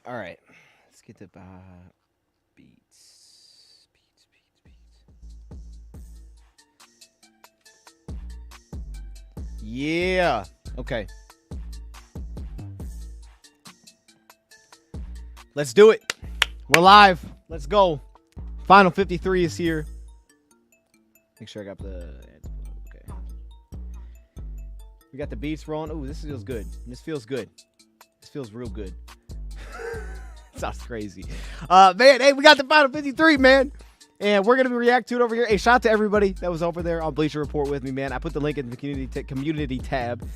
All right. Let's get the beats. Yeah. Okay. Let's do it. We're live. Let's go. Final 53 is here. Make sure I got the ads. Okay. We got the beats rolling. Oh, this feels good. This feels good. This feels real good. Sounds crazy. Man, hey, we got the final 53, man. And we're going to be reacting to it over here. Hey, shout out to everybody that was over there on Bleacher Report with me, man. I put the link in the community tab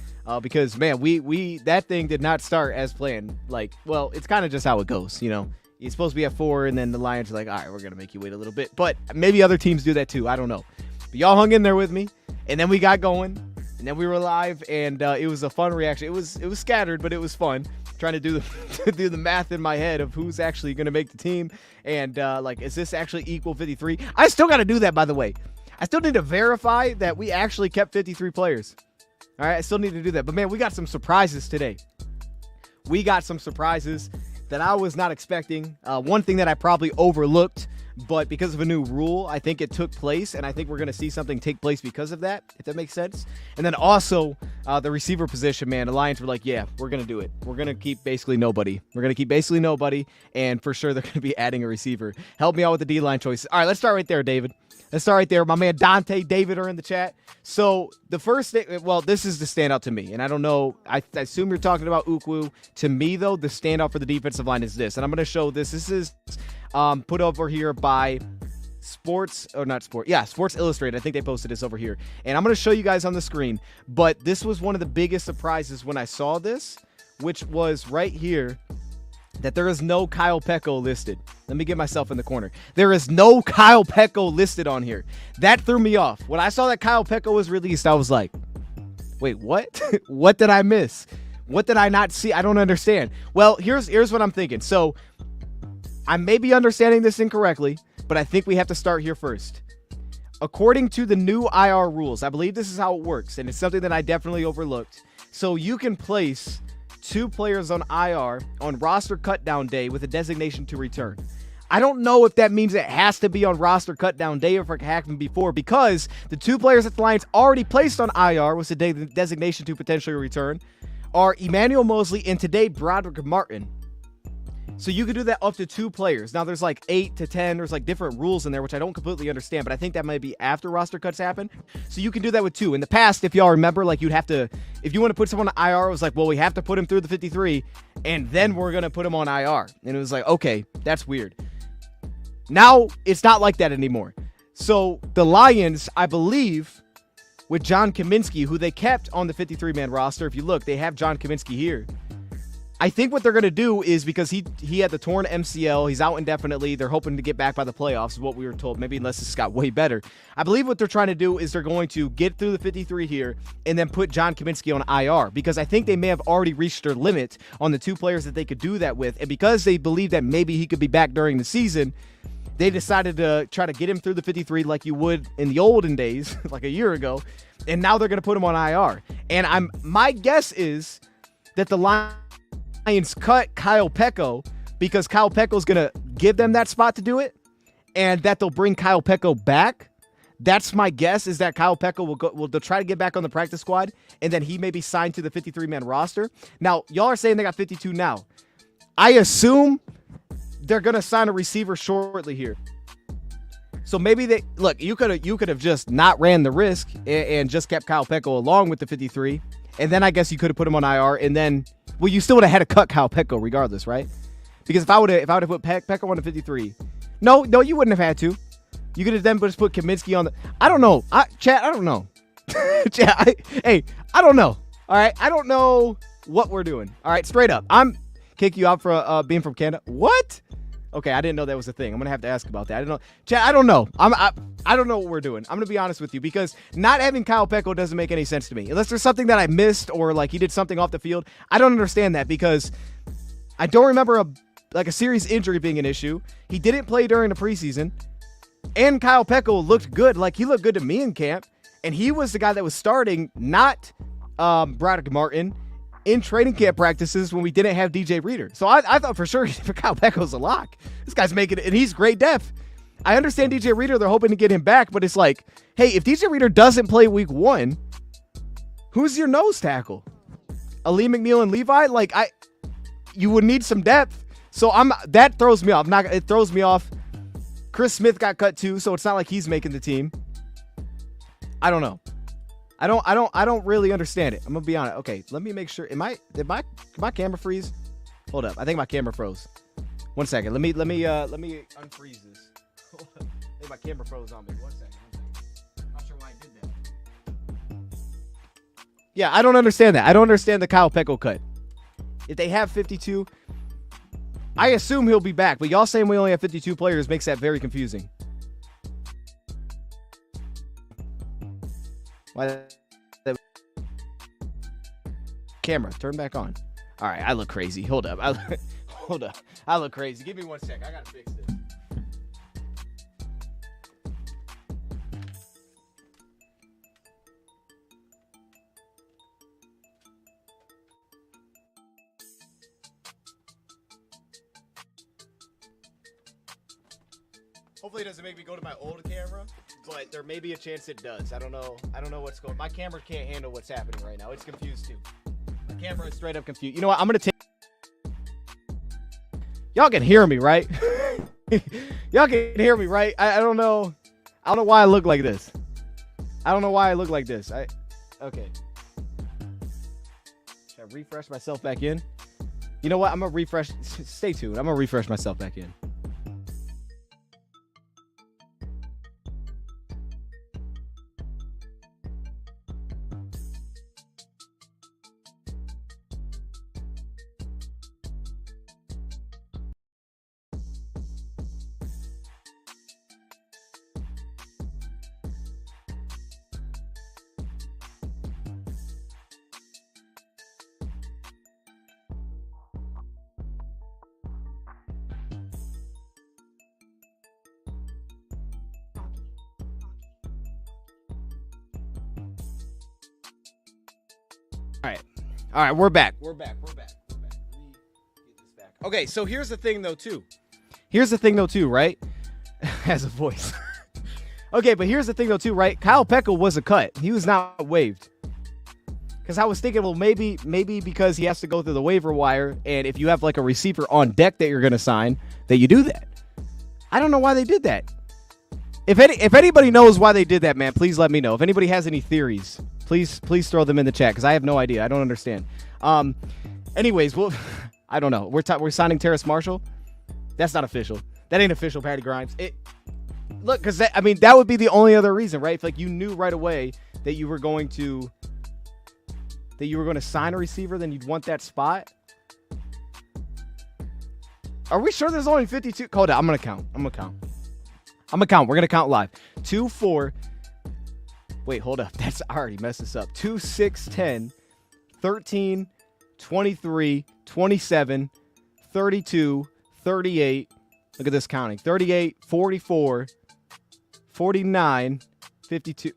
because, man, we that thing did not start as planned. Like, well, it's kind of just how it goes, you know. You're supposed to be at 4, and then the Lions are like, all right, we're going to make you wait a little bit. But maybe other teams do that too. I don't know. But y'all hung in there with me, and then we got going, and then we were live, and it was a fun reaction. It was scattered, but it was fun. Trying to do the math in my head of who's actually going to make the team, and like, is this actually equal 53? I still got to do that, by the way. I still need to verify that we actually kept 53 players. All right, I still need to do that. But man, we got some surprises today. We got some surprises that I was not expecting. One thing that I probably overlooked, but because of a new rule, I think it took place, and I think we're going to see something take place because of that, if that makes sense. And then also, the receiver position, man, the Lions were like, yeah, we're going to do it. We're going to keep basically nobody. We're going to keep basically nobody, and for sure they're going to be adding a receiver. Help me out with the D-line choices. All right, let's start right there, David. Let's start right there. My man Dante, David are in the chat. So the first thing, well, this is the standout to me, and I don't know. I assume you're talking about Ukwu. To me, though, the standout for the defensive line is this, and I'm going to show this. This is put over here by Sports Illustrated. I think they posted this over here, and I'm going to show you guys on the screen. But this was one of the biggest surprises when I saw this, which was right here, that there is no Kyle Peko listed. Let me get myself in the corner. There is no Kyle Peko listed on here. That threw me off. When I saw that Kyle Peko was released, I was like, wait, what? What did I miss? What did I not see? I don't understand. Well, here's what I'm thinking. So I may be understanding this incorrectly, but I think we have to start here first. According to the new IR rules, I believe this is how it works, and it's something that I definitely overlooked. So you can place 2 players on IR on roster cutdown day with a designation to return. I don't know if that means it has to be on roster cutdown day or if it happened before, because the 2 players that the Lions already placed on IR with the designation to potentially return are Emmanuel Mosley and today Broderick Martin. So you could do that up to 2 players. Now there's like 8 to 10. There's like different rules in there, which I don't completely understand, but I think that might be after roster cuts happen. So you can do that with 2. In the past, if y'all remember, like you'd have to, if you want to put someone on IR, it was like, well, we have to put him through the 53 and then we're going to put him on IR. And it was like, okay, that's weird. Now it's not like that anymore. So the Lions, I believe, with John Kaminsky, who they kept on the 53-man roster. If you look, they have John Kaminsky here. I think what they're going to do is, because he had the torn MCL, he's out indefinitely, they're hoping to get back by the playoffs, is what we were told, maybe unless this got way better. I believe what they're trying to do is they're going to get through the 53 here and then put John Kaminsky on IR, because I think they may have already reached their limit on the 2 players that they could do that with, and because they believe that maybe he could be back during the season, they decided to try to get him through the 53 like you would in the olden days, like a year ago, and now they're going to put him on IR. And my guess is that the Lions cut Kyle Peko because Kyle Peko is going to give them that spot to do it, and that they'll bring Kyle Peko back. That's my guess, is that Kyle Peko will try to get back on the practice squad, and then he may be signed to the 53-man roster. Now, y'all are saying they got 52 now. I assume they're going to sign a receiver shortly here. So maybe they look, you could have just not ran the risk and just kept Kyle Peko along with the 53, and then I guess you could have put him on IR, and then, well, you still would have had to cut Kyle Peko regardless, right? Because if I would have put Peko on the 53, no, you wouldn't have had to. You could have then just put Kaminsky on the. I don't know, chat. I don't know, chat. Hey, I don't know. All right, I don't know what we're doing. All right, straight up, I'm kick you out for being from Canada. What? Okay, I didn't know that was a thing. I'm gonna have to ask about that. I don't know, chat. I don't know. I don't know what we're doing. I'm gonna be honest with you, because not having Kyle Peko doesn't make any sense to me, unless there's something that I missed or like he did something off the field. I don't understand that, because I don't remember a serious injury being an issue. He didn't play during the preseason, and Kyle Peko looked good. Like, he looked good to me in camp, and he was the guy that was starting, not Broderick Martin. in training camp practices when we didn't have DJ Reader. So I thought for sure for Kyle Peko's a lock. This guy's making it, and he's great depth. I understand DJ Reader, they're hoping to get him back, but it's like, hey, if DJ Reader doesn't play week 1, who's your nose tackle? Ali McNeil and Levi? Like, you would need some depth. So that throws me off. It throws me off. Chris Smith got cut too, so it's not like he's making the team. I don't know. I don't really understand it. I'm gonna be honest. Okay, let me make sure. Did my camera freeze? Hold up. I think my camera froze. 1 second. Let me unfreeze this. Hold up. I think my camera froze on me. 1 second. I'm not sure why I did that. Yeah, I don't understand that. I don't understand the Kyle Peko cut. If they have 52, I assume he'll be back. But y'all saying we only have 52 players makes that very confusing. Why? Camera, turn back on. All right, I look crazy. Hold up. Hold up. I look crazy. Give me 1 sec. I gotta fix this. Hopefully it doesn't make me go to my old camera, but there may be a chance it does. I don't know what's going on. My camera can't handle what's happening right now. It's confused too. My camera is straight up confused. You know what? I'm going to take... Y'all can hear me, right? Y'all can hear me, right? I don't know. I don't know why I look like this. I don't know why I look like this. Okay. Should I refresh myself back in? You know what? I'm going to refresh. Stay tuned. I'm going to refresh myself back in. All right, we're back. We're back. Let me get this back. Okay, so here's the thing, though, too. Right? Has a voice. Okay, but here's the thing, though, too, right? Kyle Peko was a cut. He was not waived. Because I was thinking, well, maybe because he has to go through the waiver wire, and if you have, like, a receiver on deck that you're going to sign, that you do that. I don't know why they did that. If anybody knows why they did that, man, please let me know. If anybody has any theories, please throw them in the chat because I have no idea. I don't understand. Anyways, well, I don't know. We're signing Terrace Marshall. That's not official. That ain't official, Patty Grimes. Look, because that would be the only other reason, right? If like you knew right away that you were going to sign a receiver, then you'd want that spot. Are we sure there's only 52? Hold on, I'm gonna count. We're going to count live. 2, 4. Wait, hold up. I already messed this up. 2, 6, 10, 13, 23, 27, 32, 38. Look at this counting. 38, 44, 49, 52.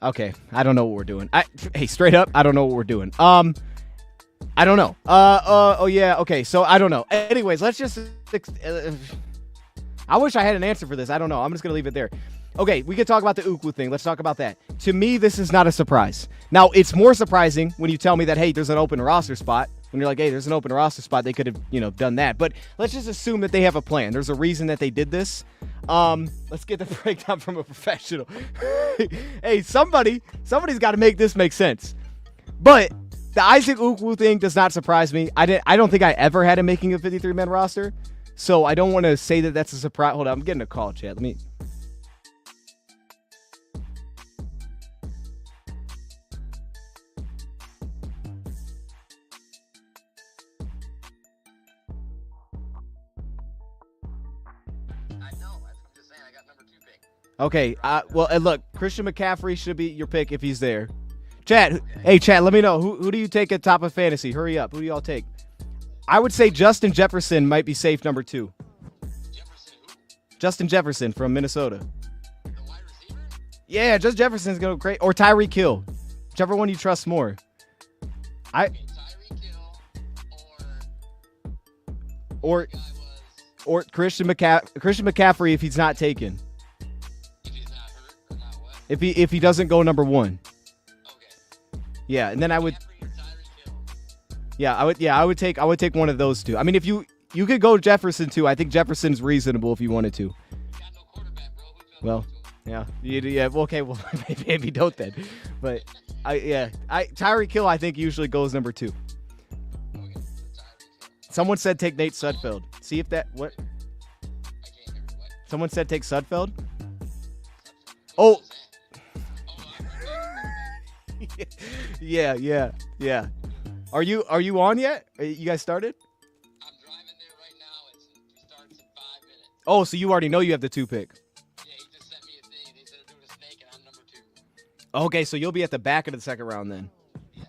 Okay, I don't know what we're doing. Hey, straight up, I don't know what we're doing. I don't know. Oh yeah. Okay. So I don't know. Anyways, let's just. I wish I had an answer for this. I don't know. I'm just gonna leave it there. Okay, we could talk about the Ukwu thing. Let's talk about that. To me, this is not a surprise. Now, it's more surprising when you tell me that, hey, there's an open roster spot. When you're like, hey, there's an open roster spot, they could have, done that. But let's just assume that they have a plan. There's a reason that they did this. Let's get the breakdown from a professional. Hey, somebody's got to make this make sense. But the Isaac Ukwu thing does not surprise me. I don't think I ever had him making a 53-man roster. So I don't want to say that that's a surprise. Hold on, I'm getting a call, chat. Let me. Okay, well, look, Christian McCaffrey should be your pick if he's there. Chat, hey, chat, let me know. Who do you take at top of fantasy? Hurry up. Who do y'all take? I would say Justin Jefferson might be safe number 2. Jefferson who? Justin Jefferson from Minnesota. The wide receiver? Yeah, just Jefferson's going to go great. Or Tyreek Hill. Whichever one you trust more. Okay, Tyreek Hill Or Christian McCaffrey if he's not taken. if he's not hurt or not what? If he doesn't go number 1. Okay. Yeah, and then I would McCaffrey or Tyreek Hill? I would take one of those two. I mean, if you could go Jefferson too. I think Jefferson's reasonable if you wanted to. We got no quarterback, bro. Who's gonna Well, throw it yeah. Okay, well maybe don't then. But Tyreek Hill I think usually goes number 2. to him? Okay, so Tyreek Hill. Someone said take Nate Sudfeld. See if that what? I can't hear you. What? Someone said take Sudfeld. What Oh. was that? Yeah. Are you on yet? You guys started? I'm driving there right now. It starts in 5 minutes. Oh, so you already know you have the 2 pick. Yeah, he just sent me a thing. They said they're doing a snake, and I'm number 2. Okay, so you'll be at the back of the second round then. Yes.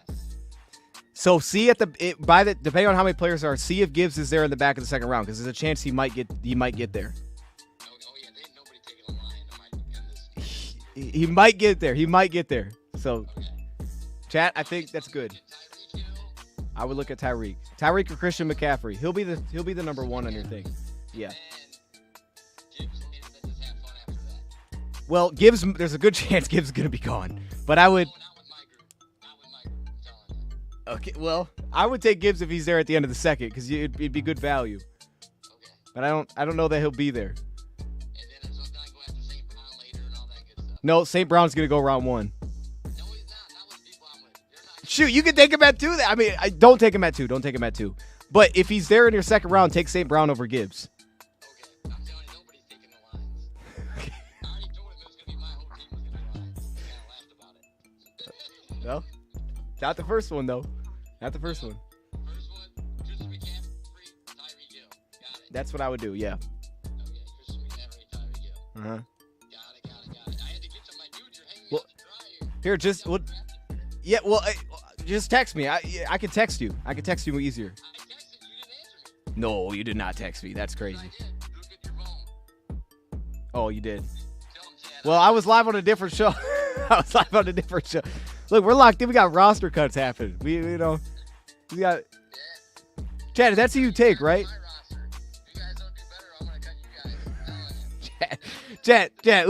So see depending on how many players are, see if Gibbs is there in the back of the second round because there's a chance he might get there. Oh yeah, they ain't nobody taking a lion in this. He might get there. So, Okay. chat, I think that's good. Tyreek Hill. I would look at Tyreek or Christian McCaffrey. He'll be the number 1 on your thing. Yeah. And Gibbs later, then just have fun after that. Well, Gibbs, there's a good chance Gibbs is gonna be gone, but I would. No, not with my group. Not with my group. I'm telling you. Okay, well, I would take Gibbs if he's there at the end of the second because it'd be good value. Okay. But I don't know that he'll be there. And then it's gonna go after St. Brown later and all that good stuff. No, St. Brown's gonna go round 1. No, he's not. Not with the people I'm with. They're not. Shoot, you can take him at 2. I mean, don't take him at 2. Don't take him at 2. But if he's there in your second round, take St. Brown over Gibbs. Okay. I'm telling you, nobody's taking the Lions. I already told him it was gonna be my whole team was gonna be Lions. He kind of laughed about it. No, not the first one though. Not the first one. First one, Christian McCaffrey, Tyreek Hill. Got it. That's what I would do. Yeah. Okay, Christian McCaffrey, Tyreek Hill. Uh huh. Got it. I had to get to my dude. You're hanging Well, out to dry here. Here, just well, yeah. Well, just text me. I can text you. I can text you easier. I texted you, didn't answer me. No, you did not text me. That's I crazy. did. Look at your phone. Oh, you did. Tell him, Chad. Well, I was live on a different show. I was live on a different show. Look, we're locked in. We got roster cuts happening. We got. Yeah. Chad, that's who you take, right? My roster. If you guys don't do better, I'm gonna cut you guys. Chad,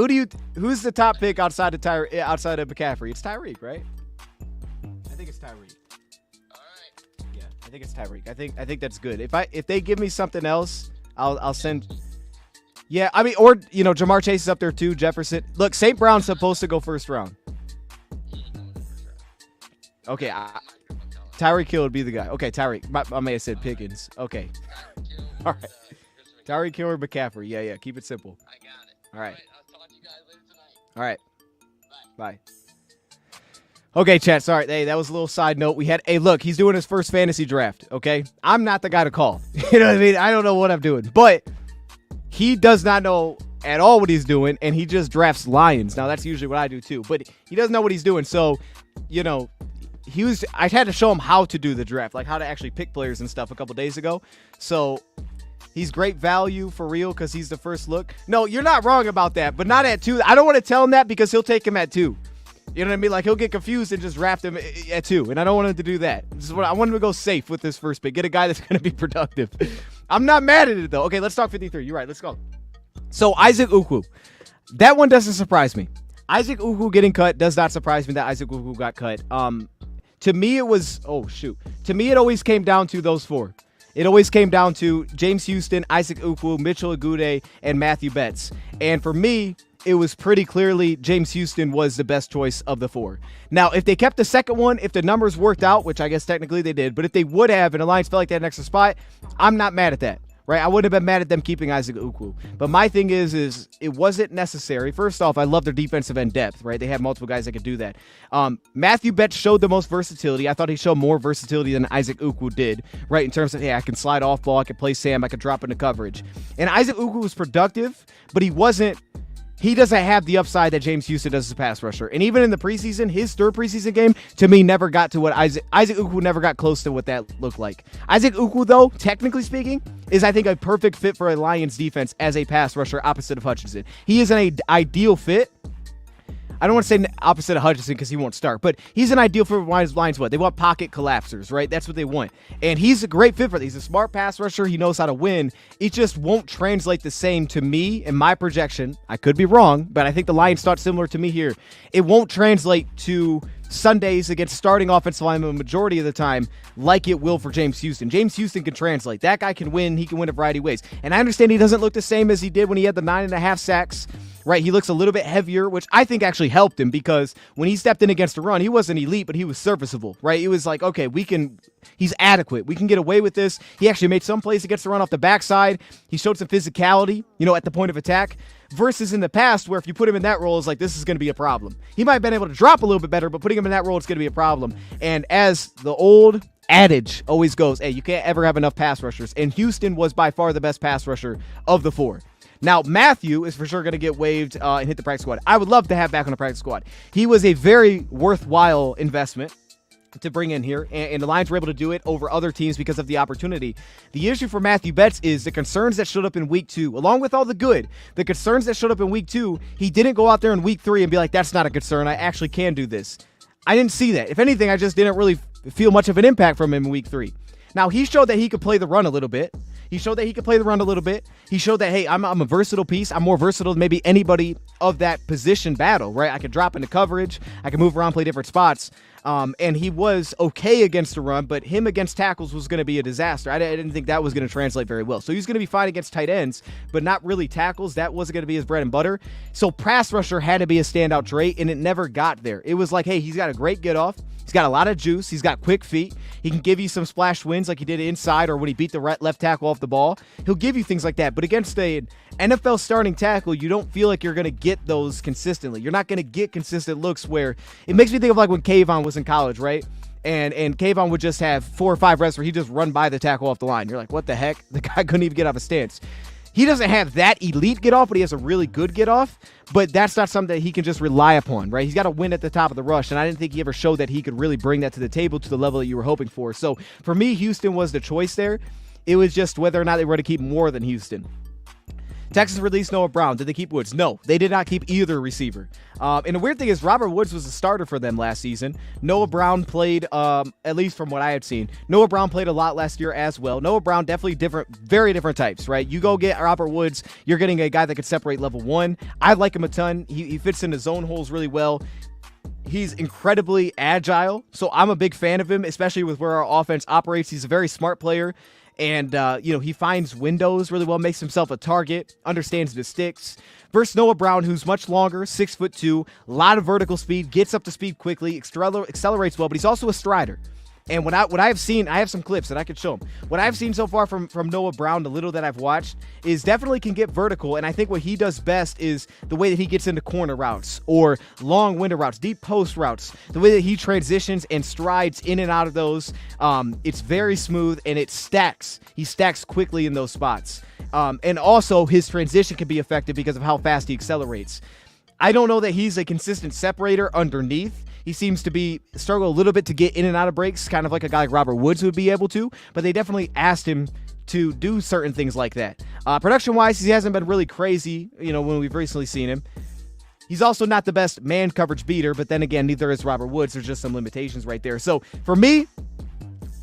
who's the top pick outside of McCaffrey? It's Tyreek, right? I think it's Tyreek. All right. Yeah, I think it's Tyreek. I think that's good. If they give me something else, I'll send. Yeah, I mean, or Jamar Chase is up there too. Jefferson. Look, St. Brown's supposed to go first round. He ain't going in the first round. Okay, My group, I'm telling you. Tyreek Hill would be the guy. Okay, Tyreek. I may have said Pickens. Okay, Tyreek Hill. All right. Christian McCaffrey. Tyreek Hill or McCaffrey. Yeah. Keep it simple. I got it. All right. I'll talk to you guys later tonight. All right. Bye. Bye. Okay, chat. Sorry. Hey, that was a little side note. Hey, look, he's doing his first fantasy draft. Okay, I'm not the guy to call. You know what I mean? I don't know what I'm doing, but he does not know at all what he's doing, and he just drafts Lions. Now that's usually what I do too, but he doesn't know what he's doing. So, I had to show him how to do the draft, like how to actually pick players and stuff a couple days ago. So he's great value for real because he's the first look. No, you're not wrong about that, but not at 2. I don't want to tell him that because he'll take him at 2. You know what I mean? Like he'll get confused and just draft him at 2, and I don't want him to do that. I want him to go safe with this first pick. Get a guy that's going to be productive. I'm not mad at it though. Okay, let's talk 53. You're right. Let's go. So Isaac Ukwu, that one doesn't surprise me. Isaac Ukwu getting cut does not surprise me that Isaac Ukwu got cut. To me, it was To me, it always came down to those 4. It always came down to James Houston, Isaac Ukwu, Mitchell Agude, and Matthew Betts. And for me, it was pretty clearly James Houston was the best choice of the 4. Now, if they kept the second one, if the numbers worked out, which I guess technically they did, but if they would have and Alliance felt like they had an extra spot, I'm not mad at that. Right? I wouldn't have been mad at them keeping Isaac Ukwu. But my thing is it wasn't necessary. First off, I love their defensive end depth, right? They have multiple guys that could do that. Matthew Betts showed the most versatility. I thought he showed more versatility than Isaac Ukwu did, right? In terms of, hey, I can slide off ball, I can play Sam, I can drop into coverage. And Isaac Ukwu was productive, but he doesn't have the upside that James Houston does as a pass rusher. And even in the preseason, his third preseason game, to me, never got to what Isaac Ukwu never got close to what that looked like. Isaac Ukwu, though, technically speaking, is, I think, a perfect fit for a Lions defense as a pass rusher opposite of Hutchinson. He is an ideal fit. I don't want to say opposite of Hutchinson because he won't start, but he's an ideal for Lions. What they want, pocket collapsers, right? That's what they want, and he's a great fit for that. He's a smart pass rusher. He knows how to win. It just won't translate the same to me in my projection. I could be wrong, but I think the Lions thought similar to me here. It won't translate to Sundays against starting offensive linemen the majority of the time like it will for James Houston. James Houston can translate. That guy can win. He can win a variety of ways. And I understand he doesn't look the same as he did when he had the 9.5 sacks, right? He looks a little bit heavier, which I think actually helped him because when he stepped in against a run, he wasn't elite, but he was serviceable, right? It was like, okay, he's adequate. We can get away with this. He actually made some plays against the run off the backside. He showed some physicality, at the point of attack. Versus in the past where if you put him in that role, it's like, this is going to be a problem. He might have been able to drop a little bit better, but putting him in that role, it's going to be a problem. And as the old adage always goes, hey, you can't ever have enough pass rushers. And Houston was by far the best pass rusher of the four. Now, Matthew is for sure going to get waived and hit the practice squad. I would love to have back on the practice squad. He was a very worthwhile investment to bring in here, and the Lions were able to do it over other teams because of the opportunity. The issue for Matthew Betts is the concerns that showed up in week 2, along with all the good. The concerns that showed up in week 2, he didn't go out there in week 3 and be like, that's not a concern. I actually can do this. I didn't see that. If anything, I just didn't really feel much of an impact from him in week 3. Now, he showed that he could play the run a little bit. He showed that, He showed that, hey, I'm a versatile piece. I'm more versatile than maybe anybody of that position battle, right? I could drop into coverage. I can move around, play different spots. And he was okay against the run, but him against tackles was going to be a disaster. I didn't think that was going to translate very well. So he was going to be fine against tight ends, but not really tackles. That wasn't going to be his bread and butter. So pass rusher had to be a standout trait, and it never got there. It was like, hey, he's got a great get off. He's got a lot of juice. He's got quick feet. He can give you some splash wins like he did inside or when he beat the left tackle off the ball. He'll give you things like that. But against an NFL starting tackle, you don't feel like you're going to get those consistently. You're not going to get consistent looks where it makes me think of like when Kayvon was in college, right? And Kayvon would just have 4 or 5 reps where he just run by the tackle off the line. You're like, what the heck? The guy couldn't even get off a stance. He doesn't have that elite get off, but he has a really good get off. But that's not something that he can just rely upon, right? He's got to win at the top of the rush, and I didn't think he ever showed that he could really bring that to the table to the level that you were hoping for. So for me, Houston was the choice there. It was just whether or not they were to keep more than Houston. Texans released Noah Brown. Did they keep Woods? No, they did not keep either receiver. And the weird thing is Robert Woods was a starter for them last season. Noah Brown played, at least from what I had seen, Noah Brown played a lot last year as well. Noah Brown definitely different, very different types, right? You go get Robert Woods, you're getting a guy that could separate level 1. I like him a ton. He fits into zone holes really well. He's incredibly agile, so I'm a big fan of him, especially with where our offense operates. He's a very smart player. And, he finds windows really well, makes himself a target, understands the sticks. Versus Noah Brown, who's much longer, 6'2", a lot of vertical speed, gets up to speed quickly, accelerates well, but he's also a strider. And what I have seen, I have some clips that I could show him. What I've seen so far from Noah Brown, the little that I've watched, is definitely can get vertical. And I think what he does best is the way that he gets into corner routes or long window routes, deep post routes, the way that he transitions and strides in and out of those. It's very smooth and it stacks. He stacks quickly in those spots. And also his transition can be effective because of how fast he accelerates. I don't know that he's a consistent separator underneath. He seems to struggle a little bit to get in and out of breaks, kind of like a guy like Robert Woods would be able to, but they definitely asked him to do certain things like that. Production-wise, he hasn't been really crazy, when we've recently seen him. He's also not the best man coverage beater, but then again, neither is Robert Woods. There's just some limitations right there. So for me,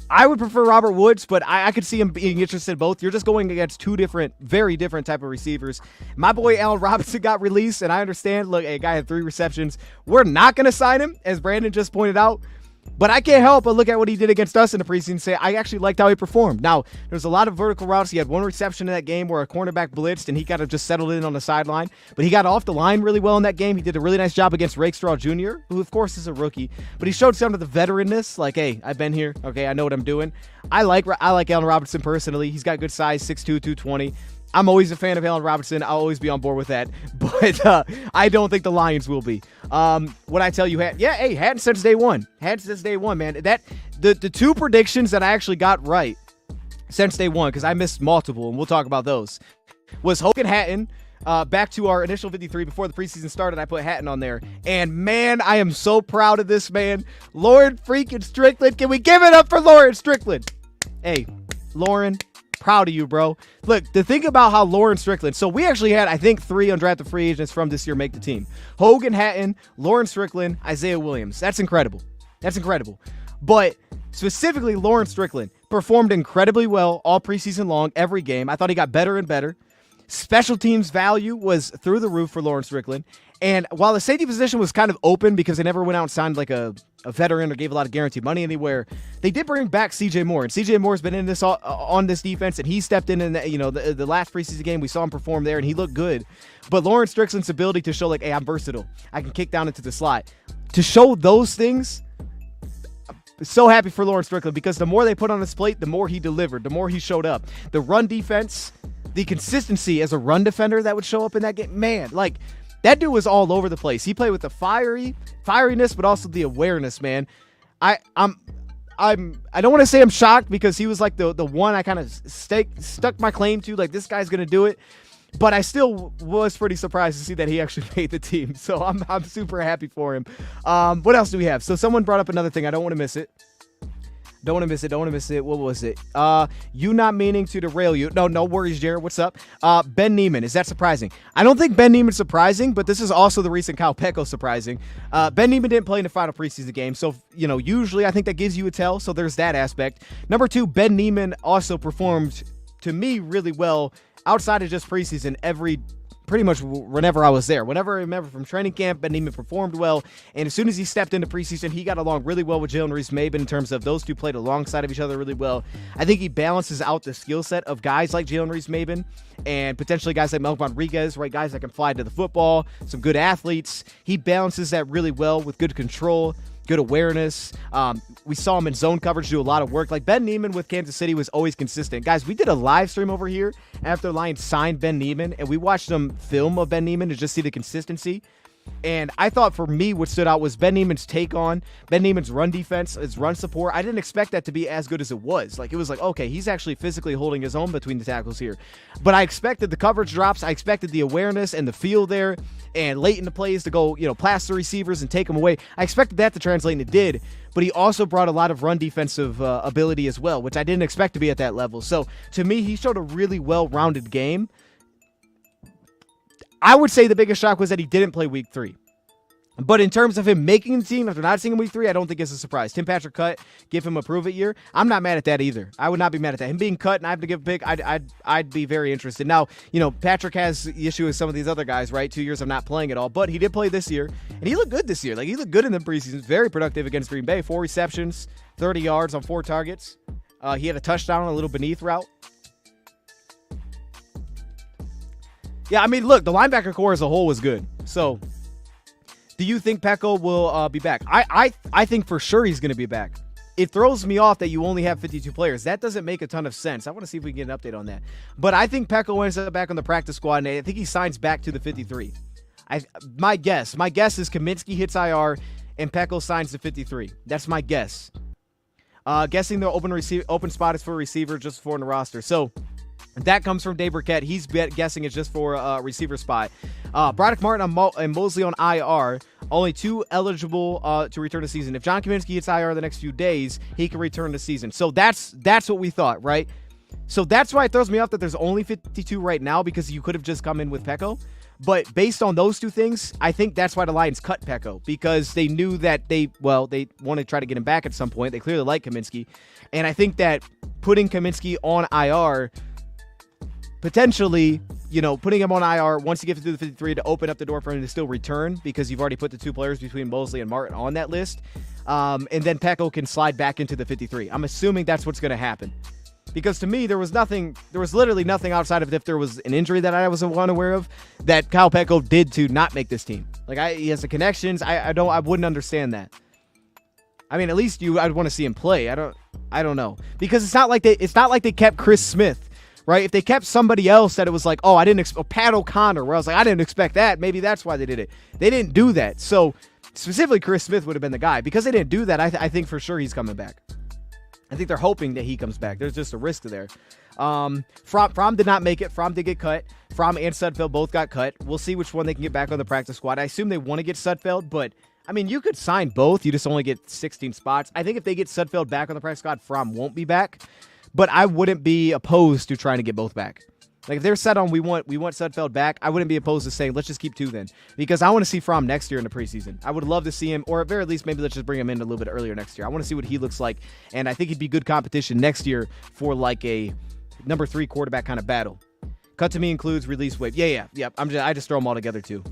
I would prefer Robert Woods, but I could see him being interested in both. You're just going against two very different type of receivers. My boy Allen Robinson got released, and I understand. Look, a guy had 3 receptions. We're not going to sign him, as Brandon just pointed out. But I can't help but look at what he did against us in the preseason and say, I actually liked how he performed. Now, there's a lot of vertical routes. He had 1 reception in that game where a cornerback blitzed, and he kind of just settled in on the sideline. But he got off the line really well in that game. He did a really nice job against Rakestraw Jr., who, of course, is a rookie. But he showed some of the veteranness, like, hey, I've been here. Okay, I know what I'm doing. I like Allen Robinson personally. He's got good size, 6'2", 220. I'm always a fan of Allen Robinson. I'll always be on board with that. But I don't think the Lions will be. What I tell you, hadn't since day one. Hadn't since day one, man. The 2 predictions that I actually got right since day one, because I missed multiple, and we'll talk about those, was Hogan Hatton. Back to our initial 53 before the preseason started, I put Hatton on there. And, man, I am so proud of this man. Lauren freaking Strickland. Can we give it up for Lauren Strickland? Hey, Lauren, Proud of you, bro. Look, the thing about how Lauren Strickland, so we actually had, I think, 3 undrafted free agents from this year make the team. Hogan Hatton, Lauren Strickland, Isaiah Williams. That's incredible. That's incredible. But specifically, Lauren Strickland performed incredibly well all preseason long, every game. I thought he got better and better. Special teams value was through the roof for Lauren Strickland. And while the safety position was kind of open because they never went out and signed like a veteran or gave a lot of guaranteed money anywhere, they did bring back CJ Moore. And CJ Moore's been in this on this defense, and he stepped in the last preseason game. We saw him perform there, and he looked good. But Lauren Strickland's ability to show, like, hey, I'm versatile. I can kick down into the slot. To show those things, I'm so happy for Lauren Strickland because the more they put on his plate, the more he delivered, the more he showed up. The run defense, the consistency as a run defender that would show up in that game, man, like, that dude was all over the place. He played with the fieriness, but also the awareness, man. I don't want to say I'm shocked because he was like the one I kind of stuck my claim to, like, this guy's gonna do it. But I still was pretty surprised to see that he actually made the team. So I'm super happy for him. What else do we have? So someone brought up another thing. I don't want to miss it. Don't want to miss it. What was it? You not meaning to derail you. No worries, Jared. What's up? Ben Neiman. Is that surprising? I don't think Ben Neiman's surprising, but this is also the recent Kyle Peko surprising. Ben Neiman didn't play in the final preseason game, so, usually I think that gives you a tell, so there's that aspect. Number 2, Ben Neiman also performed, to me, really well outside of just preseason pretty much whenever I was there. Whenever I remember from training camp, Ben Neiman performed well, and as soon as he stepped into preseason, he got along really well with Jalen Reese-Maybin in terms of those two played alongside of each other really well. I think he balances out the skill set of guys like Jalen Reese-Maybin and potentially guys like Mel Rodriguez, right? Guys that can fly to the football, some good athletes. He balances that really well with good control, good awareness. We saw him in zone coverage do a lot of work. Like, Ben Neiman with Kansas City was always consistent. Guys, we did a live stream over here after the Lions signed Ben Neiman, and we watched some film of Ben Neiman to just see the consistency. And I thought for me what stood out was Ben Neiman's take on Ben Neiman's run defense, his run support. I didn't expect that to be as good as it was. Like, it was like, okay, he's actually physically holding his own between the tackles here. But I expected the coverage drops. I expected the awareness and the feel there and late in the plays to go, pass the receivers and take them away. I expected that to translate, and it did. But he also brought a lot of run defensive ability as well, which I didn't expect to be at that level. So to me, he showed a really well-rounded game. I would say the biggest shock was that he didn't play week 3. But in terms of him making the team after not seeing him week 3, I don't think it's a surprise. Tim Patrick cut, give him a prove-it year. I'm not mad at that either. I would not be mad at that. Him being cut and I have to give a pick, I'd be very interested. Now, Patrick has the issue with some of these other guys, right? 2 years of not playing at all. But he did play this year, and he looked good this year. Like, he looked good in the preseason. Very productive against Green Bay. 4 receptions, 30 yards on 4 targets. He had a touchdown on a little beneath route. Yeah, I mean, look, the linebacker core as a whole was good. So, do you think Peko will be back? I think for sure he's going to be back. It throws me off that you only have 52 players. That doesn't make a ton of sense. I want to see if we can get an update on that. But I think Peko ends up back on the practice squad, and I think he signs back to the 53. My guess is Kaminsky hits IR, and Peko signs the 53. That's my guess. Guessing the open spot is for a receiver just for in the roster. So, that comes from Dave Burkett. He's guessing it's just for a receiver spot. Broderick Martin and Mosley on IR. Only 2 eligible to return the season. If John Kaminsky hits IR the next few days, he can return the season. So that's what we thought, right? So that's why it throws me off that there's only 52 right now, because you could have just come in with Peko. But based on those 2 things, I think that's why the Lions cut Peko, because they knew that they want to try to get him back at some point. They clearly like Kaminsky. And I think that putting Kaminsky on IR potentially, putting him on IR once he gets through the 53 to open up the door for him to still return, because you've already put the 2 players between Mosley and Martin on that list. And then Peko can slide back into the 53. I'm assuming that's what's going to happen. Because to me, there was literally nothing outside of if there was an injury that I was unaware of that Kyle Peko did to not make this team. Like, he has the connections. I wouldn't understand that. I mean, at least I'd want to see him play. I don't know. Because it's not like they kept Chris Smith. Right? If they kept somebody else that it was like, oh, I didn't expect Pat O'Connor, where I was like, I didn't expect that. Maybe that's why they did it. They didn't do that. So specifically, Chris Smith would have been the guy. Because they didn't do that, I think for sure he's coming back. I think they're hoping that he comes back. There's just a risk there. Fromm did not make it. Fromm did get cut. Fromm and Sudfeld both got cut. We'll see which one they can get back on the practice squad. I assume they want to get Sudfeld, but I mean, you could sign both. You just only get 16 spots. I think if they get Sudfeld back on the practice squad, Fromm won't be back. but I wouldn't be opposed to trying to get both back. Like, if they're set on we want Sudfeld back, I wouldn't be opposed to saying, let's just keep 2 then. Because I want to see Fromm next year in the preseason. I would love to see him, or at very least, maybe let's just bring him in a little bit earlier next year. I want to see what he looks like, and I think he'd be good competition next year for like a number 3 quarterback kind of battle. Cut to me includes release wave. Yeah. I just throw them all together too.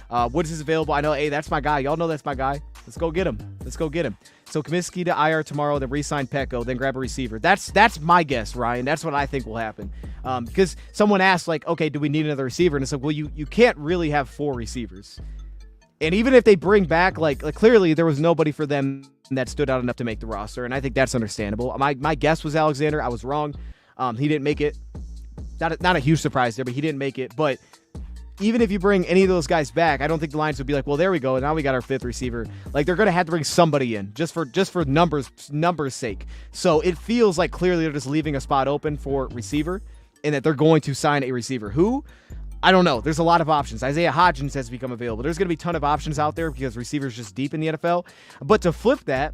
What is available? I know, hey, that's my guy. Y'all know that's my guy. Let's go get him. So Comiskey to IR tomorrow, then re-sign Peko, then grab a receiver. That's my guess, Ryan. That's what I think will happen. Because someone asked, like, okay, do we need another receiver? And it's like, well, you can't really have 4 receivers. And even if they bring back, like clearly there was nobody for them that stood out enough to make the roster, and I think that's understandable. My guess was Alexander. I was wrong. He didn't make it. Not a huge surprise there, but he didn't make it. But even if you bring any of those guys back, I don't think the Lions would be like, well, there we go. Now we got our 5th receiver. Like, they're going to have to bring somebody in just for numbers sake. So it feels like clearly they're just leaving a spot open for receiver and that they're going to sign a receiver. Who? I don't know. There's a lot of options. Isaiah Hodgins has become available. There's going to be a ton of options out there because receivers just deep in the NFL. But to flip that,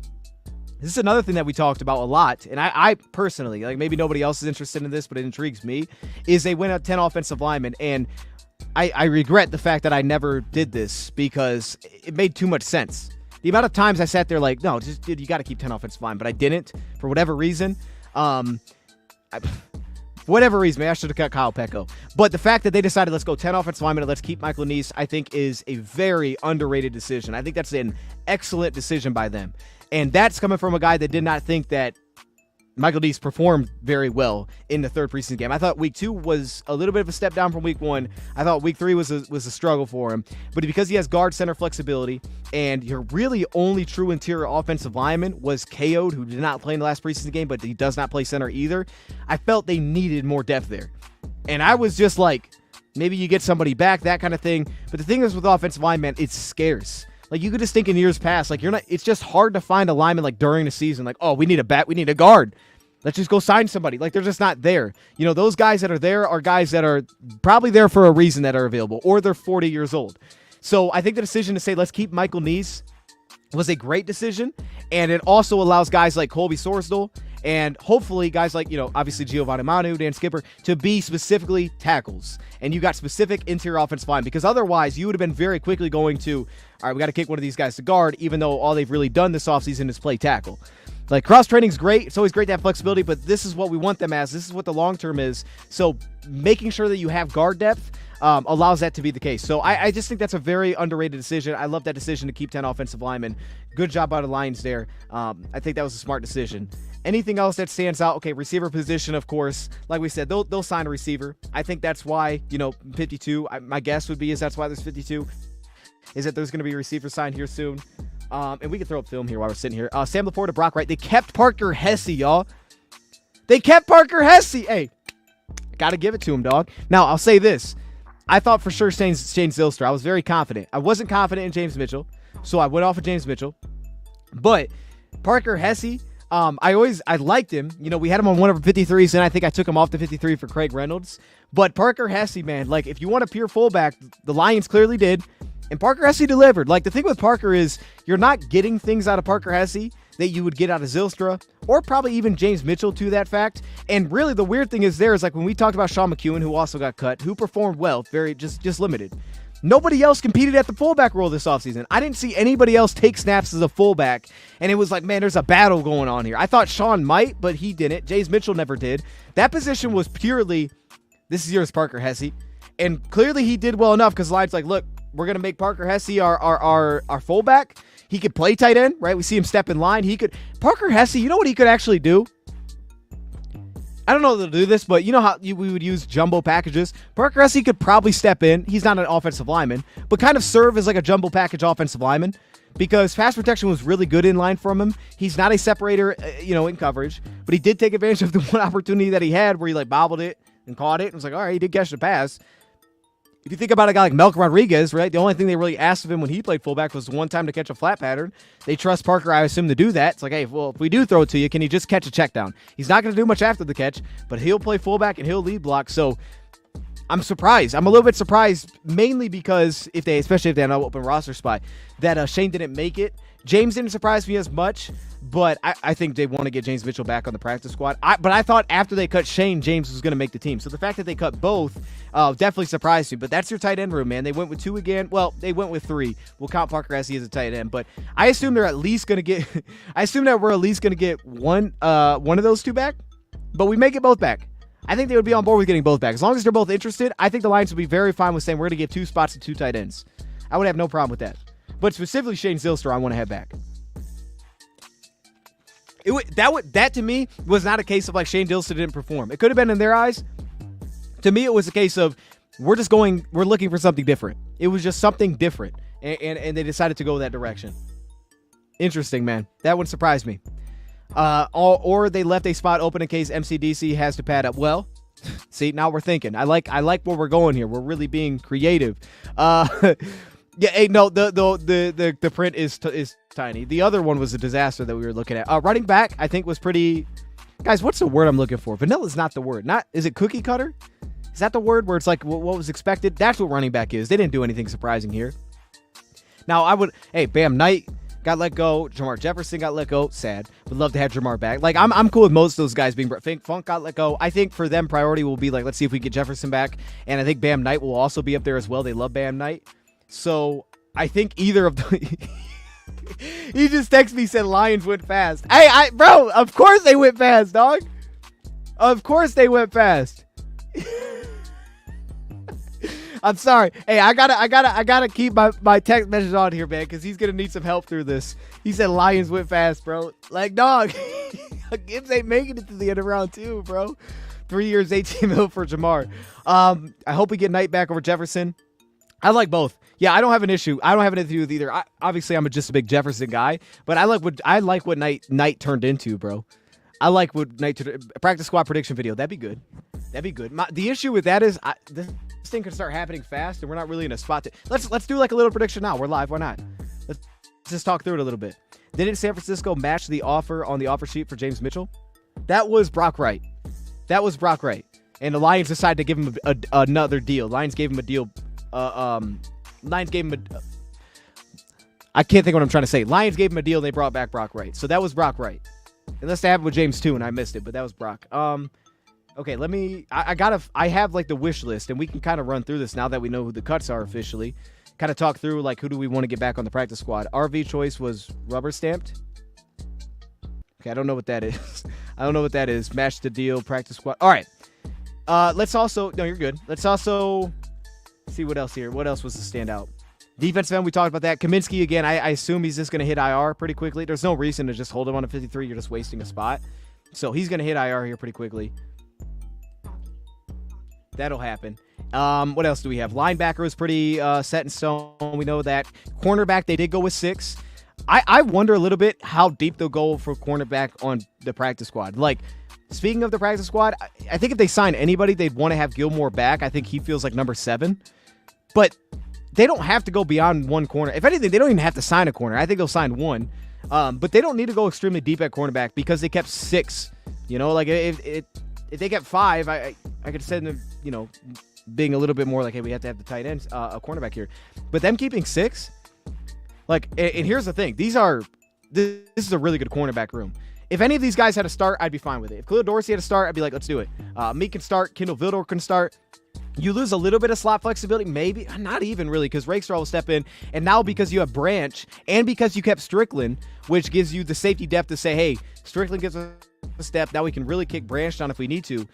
this is another thing that we talked about a lot, and I personally, like, maybe nobody else is interested in this, but it intrigues me, is they went up 10 offensive linemen, and I regret the fact that I never did this because it made too much sense. The amount of times I sat there like, no, dude, you got to keep 10 offensive linemen, but I didn't for whatever reason. Whatever reason, maybe I should have cut Kyle Peko. But the fact that they decided let's go 10 offensive linemen and let's keep Michael Nice, I think is a very underrated decision. I think that's an excellent decision by them. And that's coming from a guy that did not think that Michael Nice performed very well in the 3rd preseason game. I thought week 2 was a little bit of a step down from week 1. I thought week 3 was a struggle for him. But because he has guard center flexibility and your really only true interior offensive lineman was KO'd, who did not play in the last preseason game, but he does not play center either, I felt they needed more depth there. And I was just like, maybe you get somebody back, that kind of thing. But the thing is with offensive linemen, it's scarce. Like, you could just think in years past, like, it's just hard to find a lineman, like, during the season, like, oh, we need a guard. Let's just go sign somebody. Like, they're just not there. You know, those guys that are there are guys that are probably there for a reason that are available, or they're 40 years old. So I think the decision to say, let's keep Michael Nice was a great decision, and it also allows guys like Colby Sorsdal and hopefully guys like, obviously Giovanni Manu, Dan Skipper, to be specifically tackles. And you got specific interior offensive line, because otherwise you would have been very quickly going to, all right, we got to kick one of these guys to guard, even though all they've really done this offseason is play tackle. Like, cross-training's great. It's always great to have flexibility, but this is what we want them as. This is what the long-term is. So making sure that you have guard depth allows that to be the case. So I just think that's a very underrated decision. I love that decision to keep 10 offensive linemen. Good job by the Lions there. I think that was a smart decision. Anything else that stands out? Okay, receiver position, of course. Like we said, they'll sign a receiver. I think that's why, 52. My guess would be is that's why there's 52. Is that there's going to be a receiver signed here soon. And we can throw up film here while we're sitting here. Sam Laporta, Brock Wright. They kept Parker Hesse, y'all. They kept Parker Hesse. Hey, got to give it to him, dog. Now, I'll say this. I thought for sure Shane Zylstra. I was very confident. I wasn't confident in James Mitchell, so I went off of James Mitchell. But Parker Hesse, I liked him. We had him on one of our 53s, and I think I took him off the 53 for Craig Reynolds. But Parker Hesse, man, like, if you want a pure fullback, the Lions clearly did. And Parker Hesse delivered. Like, the thing with Parker is you're not getting things out of Parker Hesse that you would get out of Zylstra, or probably even James Mitchell to that fact. And really the weird thing is like when we talked about Sean McEwen, who also got cut, who performed well, very just limited. Nobody else competed at the fullback role this offseason. I didn't see anybody else take snaps as a fullback, and it was like, man, there's a battle going on here. I thought Sean might, but he didn't. James Mitchell never did. That position was purely, this is yours, Parker Hesse. And clearly he did well enough because the Lions like, look, we're going to make Parker Hesse our fullback. He could play tight end, right? We see him step in line. Parker Hesse, you know what he could actually do? I don't know if they'll do this, but you know how we would use jumbo packages? Parker Hesse could probably step in. He's not an offensive lineman, but kind of serve as like a jumbo package offensive lineman because pass protection was really good in line from him. He's not a separator, in coverage, but he did take advantage of the one opportunity that he had where he like bobbled it and caught it. And was like, all right, he did catch the pass. If you think about a guy like Melk Rodriguez, right, the only thing they really asked of him when he played fullback was one time to catch a flat pattern. They trust Parker, I assume, to do that. It's like, hey, well, if we do throw it to you, can you just catch a check down? He's not going to do much after the catch, but he'll play fullback and he'll lead block. So I'm surprised. I'm a little bit surprised, mainly because especially if they had an open roster spot, that Shane didn't make it. James didn't surprise me as much, but I think they want to get James Mitchell back on the practice squad. But I thought after they cut Shane, James was going to make the team. So the fact that they cut both definitely surprised me. But that's your tight end room, man. They went with 2 again. Well, they went with 3. We'll count Parker as he is a tight end. But I assume they're at least going to get. I assume that we're at least going to get one of those 2 back. But we may get both back. I think they would be on board with getting both back. As long as they're both interested, I think the Lions would be very fine with saying we're going to give 2 spots to 2 tight ends. I would have no problem with that. But specifically Shane Zylstra, I want to have back. That to me was not a case of like Shane Zylstra didn't perform. It could have been in their eyes. To me, it was a case of we're looking for something different. It was just something different. And they decided to go that direction. Interesting, man. That one surprised me. Or they left a spot open in case MCDC has to pad up. Well, see, now we're thinking. I like where we're going here. We're really being creative. Yeah, hey, no, the print is tiny. The other one was a disaster that we were looking at. Running back, I think, was pretty. Guys, what's the word I'm looking for? Vanilla is not the word. Is it cookie cutter? Is that the word where it's like what was expected? That's what running back is. They didn't do anything surprising here. Now Bam Knight got let go. Jamar Jefferson got let go. Sad. Would love to have Jamar back. Like I'm cool with most of those guys being. Funk got let go. I think for them priority will be like let's see if we get Jefferson back, and I think Bam Knight will also be up there as well. They love Bam Knight. So I think either of the he just texted me, said Lions went fast. Hey, bro, of course they went fast, dog. Of course they went fast. I'm sorry. Hey, I gotta keep my text message on here, man, because he's gonna need some help through this. He said Lions went fast, bro. Like, dog, Gibbs ain't making it to the end of round 2, bro. 3 years, 18 mil for Jamar. I hope we get Knight back over Jefferson. I like both. Yeah, I don't have an issue. I don't have anything to do with either. Obviously, I'm just a big Jefferson guy, but I like what Knight turned into, bro. I like what Knight practice squad prediction video. That'd be good. That'd be good. The issue with that is this thing could start happening fast, and we're not really in a spot to. Let's do like a little prediction now. We're live. Why not? Let's just talk through it a little bit. Didn't San Francisco match the offer on the offer sheet for James Mitchell? That was Brock Wright. And the Lions decided to give him another deal. Lions gave him a deal. Lions gave him I can't think of what I'm trying to say. Lions gave him a deal and they brought back Brock Wright. So that was Brock Wright. Unless they happened with James too and I missed it, but that was Brock. Okay, I have like the wish list and we can kind of run through this now that we know who the cuts are officially. Kind of talk through like who do we want to get back on the practice squad. RV choice was rubber stamped. Okay, I don't know what that is. Match the deal, practice squad. All right. Let's also, no, you're good. Let's also see what else here. What else was the standout? Defensive end, we talked about that. Kaminsky, again, I assume he's just going to hit IR pretty quickly. There's no reason to just hold him on a 53. You're just wasting a spot. So he's going to hit IR here pretty quickly. That'll happen. What else do we have? Linebacker was pretty set in stone. We know that. Cornerback, they did go with 6. I wonder a little bit how deep they'll go for cornerback on the practice squad. Like, speaking of the practice squad, I think if they sign anybody, they'd want to have Gilmore back. I think he feels like number 7. But they don't have to go beyond one corner. If anything, they don't even have to sign a corner. I think they'll sign 1. But they don't need to go extremely deep at cornerback because they kept 6. You know, like if they kept 5, I could send them, you know, being a little bit more like, hey, we have to have the tight ends, a cornerback here. But them keeping 6, like, and here's the thing. This is a really good cornerback room. If any of these guys had to start, I'd be fine with it. If Khalil Dorsey had to start, I'd be like, let's do it. Meek can start. Kendall Vildor can start. You lose a little bit of slot flexibility, maybe. Not even really, because Rakestraw will step in. And now because you have Branch and because you kept Strickland, which gives you the safety depth to say, hey, Strickland gives us a step. Now we can really kick Branch down if we need to.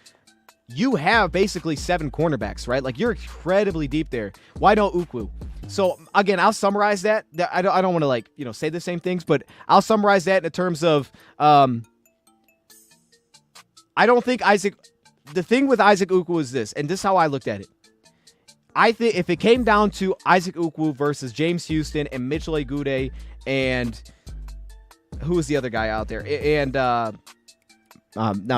You have basically 7 cornerbacks, right? Like, you're incredibly deep there. Why no Ukwu? So, again, I'll summarize that. I don't want to, like, you know, say the same things, but I'll summarize that in terms of I don't think Isaac... The thing with Isaac Ukwu is this, and this is how I looked at it. I think if it came down to Isaac Ukwu versus James Houston and Mitchell Agude and who was the other guy out there? And now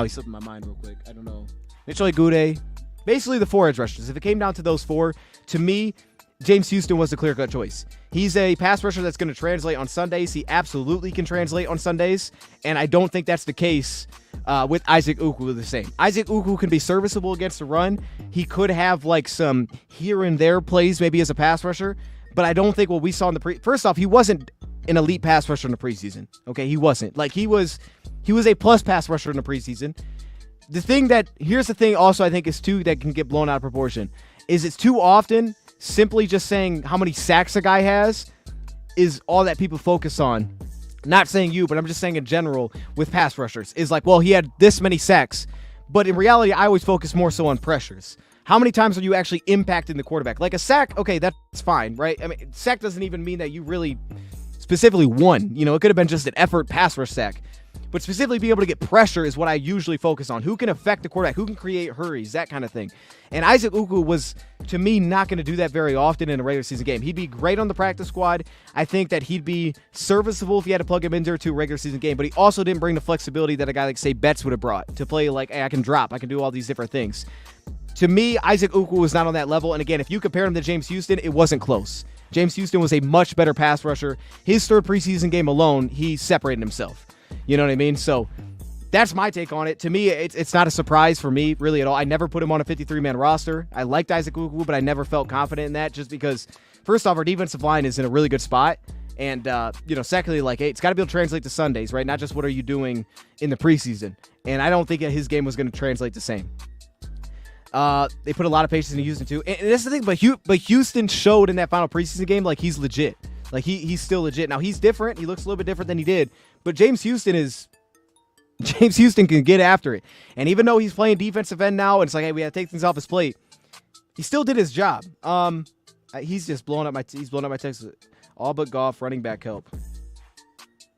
he's slipping my mind real quick. I don't know. Mitchell Agude, basically the 4 edge rushers. If it came down to those 4, to me, James Houston was the clear-cut choice. He's a pass rusher that's going to translate on Sundays. He absolutely can translate on Sundays, and I don't think that's the case with Isaac Ukwu the same. Isaac Ukwu can be serviceable against the run. He could have like some here and there plays maybe as a pass rusher, but I don't think what we saw in the first off, he wasn't an elite pass rusher in the preseason. Okay, he wasn't. Like he was a plus pass rusher in the preseason. Here's the thing also I think is too that can get blown out of proportion is it's too often simply just saying how many sacks a guy has is all that people focus on. Not saying you, but I'm just saying in general with pass rushers is like, well, he had this many sacks, but in reality, I always focus more so on pressures. How many times are you actually impacting the quarterback? Like a sack, okay, that's fine, right? I mean, sack doesn't even mean that you really specifically won. You know, it could have been just an effort pass rush sack. But specifically being able to get pressure is what I usually focus on. Who can affect the quarterback? Who can create hurries? That kind of thing. And Isaac Ukwu was, to me, not going to do that very often in a regular season game. He'd be great on the practice squad. I think that he'd be serviceable if you had to plug him into a regular season game. But he also didn't bring the flexibility that a guy like, say, Betts would have brought to play like, hey, I can drop. I can do all these different things. To me, Isaac Ukwu was not on that level. And again, if you compare him to James Houston, it wasn't close. James Houston was a much better pass rusher. His third preseason game alone, he separated himself. You know what I mean? So that's my take on it. To me, it's not a surprise for me really at all. I never put him on a 53-man roster. I liked Isaac Ukwu, but I never felt confident in that just because, first off, our defensive line is in a really good spot. And, secondly, like, hey, it's got to be able to translate to Sundays, right? Not just what are you doing in the preseason. And I don't think that his game was going to translate the same. They put a lot of patience into Houston, too. And that's the thing, but Houston showed in that final preseason game, like, he's legit. Like, he's still legit. Now, he's different. He looks a little bit different than he did. But James Houston can get after it. And even though he's playing defensive end now, and it's like, hey, we got to take things off his plate, he still did his job. He's just blowing up my text. All but Goff, running back help.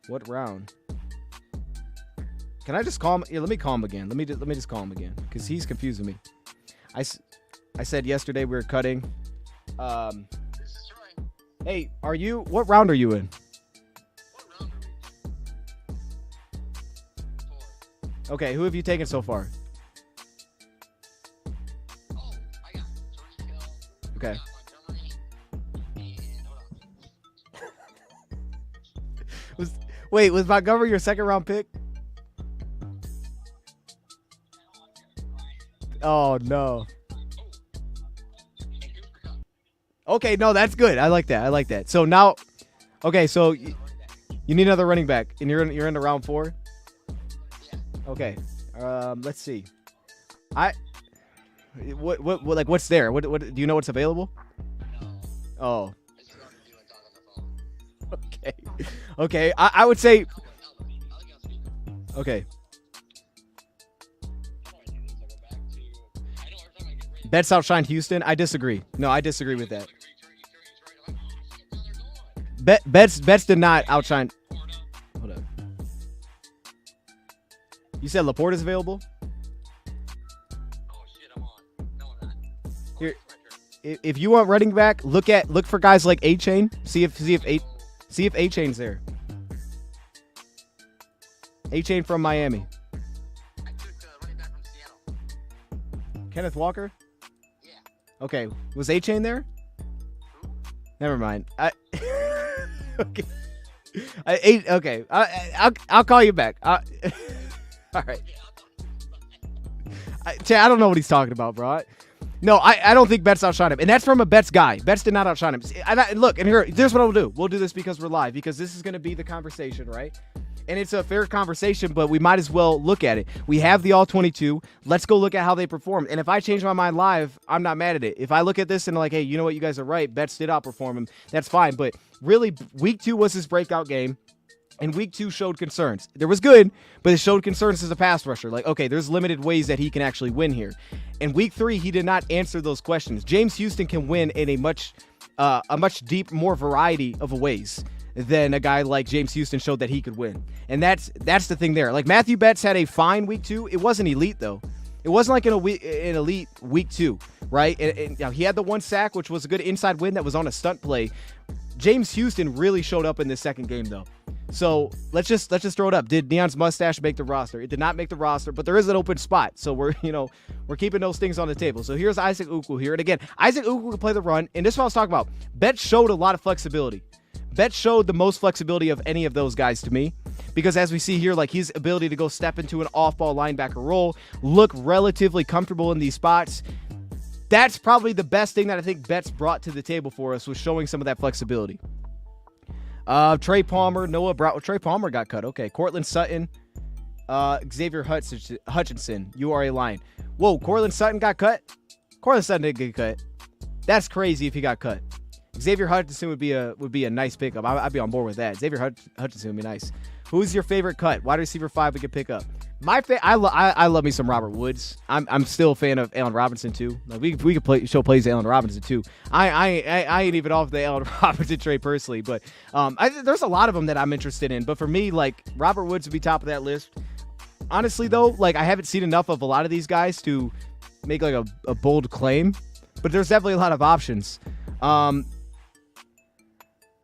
What round? Can I just call him? Yeah, let me call him again. Let me just call him again because he's confusing me. I said yesterday we were cutting. This is Troy. Hey, what round are you in? What round are we? 4. Okay, who have you taken so far? Oh, I got George Hill. Okay. I got Montgomery. And hold on. Was Montgomery your second round pick? Oh no. Okay, no, that's good. I like that. So now, okay, so you need another running back, and you're in the round 4. Yeah. Okay, let's see. What's there? What do you know what's available? No. Oh. I just wanted to do and talk on the phone. Okay. I would say. I'll get on speaker. Okay. How do I do this? I go back to. I know every time I get ready. Betts outshined Houston. I disagree. No, I disagree with that. Betts did not outshine. Hold up. You said Laporte is available? Oh shit, I'm on. No, I'm not. Here, if you want running back, look for guys like A-Chain. See if A-Chain's there. A-Chain from Miami. I took running back from Seattle. Kenneth Walker? Yeah. Okay. Was A-Chain there? Who? Never mind. Okay. Okay. I'll call you back. All right. Yeah, I don't know what he's talking about, bro. No, I don't think Betts outshined him. And that's from a Betts guy. Betts did not outshine him. Look, and here's what I'll do. We'll do this because we're live, because this is going to be the conversation, right? And it's a fair conversation, but we might as well look at it. We have the all-22. Let's go look at how they performed. And if I change my mind live, I'm not mad at it. If I look at this and like, hey, you know what? You guys are right. Betts did outperform him. That's fine. But really, week 2 was his breakout game. And week 2 showed concerns. There was good, but it showed concerns as a pass rusher. Like, okay, there's limited ways that he can actually win here. In week 3, he did not answer those questions. James Houston can win in a much deep, more variety of ways than a guy like James Houston showed that he could win. And that's the thing there. Like, Matthew Betts had a fine week 2. It wasn't elite, though. It wasn't like an elite week 2, right? And he had the 1 sack, which was a good inside win that was on a stunt play. James Houston really showed up in this second game, though. So let's just throw it up. Did Neon's mustache make the roster? It did not make the roster, but there is an open spot. So we're keeping those things on the table. So here's Isaac Ukwu here. And again, Isaac Ukwu can play the run. And this is what I was talking about. Bet showed a lot of flexibility. Bet showed the most flexibility of any of those guys to me. Because as we see here, like his ability to go step into an off-ball linebacker role, look relatively comfortable in these spots. That's probably the best thing that I think Bet's brought to the table for us, was showing some of that flexibility. Trey Palmer, Noah Brown. Trey Palmer got cut. Okay. Cortland Sutton, Xavier Hutchinson. You are a Lion. Whoa, Cortland Sutton got cut? Cortland Sutton didn't get cut. That's crazy if he got cut. Xavier Hutchinson would be a nice pickup. I'd be on board with that. Xavier Hutchinson would be nice. Who's your favorite cut? Wide receiver 5 we could pick up. I love me some Robert Woods. I'm still a fan of Allen Robinson too. Like we could show plays to Allen Robinson too. I ain't even off the Allen Robinson trade personally, but there's a lot of them that I'm interested in. But for me, like Robert Woods would be top of that list. Honestly though, like I haven't seen enough of a lot of these guys to make like a bold claim, but there's definitely a lot of options.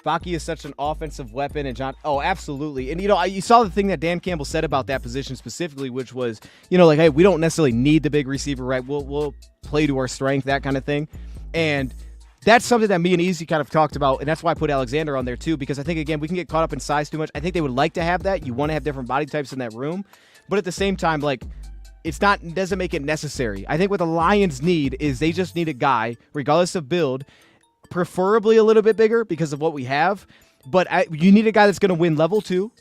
Baki is such an offensive weapon, and John. Oh, absolutely. And, you saw the thing that Dan Campbell said about that position specifically, which was, like, hey, we don't necessarily need the big receiver, right? We'll play to our strength, that kind of thing. And that's something that me and Easy kind of talked about, and that's why I put Alexander on there too, because I think, again, we can get caught up in size too much. I think they would like to have that. You want to have different body types in that room. But at the same time, like, doesn't make it necessary. I think what the Lions need is they just need a guy, regardless of build, preferably a little bit bigger because of what we have, but you need a guy that's going to win level 2,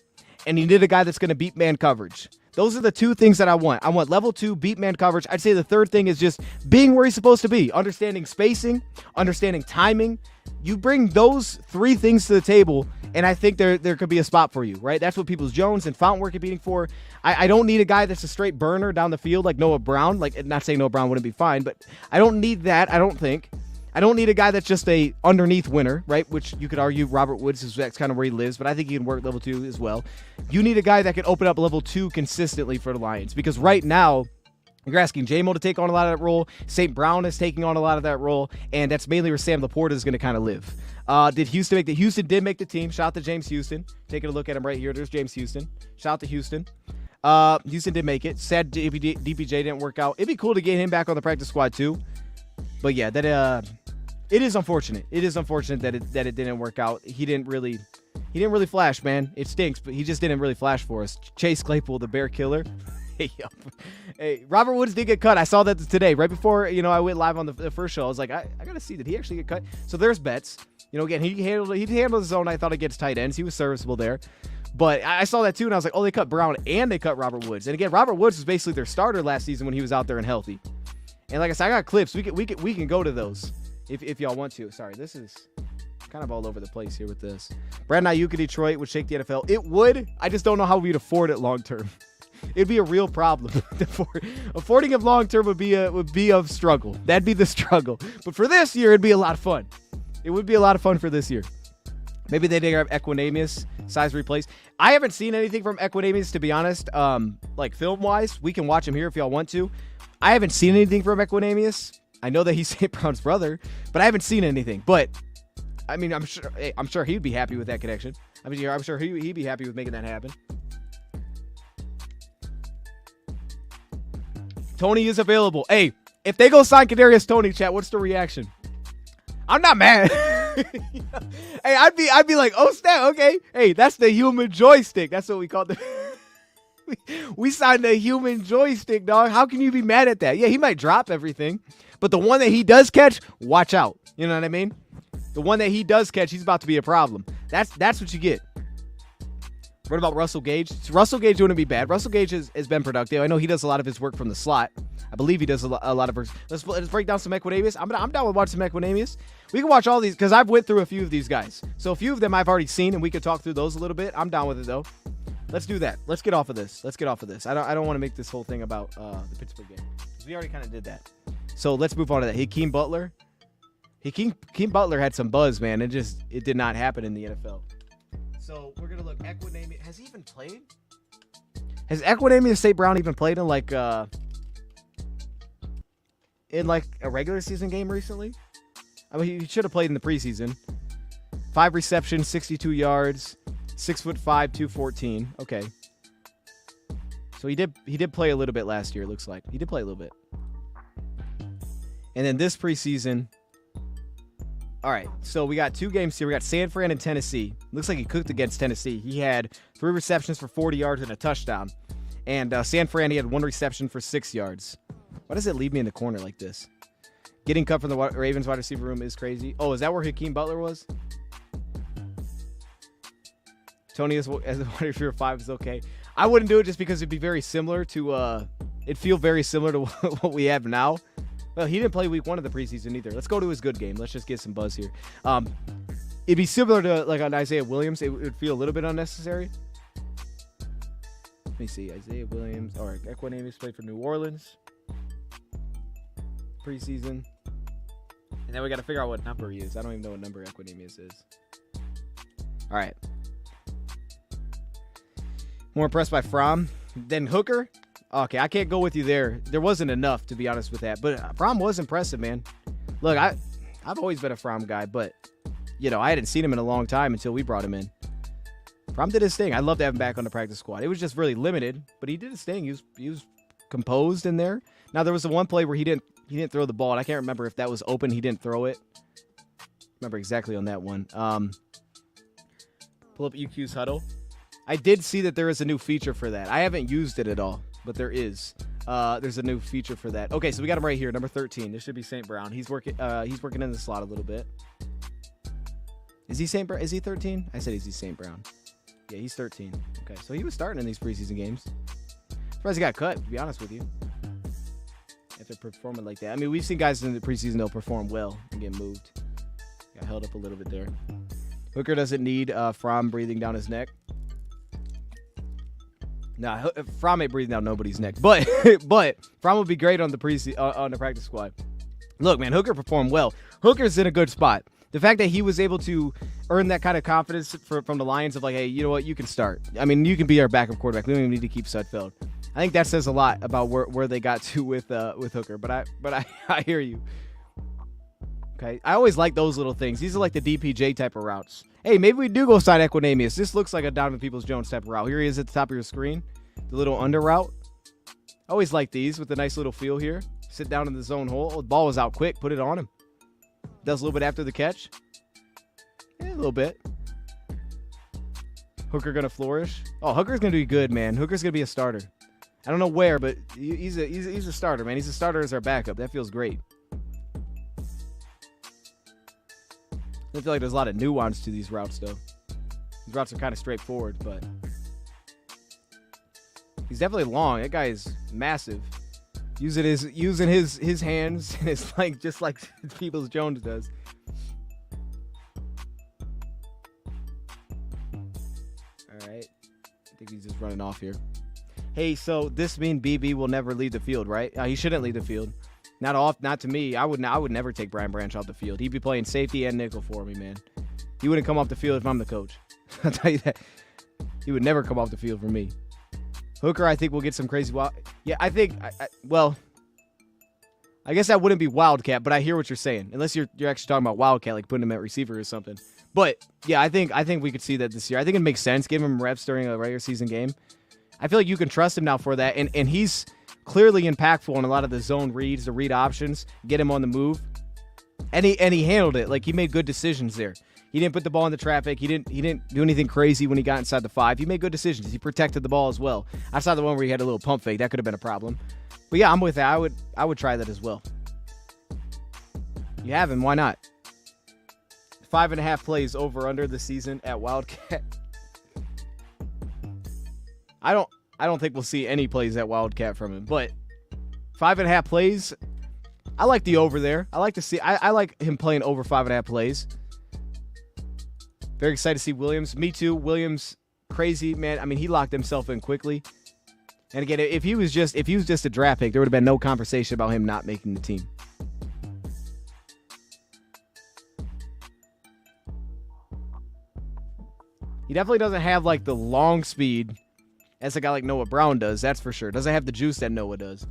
and you need a guy that's going to beat man coverage. Those are the two things that I want. I want level 2, beat man coverage. I'd say the third thing is just being where he's supposed to be, understanding spacing, understanding timing. You bring those 3 things to the table, and I think there could be a spot for you, right? That's what Peoples-Jones and Fountain were competing for. I don't need a guy that's a straight burner down the field like Noah Brown. Like, not saying Noah Brown wouldn't be fine, but I don't need that, I don't think. I don't need a guy that's just a underneath winner, right? Which you could argue Robert Woods is, that's kind of where he lives, but I think he can work level 2 as well. You need a guy that can open up level 2 consistently for the Lions, because right now you're asking J-Mo to take on a lot of that role. St. Brown is taking on a lot of that role, and that's mainly where Sam Laporta is going to kind of live. Did Houston make the Houston did make the team. Shout out to James Houston. Taking a look at him right here. There's James Houston. Shout out to Houston. Houston did make it. Sad DPJ didn't work out. It'd be cool to get him back on the practice squad too. But yeah, that it is unfortunate. It is unfortunate that it didn't work out. He didn't really flash, man. It stinks, but he just didn't really flash for us. Chase Claypool, the bear killer. Hey, Robert Woods did get cut. I saw that today, right before I went live on the first show. I was like, I gotta see, did he actually get cut? So there's bets. Again, he handled his own. I thought against tight ends, he was serviceable there. But I saw that too, and I was like, oh, they cut Brown and they cut Robert Woods. And again, Robert Woods was basically their starter last season when he was out there and healthy. And like I said, I got clips. We can go to those if y'all want to. Sorry, this is kind of all over the place here with this. Brandon Ayuk in Detroit would shake the NFL. It would. I just don't know how we'd afford it long term. It'd be a real problem. Affording him long term would be a struggle. That'd be the struggle. But for this year, it'd be a lot of fun. It would be a lot of fun for this year. Maybe they did have Equinemius size replace. I haven't seen anything from Equinemius, to be honest. Like film wise, we can watch him here if y'all want to. I haven't seen anything from Equinemius. I know that he's St. Brown's brother, but I haven't seen anything. But I mean, I'm sure he'd be happy with that connection. I'm sure he'd be happy with making that happen. Tony is available. Hey, if they go sign Kadarius Toney, chat, what's the reaction? I'm not mad. Hey, I'd be like, oh snap, okay. Hey, that's the human joystick. That's what we call the. We signed the human joystick, dog. How can you be mad at that? Yeah, he might drop everything, but the one that he does catch, watch out. You know what I mean? The one that he does catch, he's about to be a problem. That's what you get. What about Russell Gage? Russell Gage wouldn't be bad. Russell Gage has been productive. I know he does a lot of his work from the slot. I believe he does a lot of work. Let's break down some Equinemius. I'm down with watching some Equinemius. We can watch all these because I've went through a few of these guys. So a few of them I've already seen, and we could talk through those a little bit. I'm down with it though. Let's do that. Let's get off of this. I don't want to make this whole thing about the Pittsburgh game. We already kind of did that. So let's move on to that. Hakeem Butler. Hakeem Butler had some buzz, man. It did not happen in the NFL. So we're gonna look. Equinemius, has he even played? Has Equinemius St. Brown even played in like a regular season game recently? I mean, he should have played in the preseason. 5 receptions, 62 yards, 6'5", 214. Okay. So he did play a little bit last year, it looks like. He did play a little bit. And then this preseason. All right, so we got 2 games here. We got San Fran and Tennessee. Looks like he cooked against Tennessee. He had 3 receptions for 40 yards and a touchdown. And San Fran, he had 1 reception for 6 yards. Why does it leave me in the corner like this? Getting cut from the Ravens wide receiver room is crazy. Oh, is that where Hakeem Butler was? Tony as a wide receiver 5 is okay. I wouldn't do it just because it'd be very similar to it'd feel very similar to what we have now. Well, he didn't play week 1 of the preseason either. Let's go to his good game. Let's just get some buzz here. It'd be similar to like on Isaiah Williams. It would feel a little bit unnecessary. Let me see. Isaiah Williams. All right. Equanimeous played for New Orleans. Preseason. And then we got to figure out what number he is. I don't even know what number Equanimeous is. All right. More impressed by Fromm than Hooker. Okay, I can't go with you there. There wasn't enough, to be honest with that. But Fromm was impressive, man. Look, I've always been a Fromm guy, but, you know, I hadn't seen him in a long time until we brought him in. Fromm did his thing. I'd love to have him back on the practice squad. It was just really limited, but he did his thing. He was composed in there. Now, there was the one play where he didn't throw the ball, and I can't remember if that was open. He didn't throw it. Remember exactly on that one. Pull up UQ's huddle. I did see that there is a new feature for that. I haven't used it at all. But there is. There's a new feature for that. Okay, so we got him right here, number 13. This should be St. Brown. He's working in the slot a little bit. Is he St. Brown? Is he 13? I said he's St. Brown. Yeah, he's 13. Okay, so he was starting in these preseason games. Surprised he got cut, to be honest with you. If they're performing like that. I mean, we've seen guys in the preseason they'll perform well and get moved. Got held up a little bit there. Hooker doesn't need Fromm breathing down his neck. Nah, Fromm ain't breathing down nobody's neck. But Fromm would be great on the on the practice squad. Look, man, Hooker performed well. Hooker's in a good spot. The fact that he was able to earn that kind of confidence from the Lions of like, hey, you know what, you can start. I mean, you can be our backup quarterback. We don't even need to keep Sudfeld. I think that says a lot about where they got to with Hooker. But I hear you. Okay, I always like those little things. These are like the DPJ type of routes. Hey, maybe we do go sign Equanimeous. This looks like a Donovan Peoples-Jones type of route. Here he is at the top of your screen. The little under route. I always like these with a nice little feel here. Sit down in the zone hole. Oh, the ball was out quick. Put it on him. Does a little bit after the catch. Yeah, a little bit. Hooker going to flourish. Oh, Hooker's going to be good, man. Hooker's going to be a starter. I don't know where, but he's a starter, man. He's a starter as our backup. That feels great. I feel like there's a lot of nuance to these routes, though. These routes are kind of straightforward, but he's definitely long. That guy is massive. Using his hands, and it's like just like Peoples-Jones does. All right, I think he's just running off here. Hey, so this means BB will never leave the field, right? He shouldn't leave the field. Not to me. I would never take Brian Branch off the field. He'd be playing safety and nickel for me, man. He wouldn't come off the field if I'm the coach. I'll tell you that. He would never come off the field for me. Hooker, I think we'll get some crazy wild. Yeah, I think. Well, I guess that wouldn't be Wildcat, but I hear what you're saying. Unless you're actually talking about Wildcat, like putting him at receiver or something. But yeah, I think we could see that this year. I think it makes sense. Give him reps during a regular season game. I feel like you can trust him now for that, and he's clearly impactful on a lot of the zone reads, the read options, get him on the move. And he handled it. Like, he made good decisions there. He didn't put the ball in the traffic. He didn't do anything crazy when he got inside the 5. He made good decisions. He protected the ball as well. I saw the one where he had a little pump fake. That could have been a problem. But yeah, I'm with that. I would try that as well. You have him. Why not? 5.5 plays over under the season at Wildcat. I don't think we'll see any plays at Wildcat from him, but 5.5 plays. I like the over there. I like to see. I like him playing over 5.5 plays. Very excited to see Williams. Me too. Williams, crazy, man. I mean, he locked himself in quickly. And again, if he was just a draft pick, there would have been no conversation about him not making the team. He definitely doesn't have like the long speed as a guy like Noah Brown does, that's for sure. Doesn't have the juice that Noah does.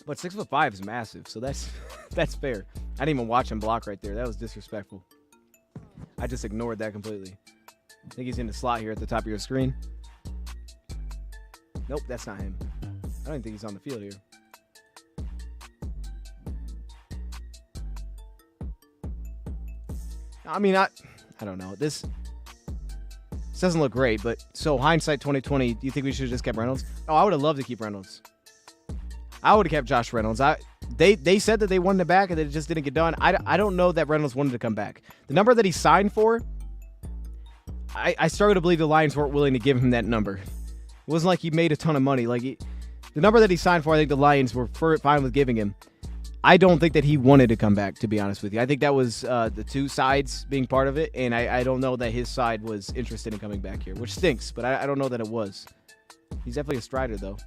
But 6'5" is massive, so that's fair. I didn't even watch him block right there. That was disrespectful. I just ignored that completely. I think he's in the slot here at the top of your screen. Nope, that's not him. I don't think he's on the field here. I mean, I don't know. This doesn't look great, but so hindsight 2020, do you think we should have just kept Reynolds? Oh, I would have loved to keep Reynolds. I would have kept Josh Reynolds. They said that they wanted it back and it just didn't get done. I don't know that Reynolds wanted to come back. The number that he signed for, I struggle to believe the Lions weren't willing to give him that number. It wasn't like he made a ton of money. Like the number that he signed for, I think the Lions were fine with giving him. I don't think that he wanted to come back, to be honest with you. I think that was the two sides being part of it, and I don't know that his side was interested in coming back here, which stinks, but I don't know that it was. He's definitely a strider, though.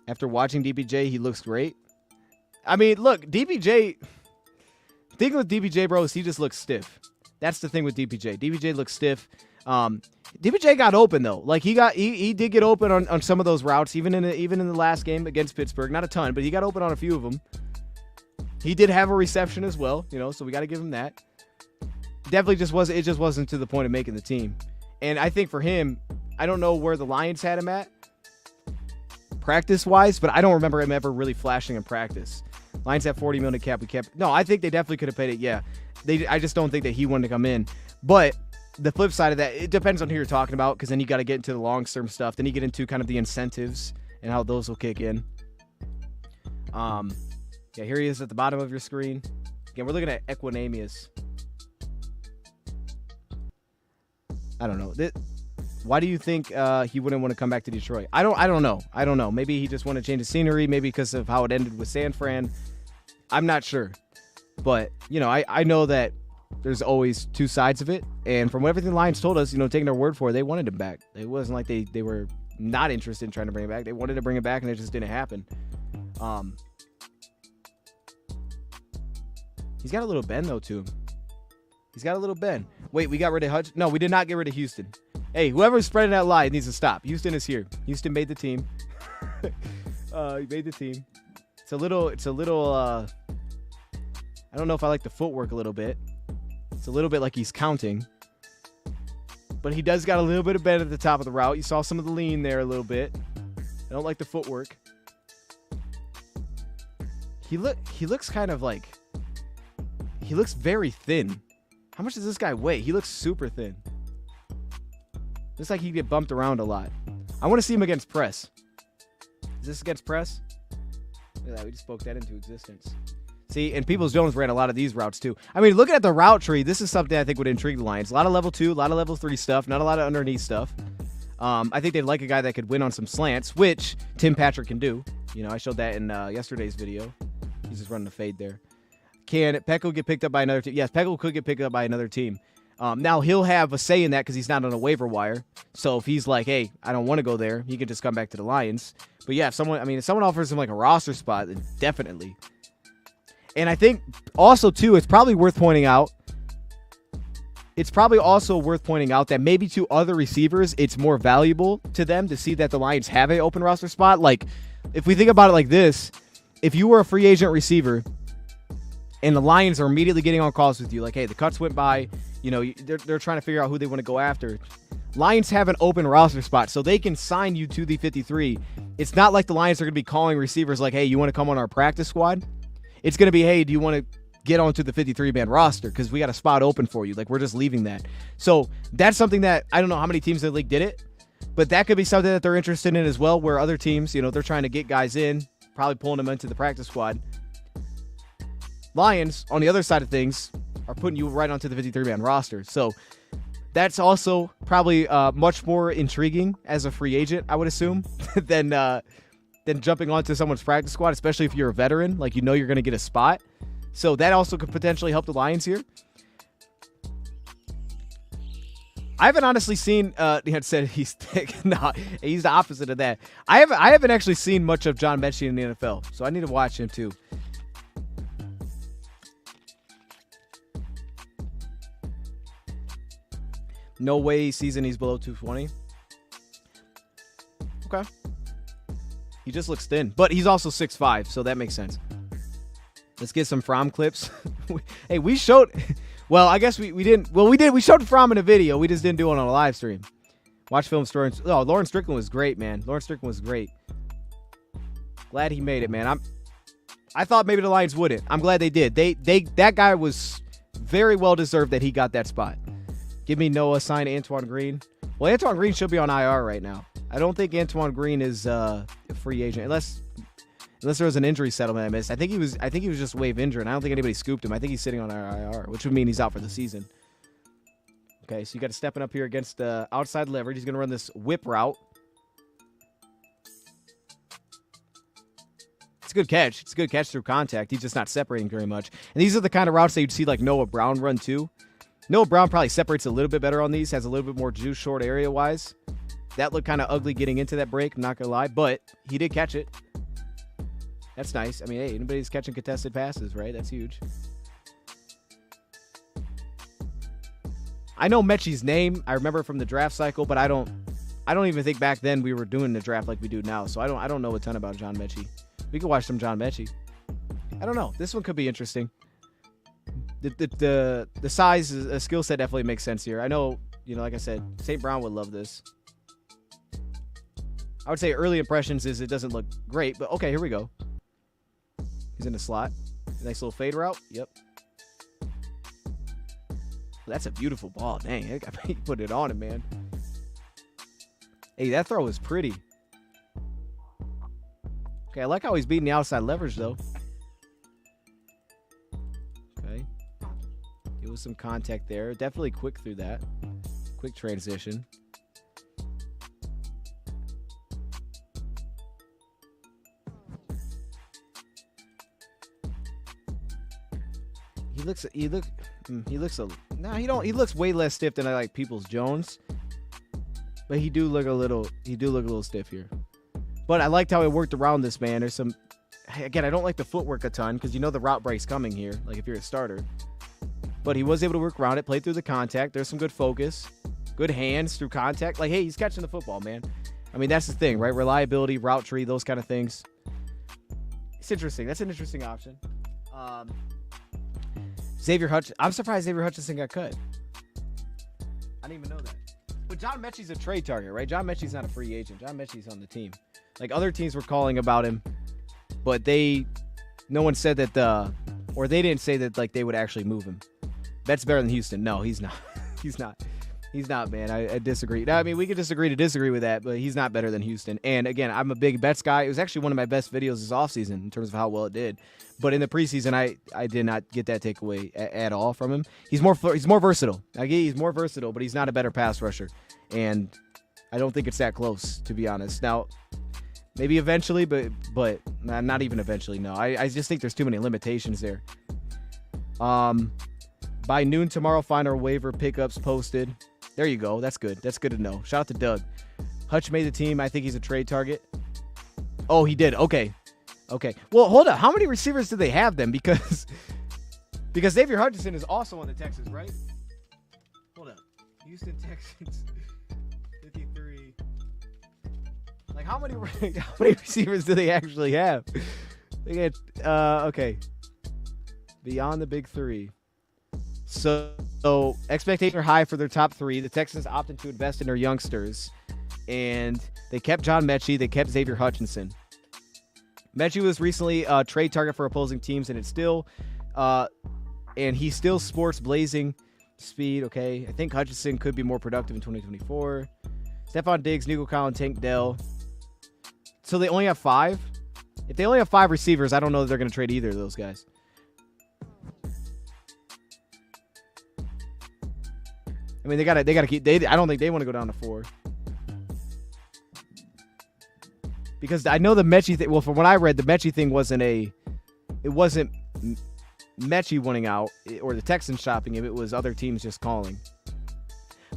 After watching DPJ, he looks great. I mean, look, DPJ... The thing with DPJ, bro, is he just looks stiff. That's the thing with DPJ. DPJ looks stiff. DPJ got open though. Like he did get open on some of those routes, even in the last game against Pittsburgh. Not a ton, but he got open on a few of them. He did have a reception as well, so we got to give him that. Definitely just wasn't to the point of making the team. And I think for him, I don't know where the Lions had him at practice-wise, but I don't remember him ever really flashing in practice. Lions have $40 million cap. No, I think they definitely could have paid it. Yeah, I just don't think that he wanted to come in. But the flip side of that, it depends on who you're talking about, because then you got to get into the long-term stuff. Then you get into kind of the incentives and how those will kick in. Yeah, here he is at the bottom of your screen. Again, we're looking at Equinemius. I don't know. Why do you think he wouldn't want to come back to Detroit? I don't know. Maybe he just wanted to change the scenery. Maybe because of how it ended with San Fran. I'm not sure. But, I know that there's always two sides of it. And from everything the Lions told us, taking their word for it, they wanted him back. It wasn't like they were not interested in trying to bring him back. They wanted to bring him back, and it just didn't happen. He's got a little bend, though, to him. He's got a little bend. Wait, we got rid of Hutch? No, we did not get rid of Houston. Hey, whoever's spreading that lie needs to stop. Houston is here. Houston made the team. He made the team. It's a little, I don't know if I like the footwork a little bit. It's a little bit like he's counting. But he does got a little bit of bend at the top of the route. You saw some of the lean there a little bit. I don't like the footwork. He looks kind of like, he looks very thin. How much does this guy weigh? He looks super thin. Looks like he'd get bumped around a lot. I want to see him against press. Is this against press? Look at that. We just spoke that into existence. See, and Peoples-Jones ran a lot of these routes too. I mean, looking at the route tree, this is something I think would intrigue the Lions. A lot of level 2, a lot of level 3 stuff, not a lot of underneath stuff. I think they'd like a guy that could win on some slants, which Tim Patrick can do. I showed that in yesterday's video. He's just running a fade there. Can Peko get picked up by another team? Yes, Peko could get picked up by another team. Now, he'll have a say in that because he's not on a waiver wire. So if he's like, hey, I don't want to go there, he can just come back to the Lions. But yeah, if someone offers him like a roster spot, then definitely. And I think also, too, it's probably worth pointing out. It's probably also worth pointing out that maybe to other receivers, it's more valuable to them to see that the Lions have an open roster spot. Like, if we think about it like this, if you were a free agent receiver and the Lions are immediately getting on calls with you, like, hey, the cuts went by, they're trying to figure out who they want to go after. Lions have an open roster spot, so they can sign you to the 53. It's not like the Lions are going to be calling receivers like, hey, you want to come on our practice squad? It's going to be, hey, do you want to get onto the 53-man roster? Because we got a spot open for you. Like, we're just leaving that. So that's something that I don't know how many teams in the league did it, but that could be something that they're interested in as well, where other teams, they're trying to get guys in, probably pulling them into the practice squad. Lions, on the other side of things, are putting you right onto the 53-man roster. So that's also probably much more intriguing as a free agent, I would assume, than jumping onto someone's practice squad, especially if you're a veteran, like you're going to get a spot. So that also could potentially help the Lions here. I haven't honestly seen, he had said he's thick. No, he's the opposite of that. I haven't actually seen much of John Mechie in the NFL, so I need to watch him too. No way season he's below 220. Okay. He just looks thin, but he's also 6'5", so that makes sense. Let's get some Fromm clips. Hey, we showed. Well, I guess we didn't. Well, we did. We showed Fromm in a video. We just didn't do it on a live stream. Watch film story. Oh, Lawrence Strickland was great, man. Lawrence Strickland was great. Glad he made it, man. I thought maybe the Lions wouldn't. I'm glad they did. That guy was very well deserved that he got that spot. Give me Noah, sign Antoine Green. Well, Antoine Green should be on IR right now. I don't think Antoine Green is a free agent unless there was an injury settlement I missed. I think he was just wave injured. And I don't think anybody scooped him. I think he's sitting on IR, which would mean he's out for the season. Okay, so you got to stepping up here against outside leverage. He's going to run this whip route. It's a good catch. It's a good catch through contact. He's just not separating very much. And these are the kind of routes that you'd see like Noah Brown run too. Noah Brown probably separates a little bit better on these, has a little bit more juice short area-wise. That looked kind of ugly getting into that break, I'm not going to lie, but he did catch it. That's nice. I mean, hey, anybody's catching contested passes, right? That's huge. I know Mechie's name. I remember from the draft cycle, but I don't even think back then we were doing the draft like we do now, so I don't know a ton about John Mechie. We could watch some John Mechie. I don't know. This one could be interesting. The size, a skill set definitely makes sense here. I know, like I said, St. Brown would love this. I would say early impressions is it doesn't look great, but okay, here we go. He's in the slot. Nice little fade route. Yep. That's a beautiful ball. Dang, he put it on him, man. Hey, that throw was pretty. Okay, I like how he's beating the outside leverage, though. Okay. It was some contact there. Definitely quick through that. Quick transition. He looks way less stiff than I like Peoples-Jones. But he do look a little stiff here. But I liked how he worked around this man. There's some, again, I don't like the footwork a ton because the route break's coming here, like if you're a starter. But he was able to work around it, play through the contact. There's some good focus, good hands through contact. Like, hey, he's catching the football, man. I mean, that's the thing, right? Reliability, route tree, those kind of things. It's interesting. That's an interesting option. I'm surprised Xavier Hutchinson got cut. I didn't even know that. But John Mechie's a trade target, right? John Mechie's not a free agent. John Mechie's on the team. Like, other teams were calling about him, but no one said that or they didn't say that, like, they would actually move him. Bet's better than Houston. No, he's not. He's not, man. I disagree. I mean, we could disagree to disagree with that, but he's not better than Houston. And again, I'm a big Betts guy. It was actually one of my best videos this offseason in terms of how well it did. But in the preseason, I did not get that takeaway at all from him. He's more versatile. He's more versatile, but he's not a better pass rusher. And I don't think it's that close, to be honest. Now, maybe eventually, but not even eventually. No, I just think there's too many limitations there. By noon tomorrow, find our waiver pickups posted. There you go. That's good. That's good to know. Shout out to Doug. Hutch made the team. I think he's a trade target. Oh, he did. Okay. Well, hold up. How many receivers do they have then? Because Xavier Hutchinson is also on the Texans, right? Hold up. Houston Texans 53. Like, how many receivers do they actually have? They get okay. Beyond the big three. So expectations are high for their top three. The Texans opted to invest in their youngsters, and they kept John Mechie. They kept Xavier Hutchinson. Mechie was recently a trade target for opposing teams, and he still sports blazing speed. Okay, I think Hutchinson could be more productive in 2024. Stephon Diggs, Nico Collins, Tank Dell. So they only have 5. If they only have 5 receivers, I don't know that they're going to trade either of those guys. I mean, they gotta keep. I don't think they want to go down to 4 because I know the Mechie thing. Well, from what I read, the Mechie thing wasn't Mechie wanting out or the Texans shopping him. It was other teams just calling.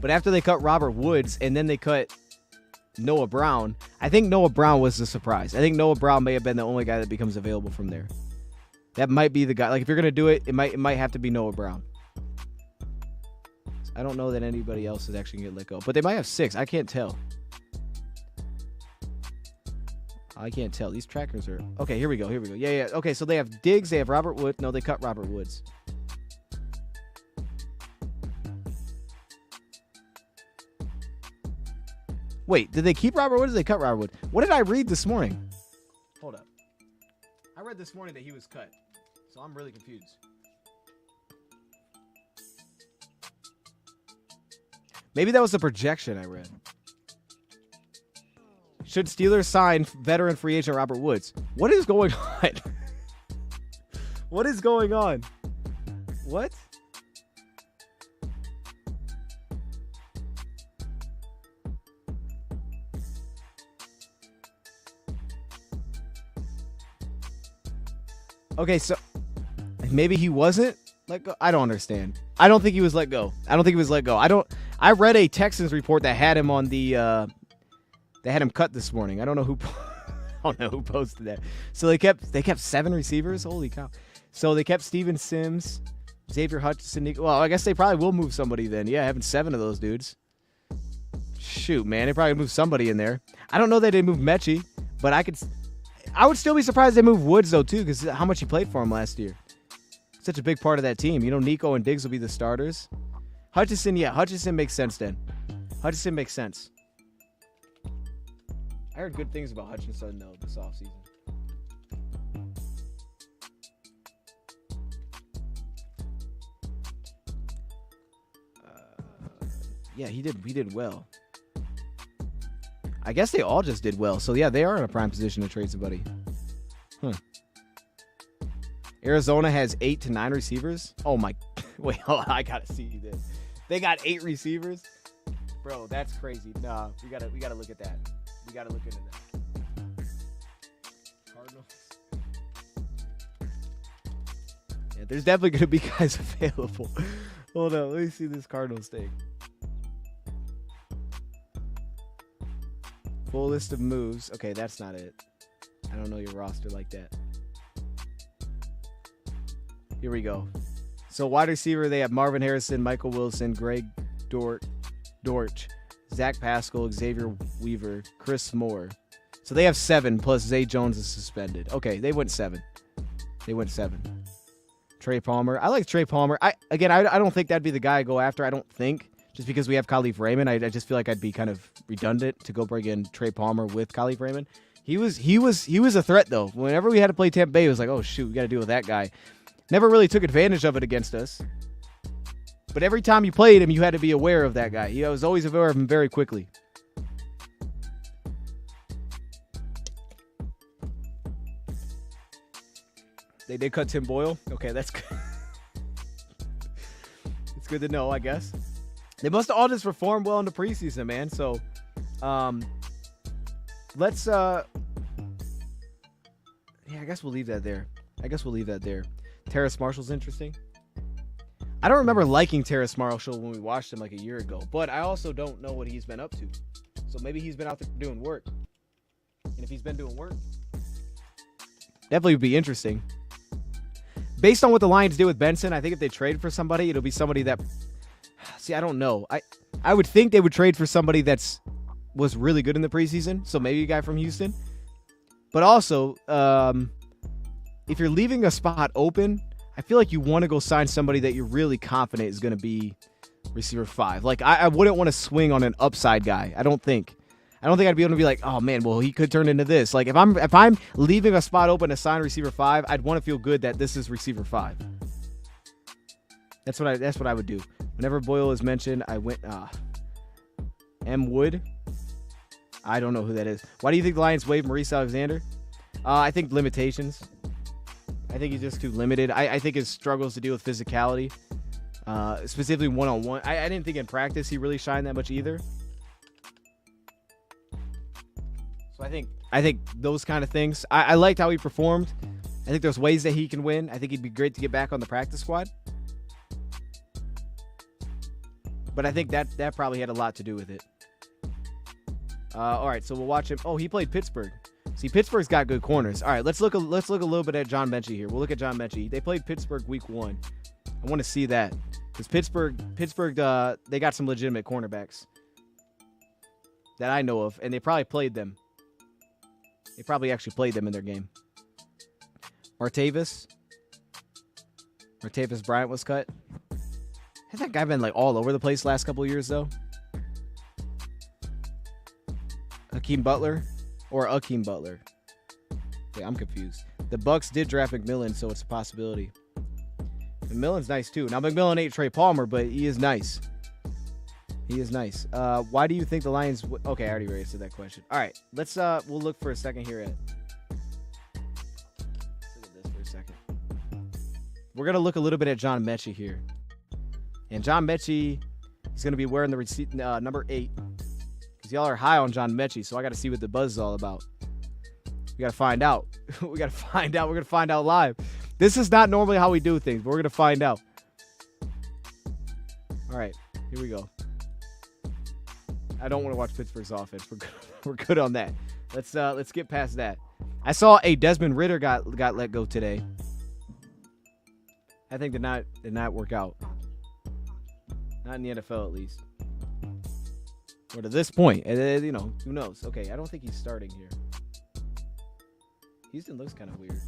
But after they cut Robert Woods and then they cut Noah Brown, I think Noah Brown was the surprise. I think Noah Brown may have been the only guy that becomes available from there. That might be the guy. Like, if you're gonna do it, it might have to be Noah Brown. I don't know that anybody else is actually going to get let go. But they might have 6. I can't tell. I can't tell. These trackers are... Okay, here we go. Yeah. Okay, so they have Diggs. They have Robert Woods. No, they cut Robert Woods. Wait, did they keep Robert Woods or did they cut Robert Woods? What did I read this morning? Hold up. I read this morning that he was cut. So I'm really confused. Maybe that was the projection I read. Should Steelers sign veteran free agent Robert Woods? What is going on? What is going on? What? Okay, so maybe he wasn't let go. I don't understand. I don't think he was let go. I read a Texans report that had him on the they had him cut this morning. I don't know who posted that. So they kept 7 receivers. Holy cow. So they kept Steven Sims, Xavier Hutchinson. Well, I guess they probably will move somebody then. Yeah, having 7 of those dudes. Shoot, man, they probably move somebody in there. I don't know that they moved Mechie, but I would still be surprised they moved Woods, though, too, because how much he played for him last year. Such a big part of that team. You know, Nico and Diggs will be the starters. Hutchinson, yeah, Hutchinson makes sense then. Hutchinson makes sense. I heard good things about Hutchinson, though, this offseason. Yeah, he did well. I guess they all just did well. So, yeah, they are in a prime position to trade somebody. Arizona has 8 to 9 receivers. Oh, my. Wait, hold on. I got to see this. They got 8 receivers? Bro, that's crazy. Nah, we gotta look at that. We got to look into that. Cardinals. Yeah, there's definitely going to be guys available. Hold on. Let me see this Cardinals thing. Full list of moves. Okay, that's not it. I don't know your roster like that. Here we go. So wide receiver, they have Marvin Harrison, Michael Wilson, Greg Dortch, Zach Pascal, Xavier Weaver, Chris Moore. So they have 7 plus Zay Jones is suspended. Okay, they went 7. Trey Palmer. I like Trey Palmer. I don't think that'd be the guy I go after. I don't think. Just because we have Khalif Raymond, I just feel like I'd be kind of redundant to go bring in Trey Palmer with Khalif Raymond. He was a threat though. Whenever we had to play Tampa Bay, it was like, oh shoot, we got to deal with that guy. Never really took advantage of it against us. But every time you played him, you had to be aware of that guy. I was always aware of him very quickly. They did cut Tim Boyle. Okay, that's good. It's good to know, I guess. They must have all just performed well in the preseason, man. So, let's, yeah, I guess we'll leave that there. Terrace Marshall's interesting. I don't remember liking Terrace Marshall when we watched him like a year ago, but I also don't know what he's been up to. So maybe he's been out there doing work. And if he's been doing work, definitely would be interesting. Based on what the Lions did with Benson, I think if they trade for somebody, it'll be somebody that... See, I don't know. I would think they would trade for somebody was really good in the preseason, so maybe a guy from Houston. But also, if you're leaving a spot open, I feel like you want to go sign somebody that you're really confident is going to be receiver 5. Like, I wouldn't want to swing on an upside guy. I don't think I'd be able to be like, oh man, well he could turn into this. Like if I'm leaving a spot open to sign receiver 5, I'd want to feel good that this is receiver 5. That's what I would do. Whenever Boyle is mentioned, I went M. Wood. I don't know who that is. Why do you think the Lions waived Maurice Alexander? I think limitations. I think he's just too limited. I think his struggles to deal with physicality, specifically one-on-one. I didn't think in practice he really shined that much either. So I think those kind of things. I liked how he performed. I think there's ways that he can win. I think he'd be great to get back on the practice squad. But I think that probably had a lot to do with it. All right, so we'll watch him. Oh, he played Pittsburgh. See, Pittsburgh's got good corners. All right, let's look a little bit at John Mechie here. We'll look at John Mechie. They played Pittsburgh week 1. I want to see that because Pittsburgh, they got some legitimate cornerbacks that I know of, and they probably played them. They probably actually played them in their game. Martavis Bryant was cut. Has that guy been like all over the place last couple of years though? Hakeem Butler or Akeem Butler? Okay, I'm confused. The Bucks did draft McMillan, so it's a possibility. McMillan's nice too. Now McMillan ain't Trey Palmer, but he is nice. He is nice. Why do you think the Lions? Okay, I already answered that question. All right, let's we'll look for a second here at. Let's look at this for a second. We're gonna look a little bit at John Mechie here, and John Mechie, he's gonna be wearing the receipt number 8 because y'all are high on John Mechie, so I got to see what the buzz is all about. We gotta find out. We gotta find out. We're gonna find out live. This is not normally how we do things, but we're gonna find out. All right, here we go. I don't want to watch Pittsburgh's offense. We're good on that. Let's get past that. I saw a Desmond Ridder got let go today. I think did not work out. Not in the NFL at least. Or to this point, you know, who knows? Okay, I don't think he's starting here. Houston looks kind of weird.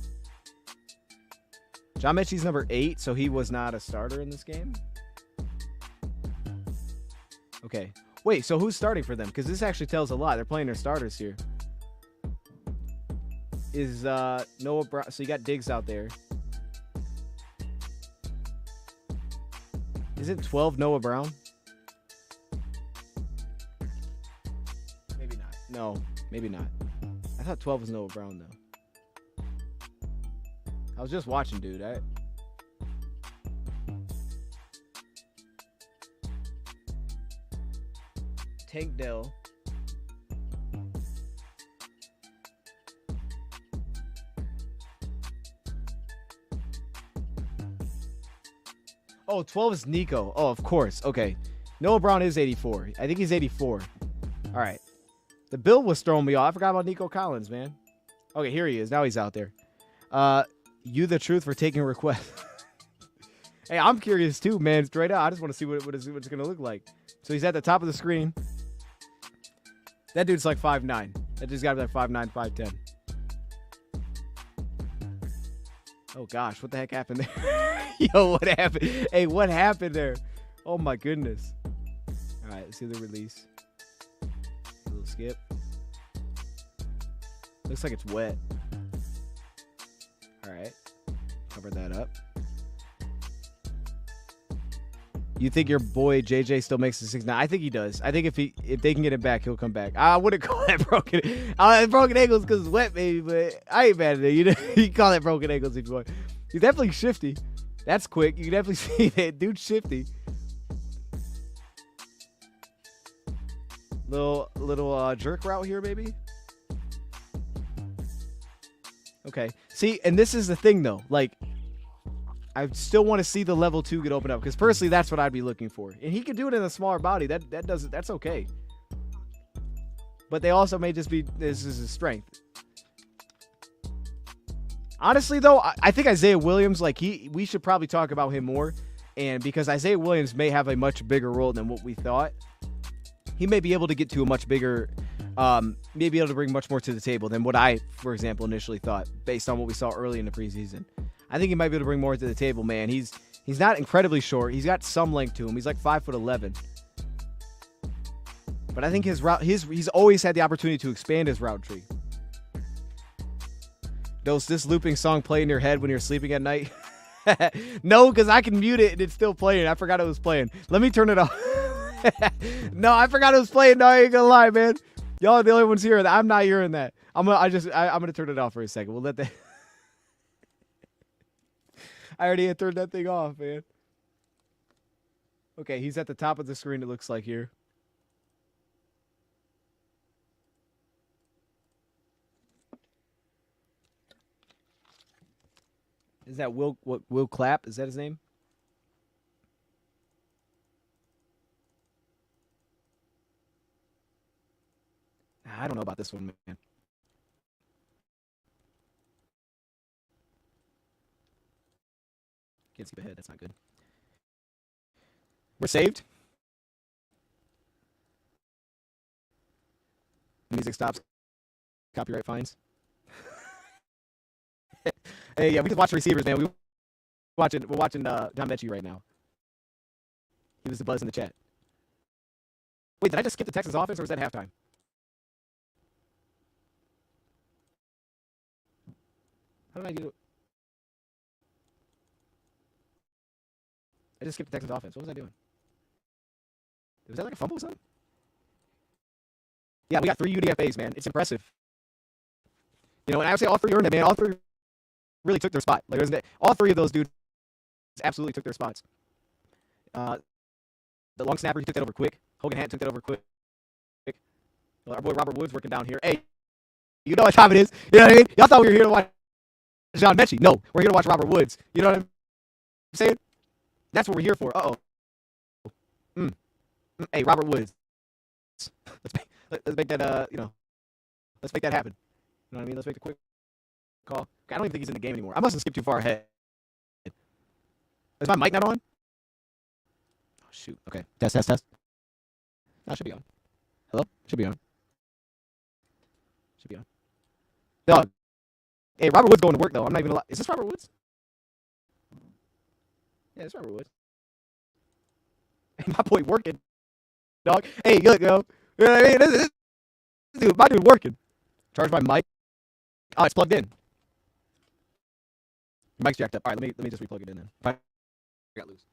John Mechie's number 8, so he was not a starter in this game. Okay. Wait, so who's starting for them? Because this actually tells a lot. They're playing their starters here. Is Noah Brown? So you got Diggs out there. Isn't 12 Noah Brown? Maybe not. No, maybe not. I thought 12 was Noah Brown, though. I was just watching, dude. Tank Dell. Oh, 12 is Nico. Oh, of course. Okay. Noah Brown is 84. I think he's 84. All right. The bill was throwing me off. I forgot about Nico Collins, man. Okay, here he is. Now he's out there. You the truth for taking requests. Hey, I'm curious too, man. Straight up. I just want to see what it's going to look like. So he's at the top of the screen. That dude's like 5'9". That dude's got to be like 5'9", 5'10". Oh, gosh. What the heck happened there? Yo, what happened? Hey, what happened there? Oh, my goodness. All right, let's see the release. A little skip. Looks like it's wet. All right. Cover that up. You think your boy JJ still makes the 6'9"? I think he does. I think if they can get him back, he'll come back. I wouldn't call that broken. Broken ankles because it's wet, baby. But I ain't mad at it. You can call that broken ankles if you want. He's definitely shifty. That's quick. You can definitely see that dude's shifty. Little jerk route here, baby. Okay. See, and this is the thing though. Like, I still want to see the level 2 get opened up because personally, that's what I'd be looking for. And he can do it in a smaller body. That's okay. But they also may just be this is his strength. Honestly, though, I think Isaiah Williams, like we should probably talk about him more, and because Isaiah Williams may have a much bigger role than what we thought. He may be able to get to a much bigger, may be able to bring much more to the table than what I, for example, initially thought based on what we saw early in the preseason. I think he might be able to bring more to the table, man. He's not incredibly short. He's got some length to him. He's like 5'11". But I think his route, he's always had the opportunity to expand his route tree. Does this looping song play in your head when you're sleeping at night? No, because I can mute it and it's still playing. I forgot it was playing. Let me turn it off. No, I forgot it was playing. No, I ain't gonna lie, man. Y'all are the only ones hearing that. I'm not hearing that. I'm gonna turn it off for a second. We'll let that. I already had turned that thing off, man. Okay, he's at the top of the screen, it looks like here. Is that Will Clapp? Is that his name? I don't know about this one, man. Can't skip ahead. That's not good. We're saved. Music stops. Copyright fines. Hey, yeah, we just watch receivers, man. We're watching John Mechie right now. He was the buzz in the chat. Wait, did I just skip the Texans offense, or was that halftime? How did I do? I just skipped the Texans offense. What was I doing? Was that like a fumble or something? Yeah, we got 3 UDFAs, man. It's impressive. You know, and I would say all 3 earned it, man. All 3 really took their spot. Like, all 3 of those dudes absolutely took their spots. The long snapper, he took that over quick. Hogan Hunt took that over quick. Our boy Robert Woods working down here. Hey, you know what time it is. You know what I mean? Y'all thought we were here to watch John Mechie. No, we're here to watch Robert Woods. You know what I'm saying? That's what we're here for. Uh-oh. Hey, Robert Woods. Let's make that, let's make that happen. You know what I mean? Let's make the quick call. I don't even think he's in the game anymore. I must have skipped too far ahead. Is my mic not on? Oh, shoot. Okay. Test. No, it should be on. Hello? Should be on. Dog. Hey, Robert Woods going to work, though. I'm not even is this Robert Woods? Yeah, it's Robert Woods. Hey, my boy working, dog. Hey, look, yo. You know what I mean? This dude, my dude working. Charge my mic. Oh, it's plugged in. Your mic's jacked up. All right, let me just replug it in then. I got loose.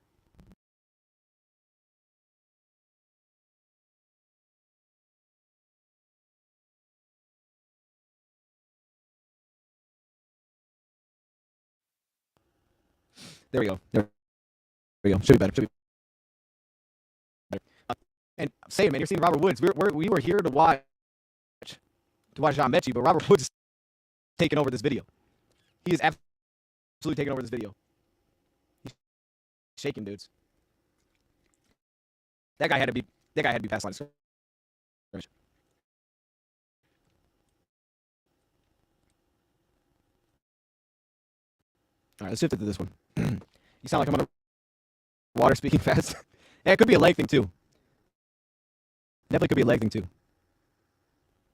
There we go. Should be better. And I'm saying, man, you're seeing Robert Woods. We were here to watch John Mechie, but Robert Woods is taking over this video. He is absolutely taking over this video. He's shaking dudes. That guy had to be past line of scrimmage. All right, let's shift it to this one. You sound like I'm on the water speaking fast. Yeah, it could be a leg thing too. Definitely could be a leg thing too.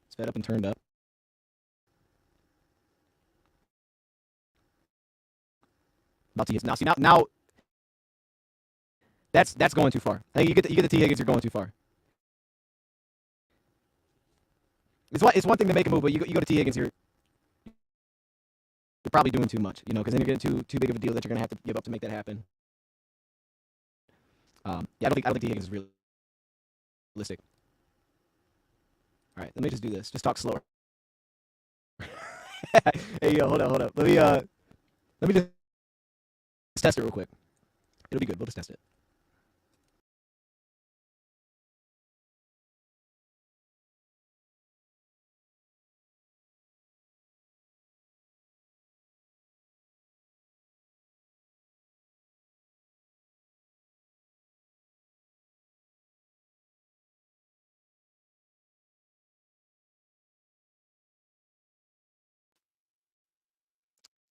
Sped up and turned up. About to now. That's going too far. I think you get the T Higgins, you're going too far. It's one thing to make a move, but you go to T Higgins, you're probably doing too much, you know, because then you're getting too big of a deal that you're gonna have to give up to make that happen. Yeah, I don't think T Higgins is realistic. All right, let me just do this. Just talk slower. Hey, yo, hold up. Let me just test it real quick. It'll be good. We'll just test it.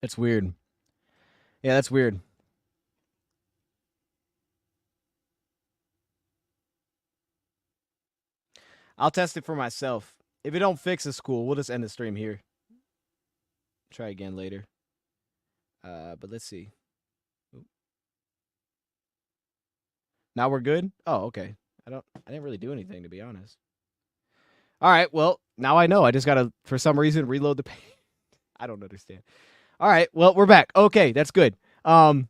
That's weird. Yeah, that's weird. I'll test it for myself. If it don't fix, it's cool. We'll just end the stream here. Try again later. But let's see. Now we're good? Oh, okay. I didn't really do anything, to be honest. All right, well, now I know. I just gotta, for some reason, reload the page. I don't understand. All right, well, we're back. Okay, that's good. We'll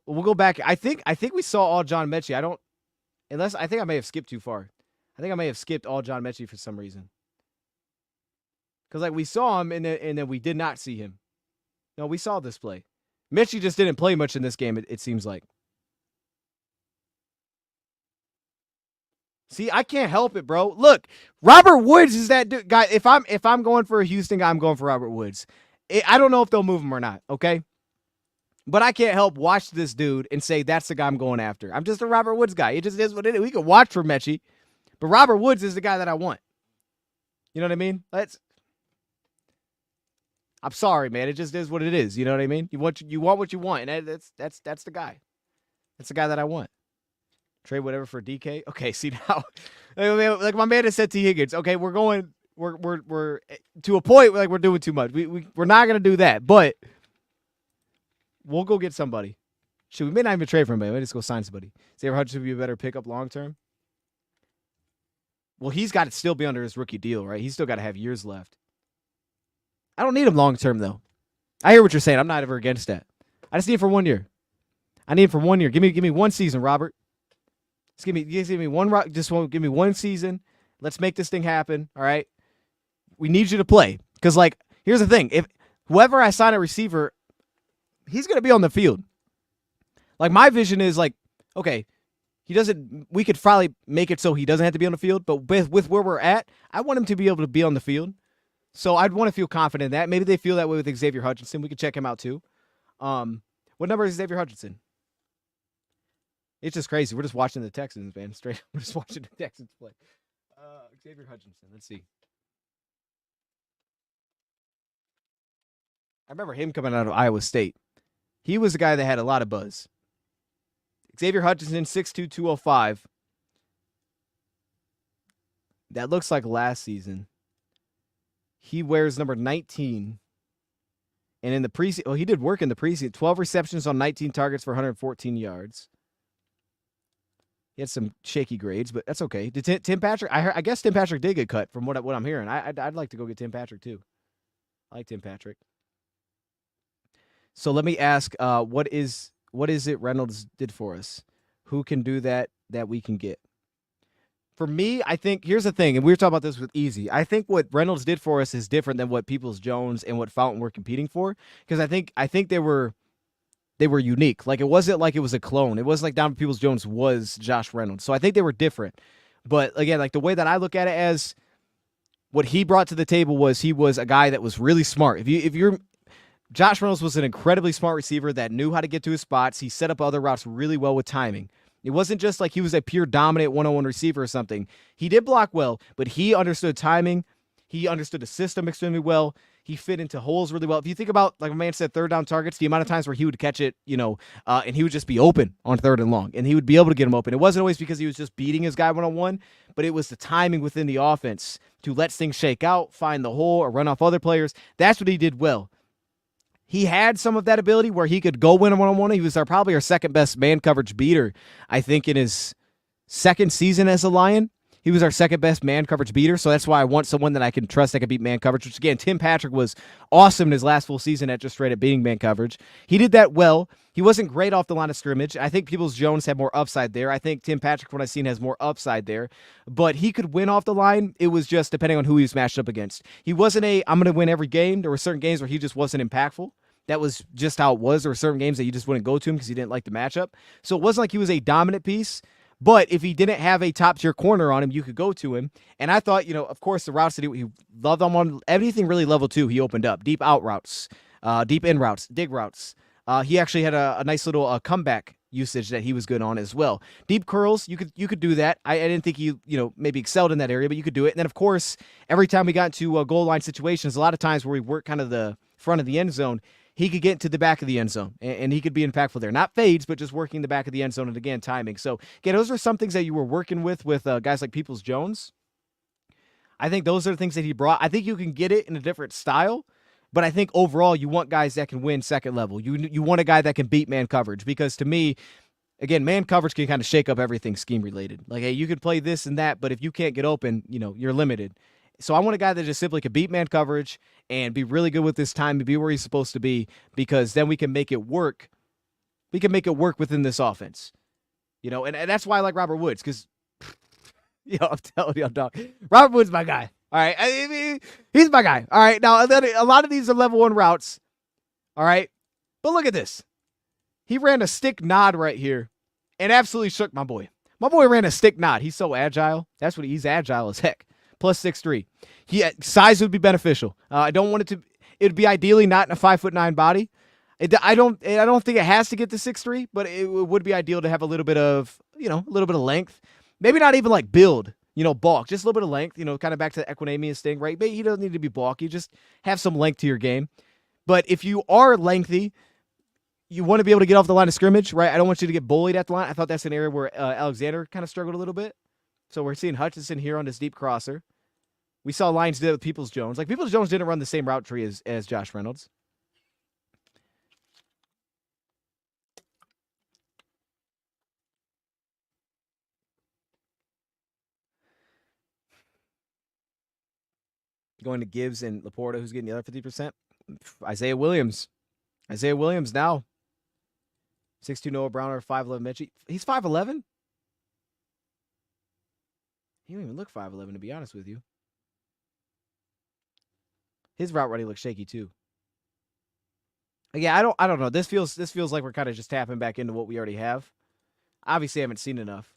go back. I think we saw all John Mechie. I think I may have skipped too far. I think I may have skipped all John Mechie for some reason. Because, like, we saw him, and then we did not see him. No, we saw this play. Mechie just didn't play much in this game, it seems like. See, I can't help it, bro. Look, Robert Woods is that dude, guy. If I'm going for a Houston guy, I'm going for Robert Woods. I don't know if they'll move him or not, okay? But I can't help watch this dude and say that's the guy I'm going after. I'm just a Robert Woods guy. It just is what it is. We can watch for Mechie, but Robert Woods is the guy that I want. You know what I mean? I'm sorry, man. It just is what it is. You know what I mean? You want what you want, and that's the guy. That's the guy that I want. Trade whatever for DK. Okay, see now, like my man has said T Higgins. Okay, we're going we're to a point like we're doing too much. We're not gonna do that, but we'll go get somebody. Shoot, we may not even trade for him, but we just go sign somebody. Xavier Hutchinson would be a better pickup long term. Well, he's got to still be under his rookie deal, right? He's still got to have years left. I don't need him long term though. I hear what you're saying. I'm not ever against that. I just need him for 1 year. I need him for 1 year. Give me 1 season, Robert. Just give me one. Just give me 1 season. Let's make this thing happen. All right. We need you to play because, like, here's the thing: if whoever I sign a receiver, he's gonna be on the field. Like, my vision is like, okay, he doesn't. We could probably make it so he doesn't have to be on the field, but with where we're at, I want him to be able to be on the field. So I'd want to feel confident in that. Maybe they feel that way with Xavier Hutchinson. We could check him out too. What number is Xavier Hutchinson? It's just crazy. We're just watching the Texans, man. Straight. We're just watching the Texans play. Xavier Hutchinson. Let's see. I remember him coming out of Iowa State. He was the guy that had a lot of buzz. Xavier Hutchinson, 6'2", 205. That looks like last season. He wears number 19. And in the preseason, he did work in the preseason. 12 receptions on 19 targets for 114 yards. He had some shaky grades, but that's okay. Did Tim Patrick? I guess Tim Patrick did get cut from what I'm hearing. I'd like to go get Tim Patrick too. I like Tim Patrick. So let me ask, what is it Reynolds did for us? Who can do that we can get? For me, I think here's the thing, and we were talking about this with Easy. I think what Reynolds did for us is different than what Peoples-Jones and what Fountain were competing for, because I think they were unique. Like, it wasn't like it was a clone. It wasn't like Donovan Peoples-Jones was Josh Reynolds. So I think they were different. But again, like, the way that I look at it as what he brought to the table was he was a guy that was really smart. Josh Reynolds was an incredibly smart receiver that knew how to get to his spots. He set up other routes really well with timing. It wasn't just like he was a pure dominant one-on-one receiver or something. He did block well, but he understood timing. He understood the system extremely well. He fit into holes really well. If you think about, like my man said, third down targets, the amount of times where he would catch it, and he would just be open on third and long, and he would be able to get him open. It wasn't always because he was just beating his guy one-on-one, but it was the timing within the offense to let things shake out, find the hole, or run off other players. That's what he did well. He had some of that ability where he could go win a one-on-one. He was probably our second best man coverage beater, I think, in his second season as a Lion. He was our second best man coverage beater, so that's why I want someone that I can trust that can beat man coverage, which, again, Tim Patrick was awesome in his last full season at just straight up beating man coverage. He did that well. He wasn't great off the line of scrimmage. I think Peoples-Jones had more upside there. I think Tim Patrick, what I've seen, has more upside there. But he could win off the line. It was just depending on who he was matched up against. He wasn't I'm going to win every game. There were certain games where he just wasn't impactful. That was just how it was. There were certain games that you just wouldn't go to him because he didn't like the matchup. So it wasn't like he was a dominant piece. But if he didn't have a top-tier corner on him, you could go to him. And I thought, of course, the routes that he loved them on, everything really level 2 he opened up. Deep out routes, deep in routes, dig routes. He actually had a nice little comeback usage that he was good on as well. Deep curls, you could do that. I didn't think he, maybe excelled in that area, but you could do it. And then, of course, every time we got into goal line situations, a lot of times where we work kind of the front of the end zone, he could get to the back of the end zone, and he could be impactful there. Not fades, but just working the back of the end zone, and again, timing. So, again, those are some things that you were working with guys like Peoples-Jones. I think those are the things that he brought. I think you can get it in a different style, but I think overall you want guys that can win second level. You want a guy that can beat man coverage, because to me, again, man coverage can kind of shake up everything scheme-related. Like, hey, you could play this and that, but if you can't get open, you're limited. So I want a guy that just simply could beat man coverage and be really good with his time and be where he's supposed to be, because then we can make it work. We can make it work within this offense. And that's why I like Robert Woods, because, I'm telling you, dog. Robert Woods is my guy. All right. I mean, he's my guy. All right. Now, a lot of these are level 1 routes. All right. But look at this. He ran a stick nod right here and absolutely shook my boy. My boy ran a stick nod. He's so agile. He's agile as heck. Plus 6'3". Size would be beneficial. I don't want it to. It'd be ideally not in a 5'9" body. I don't think it has to get to 6'3", but it would be ideal to have a little bit of length. Maybe not even like build, bulk, just a little bit of length. Kind of back to the Equinemius thing, right? But he doesn't need to be bulky. Just have some length to your game. But if you are lengthy, you want to be able to get off the line of scrimmage, right? I don't want you to get bullied at the line. I thought that's an area where Alexander kind of struggled a little bit. So we're seeing Hutchinson here on this deep crosser. We saw Lions did it with Peoples-Jones. Like, Peoples-Jones didn't run the same route tree as Josh Reynolds. Going to Gibbs and Laporta, who's getting the other 50%. Isaiah Williams. Isaiah Williams now. 6'2" Noah Browner, 5'11" Mechie. He's 5'11"? He don't even look 5'11", to be honest with you. His route running looks shaky too. Yeah, I don't know. This feels like we're kind of just tapping back into what we already have. Obviously, I haven't seen enough.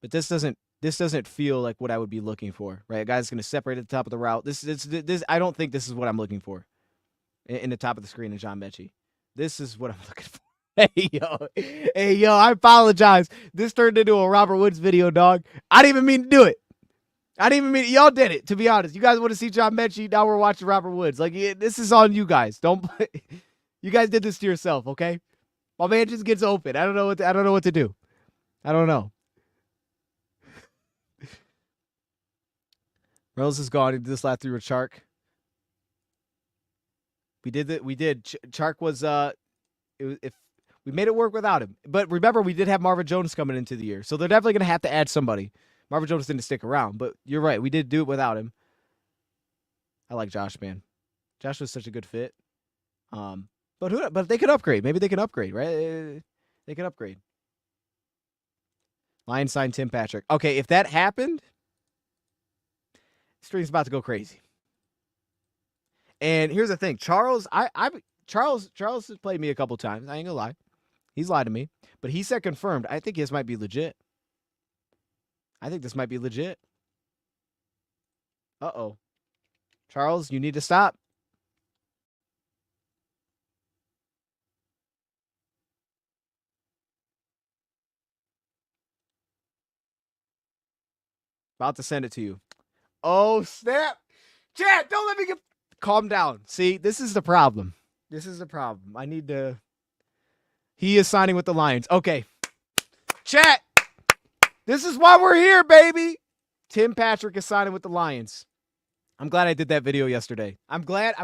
But this doesn't feel like what I would be looking for, right? A guy's going to separate at the top of the route. This I don't think this is what I'm looking for in the top of the screen in John Mechie. This is what I'm looking for. Hey, yo, I apologize. This turned into a Robert Woods video, dog. I didn't even mean to do it. Y'all did it, to be honest. You guys want to see John Mechie, now we're watching Robert Woods. Like, this is on you guys. You guys did this to yourself, okay? My man just gets open. I don't know what to do. I don't know. Rose is gone. He did this last through with Chark. We did. Chark was if we made it work without him. But remember, we did have Marvin Jones coming into the year, so they're definitely going to have to add somebody. Marvin Jones didn't stick around, but you're right. We did do it without him. I like Josh, man. Josh was such a good fit. But they could upgrade. Maybe they can upgrade, right? They could upgrade. Lions signed Tim Patrick. Okay, if that happened, the stream's about to go crazy. And here's the thing, Charles has played me a couple times. I ain't gonna lie. He's lied to me. But he said confirmed. I think this might be legit. Uh-oh. Charles, you need to stop. About to send it to you. Oh, snap. Chat, don't let me get... Calm down. See, this is the problem. I need to... He is signing with the Lions. Okay. Chat. This is why we're here, baby. Tim Patrick is signing with the Lions. I'm glad I did that video yesterday. I'm glad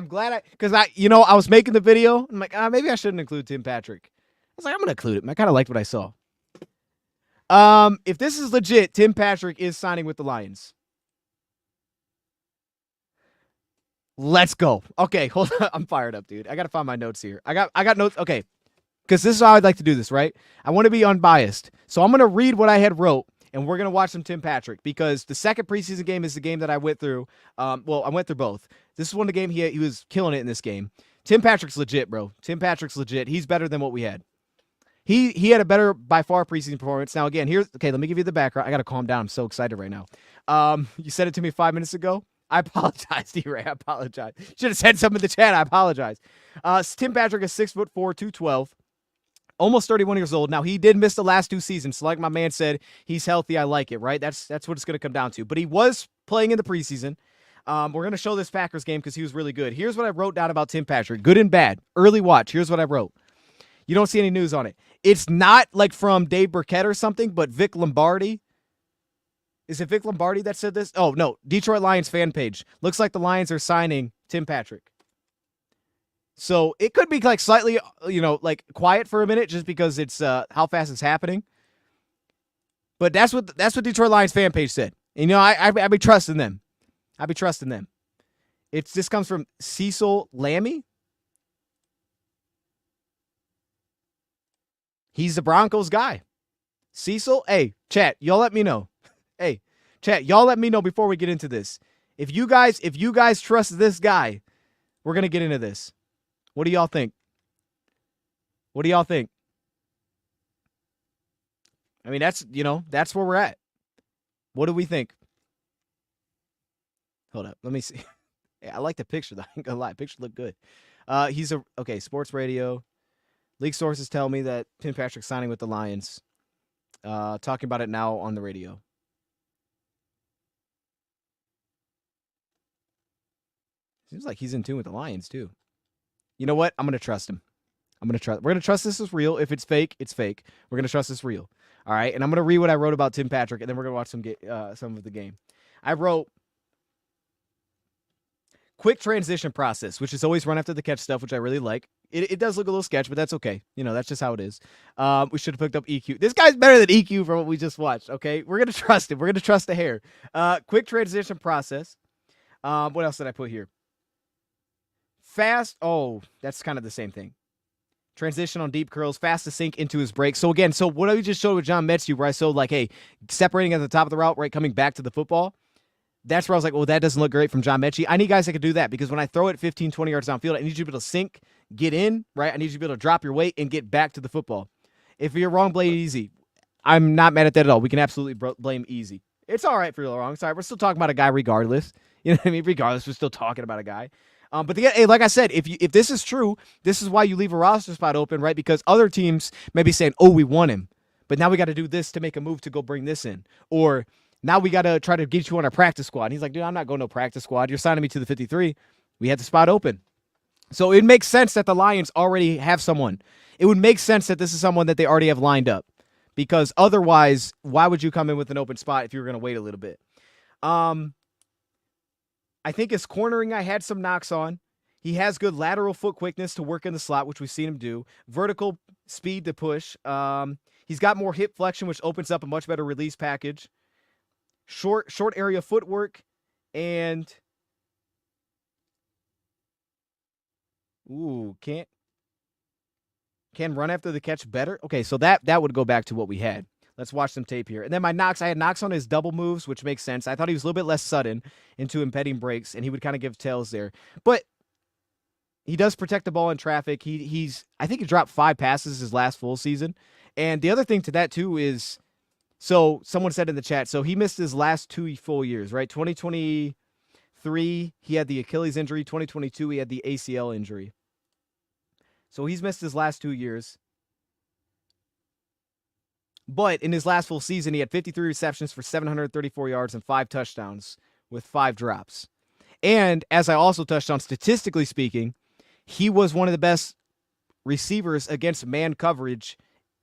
because I was making the video. I'm like, maybe I shouldn't include Tim Patrick. I was like, I'm going to include him. I kind of liked what I saw. If this is legit, Tim Patrick is signing with the Lions. Let's go. Okay, hold on. I'm fired up, dude. I got to find my notes here. I got notes. Okay. Because this is how I'd like to do this, right? I want to be unbiased. So I'm going to read what I had wrote, and we're going to watch some Tim Patrick, because the second preseason game is the game that I went through. I went through both. This is one of the game he was killing it in this game. Tim Patrick's legit, bro. Tim Patrick's legit. He's better than what we had. He had a better, by far, preseason performance. Now, again, let me give you the background. I got to calm down. I'm so excited right now. You said it to me 5 minutes ago. I apologize, D-Ray. I apologize. Should have said something in the chat. I apologize. Tim Patrick is 6'4", 212. Almost 31 years old. Now, he did miss the last 2 seasons. So like my man said, he's healthy. I like it, right? That's what it's going to come down to. But he was playing in the preseason. We're going to show this Packers game because he was really good. Here's what I wrote down about Tim Patrick. Good and bad. Early watch. Here's what I wrote. You don't see any news on it. It's not like from Dave Burkett or something, but Vic Lombardi. Is it Vic Lombardi that said this? Oh, no. Detroit Lions fan page. Looks like the Lions are signing Tim Patrick. So it could be like slightly, like quiet for a minute just because it's how fast it's happening. But that's what Detroit Lions fan page said. And, I be trusting them. This comes from Cecil Lammy. He's the Broncos guy. Cecil, hey, chat, y'all let me know. Hey, chat, y'all let me know before we get into this. If you guys trust this guy, we're going to get into this. What do y'all think? I mean, that's where we're at. What do we think? Hold up. Let me see. Yeah, I like the picture, though. I ain't gonna lie. Picture look good. Sports radio. League sources tell me that Tim Patrick's signing with the Lions. Talking about it now on the radio. Seems like he's in tune with the Lions, too. You know what? I'm going to trust him. We're going to trust this is real. If it's fake, it's fake. We're going to trust this real. All right? And I'm going to read what I wrote about Tim Patrick, and then we're going to watch some of the game. I wrote, Quick transition process, which is always run after the catch stuff, which I really like. It does look a little sketch, but that's okay. That's just how it is. We should have picked up EQ. This guy's better than EQ from what we just watched, okay? We're going to trust him. We're going to trust the hair. Quick transition process. What else did I put here? Fast. Oh, that's kind of the same thing. Transition on deep curls, fast to sink into his break. So again, what I just showed with John Metsu, where I showed like, hey, separating at the top of the route, right, coming back to the football. That's where I was like, well, that doesn't look great from John Mechie. I need guys that can do that because when I throw it 15, 20 yards downfield, I need you to be able to sink, get in, right? I need you to be able to drop your weight and get back to the football. If you're wrong, blame easy. I'm not mad at that at all. We can absolutely blame easy. It's all right for you're wrong. Sorry, we're still talking about a guy regardless. You know what I mean? Regardless, we're still talking about a guy. Hey, like I said, if this is true, this is why you leave a roster spot open, right? Because other teams may be saying, oh, we want him, but now we got to do this to make a move to go bring this in. Or now we got to try to get you on our practice squad. And he's like, dude, I'm not going to practice squad. You're signing me to the 53. We had the spot open. So it makes sense that the Lions already have someone. It would make sense that this is someone that they already have lined up. Because otherwise, why would you come in with an open spot if you were going to wait a little bit? I think his cornering I had some knocks on. He has good lateral foot quickness to work in the slot, which we've seen him do. Vertical speed to push. He's got more hip flexion, which opens up a much better release package. Short area footwork, and can run after the catch better. Okay, so that would go back to what we had. Let's watch some tape here. And then my knocks, I had knocks on his double moves, which makes sense. I thought he was a little bit less sudden into impeding breaks, and he would kind of give tails there. But he does protect the ball in traffic. I think he dropped 5 passes his last full season. And the other thing to that too is, so someone said in the chat, so he missed his last 2 full years, right? 2023, he had the Achilles injury. 2022, he had the ACL injury. So he's missed his last 2 years. But in his last full season, he had 53 receptions for 734 yards and 5 touchdowns with 5 drops. And as I also touched on, statistically speaking, he was one of the best receivers against man coverage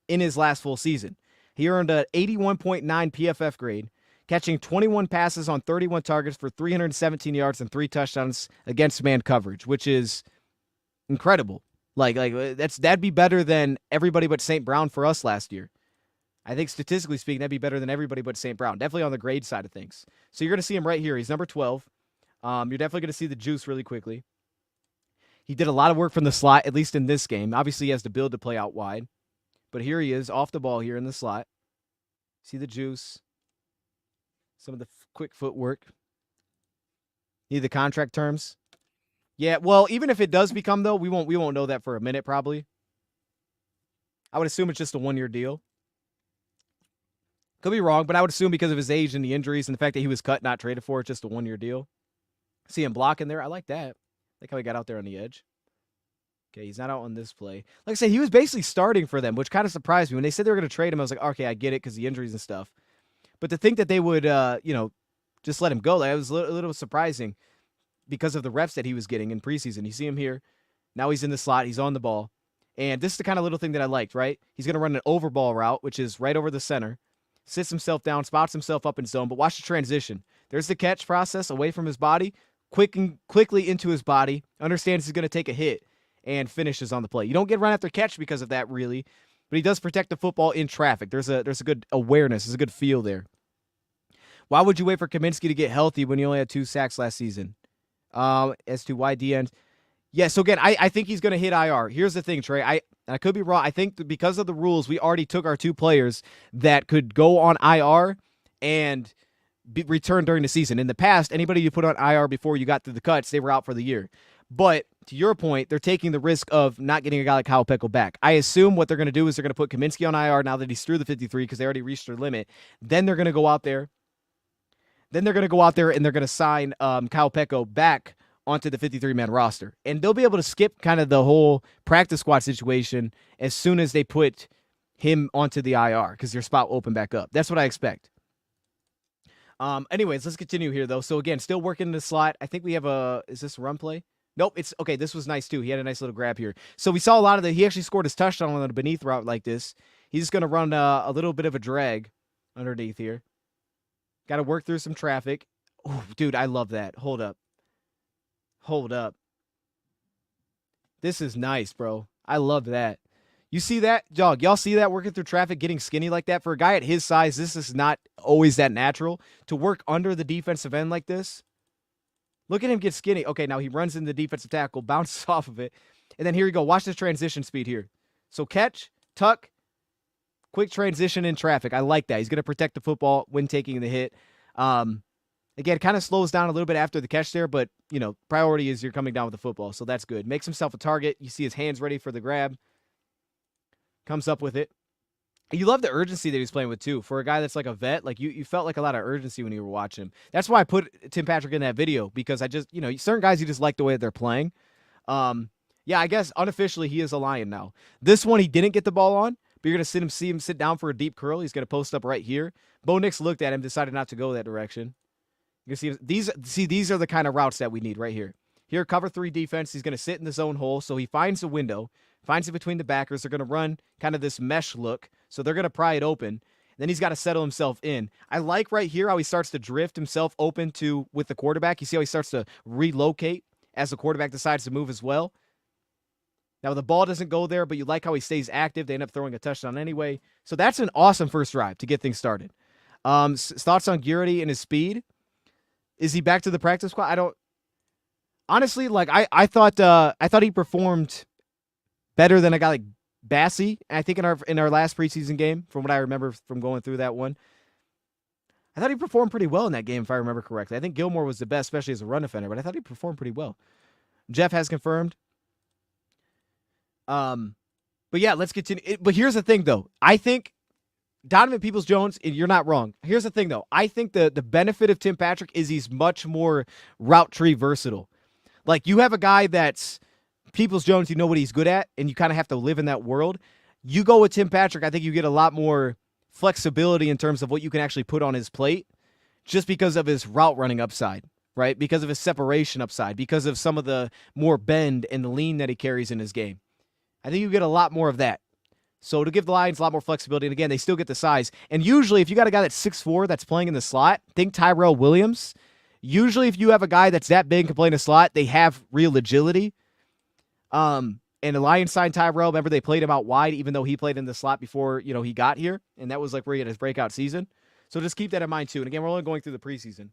in his last full season. He earned an 81.9 PFF grade, catching 21 passes on 31 targets for 317 yards and 3 touchdowns against man coverage, which is incredible. That'd be better than everybody but St. Brown for us last year. I think statistically speaking, that'd be better than everybody but St. Brown. Definitely on the grade side of things. So you're going to see him right here. He's number 12. You're definitely going to see the juice really quickly. He did a lot of work from the slot, at least in this game. Obviously, he has to build to play out wide. But here he is, off the ball here in the slot. See the juice. Some of the quick footwork. Need the contract terms. Yeah, well, even if it does become, though, we won't know that for a minute, probably. I would assume it's just a 1-year deal. Could be wrong, but I would assume because of his age and the injuries and the fact that he was cut, not traded for, it's just a 1-year deal. See him blocking there. I like that. I like how he got out there on the edge. Okay, he's not out on this play. Like I said, he was basically starting for them, which kind of surprised me. When they said they were going to trade him, I was like, okay, I get it because the injuries and stuff. But to think that they would, just let him go, it was a little surprising because of the reps that he was getting in preseason. You see him here. Now he's in the slot. He's on the ball. And this is the kind of little thing that I liked, right? He's going to run an overball route, which is right over the center. Sits himself down, spots himself up in zone, but watch the transition. There's the catch process away from his body, quickly into his body, understands he's going to take a hit, and finishes on the play. You don't get run after catch because of that, really, but he does protect the football in traffic. There's a good awareness. There's a good feel there. Why would you wait for Kaminsky to get healthy when he only had 2 sacks last season? As to why DN. Yeah, so again, I think he's going to hit IR. Here's the thing, Trey. I could be wrong. I think that because of the rules, we already took our 2 players that could go on IR and return during the season. In the past, anybody you put on IR before you got through the cuts, they were out for the year. But to your point, they're taking the risk of not getting a guy like Kyle Peko back. I assume what they're going to do is they're going to put Kaminsky on IR now that he's through the 53 because they already reached their limit. Then they're going to go out there. And they're going to sign Kyle Peko back onto the 53-man roster. And they'll be able to skip kind of the whole practice squad situation as soon as they put him onto the IR because their spot will open back up. That's what I expect. Anyways, let's continue here, though. So, again, still working in the slot. I think we have is this a run play? Nope. It's okay. This was nice, too. He had a nice little grab here. So we saw a lot of he actually scored his touchdown on a beneath route like this. He's just going to run a little bit of a drag underneath here. Got to work through some traffic. Oh, dude, I love that. Hold up. Hold up. This is nice, bro. I love that. You see that, dog? Y'all see that working through traffic, getting skinny like that? For a guy at his size, this is not always that natural. To work under the defensive end like this, look at him get skinny. Okay, now he runs into the defensive tackle, bounces off of it, and then here you go. Watch this transition speed here. So catch, tuck, quick transition in traffic. I like that. He's going to protect the football when taking the hit. Again, kind of slows down a little bit after the catch there, but, you know, priority is you're coming down with the football, so that's good. Makes himself a target. You see his hands ready for the grab. Comes up with it. You love the urgency that he's playing with, too. For a guy that's like a vet, like you felt like a lot of urgency when you were watching him. That's why I put Tim Patrick in that video, because I just, you know, certain guys, you just like the way that they're playing. Yeah, I guess unofficially he is a Lion now. This one he didn't get the ball on, but you're going to see him sit down for a deep curl. He's going to post up right here. Bo Nix looked at him, decided not to go that direction. You can see these are the kind of routes that we need right here. Here, cover 3 defense. He's going to sit in the zone hole, so he finds a window, finds it between the backers. They're going to run kind of this mesh look, so they're going to pry it open. Then he's got to settle himself in. I like right here how he starts to drift himself open with the quarterback. You see how he starts to relocate as the quarterback decides to move as well. Now, the ball doesn't go there, but you like how he stays active. They end up throwing a touchdown anyway. So that's an awesome first drive to get things started. Thoughts on Garrity and his speed? Is he back to the practice squad? I don't honestly like. I thought he performed better than a guy like Bassey. I think in our last preseason game, from what I remember from going through that one, I thought he performed pretty well in that game, if I remember correctly. I think Gilmore was the best, especially as a run defender, but I thought he performed pretty well. Jeff has confirmed. But yeah, let's continue. But here's the thing, though. I think Donovan Peoples-Jones, you're not wrong. Here's the thing, though. I think the benefit of Tim Patrick is he's much more route tree versatile. Like, you have a guy that's Peoples-Jones, you know what he's good at, and you kind of have to live in that world. You go with Tim Patrick, I think you get a lot more flexibility in terms of what you can actually put on his plate just because of his route running upside, right? Because of his separation upside, because of some of the more bend and the lean that he carries in his game. I think you get a lot more of that. So to give the Lions a lot more flexibility, and again, they still get the size. And usually, if you got a guy that's 6'4", that's playing in the slot, think Tyrell Williams. Usually, if you have a guy that's that big and can play in the slot, they have real agility. And the Lions signed Tyrell. Remember, they played him out wide, even though he played in the slot before, you know, he got here. And that was like where he had his breakout season. So just keep that in mind, too. And again, we're only going through the preseason.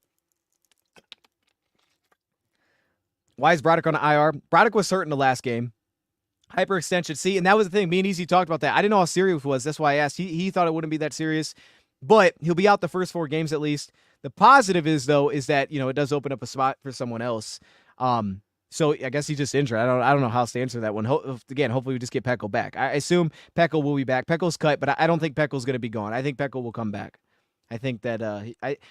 Why is Broderick on the IR? Broderick was hurt in the last game. Hyperextension. See, and that was the thing. Me and Easy talked about that. I didn't know how serious it was. That's why I asked. He thought it wouldn't be that serious. But he'll be out the first 4 games at least. The positive is, though, is that, you know, it does open up a spot for someone else. So I guess he's just injured. I don't know how else to answer that one. Again, hopefully we just get Peko back. I assume Peko will be back. Peko's cut, but I don't think Peko's going to be gone. I think Peko will come back. I think that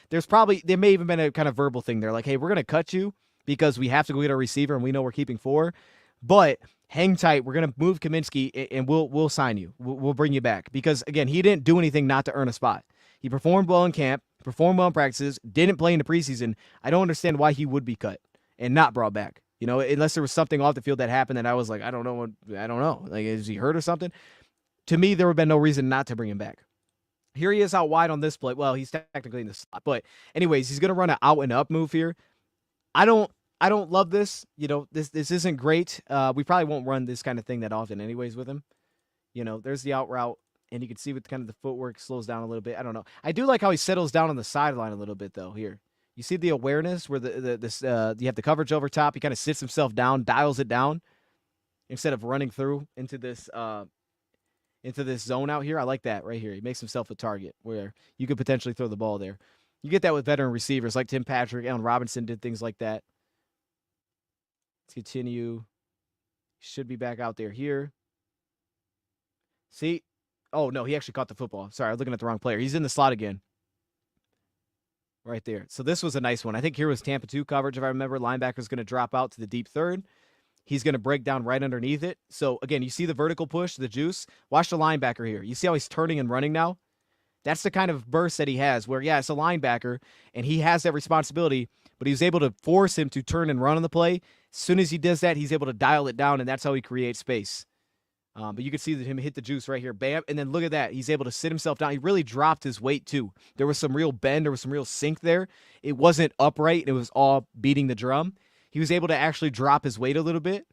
there may even been a kind of verbal thing there. Like, hey, we're going to cut you because we have to go get a receiver and we know we're keeping 4. But hang tight. We're going to move Kaminsky, and we'll sign you. We'll bring you back. Because, again, he didn't do anything not to earn a spot. He performed well in camp, performed well in practices, didn't play in the preseason. I don't understand why he would be cut and not brought back. You know, unless there was something off the field that happened that I was like, I don't know. Like, is he hurt or something? To me, there would have been no reason not to bring him back. Here he is out wide on this play. Well, he's technically in the slot. But anyways, he's going to run an out and up move here. I don't love this. You know, this isn't great. We probably won't run this kind of thing that often anyways with him. You know, there's the out route, and you can see with kind of the footwork slows down a little bit. I don't know. I do like how he settles down on the sideline a little bit, though, here. You see the awareness where you have the coverage over top. He kind of sits himself down, dials it down, instead of running through into this zone out here. I like that right here. He makes himself a target where you could potentially throw the ball there. You get that with veteran receivers like Tim Patrick, Allen Robinson did things like that. Let's continue. Should be back out there here. See? Oh, no, he actually caught the football. Sorry, I was looking at the wrong player. He's in the slot again. Right there. So this was a nice one. I think here was Tampa 2 coverage, if I remember. Linebacker's going to drop out to the deep third. He's going to break down right underneath it. So, again, you see the vertical push, the juice. Watch the linebacker here. You see how he's turning and running now? That's the kind of burst that he has where, yeah, it's a linebacker, and he has that responsibility, but he was able to force him to turn and run on the play. As soon as he does that, he's able to dial it down, and that's how he creates space. But you can see that him hit the juice right here. Bam. And then look at that. He's able to sit himself down. He really dropped his weight, too. There was some real bend. There was some real sink there. It wasn't upright. It was all beating the drum. he was able to actually drop his weight a little bit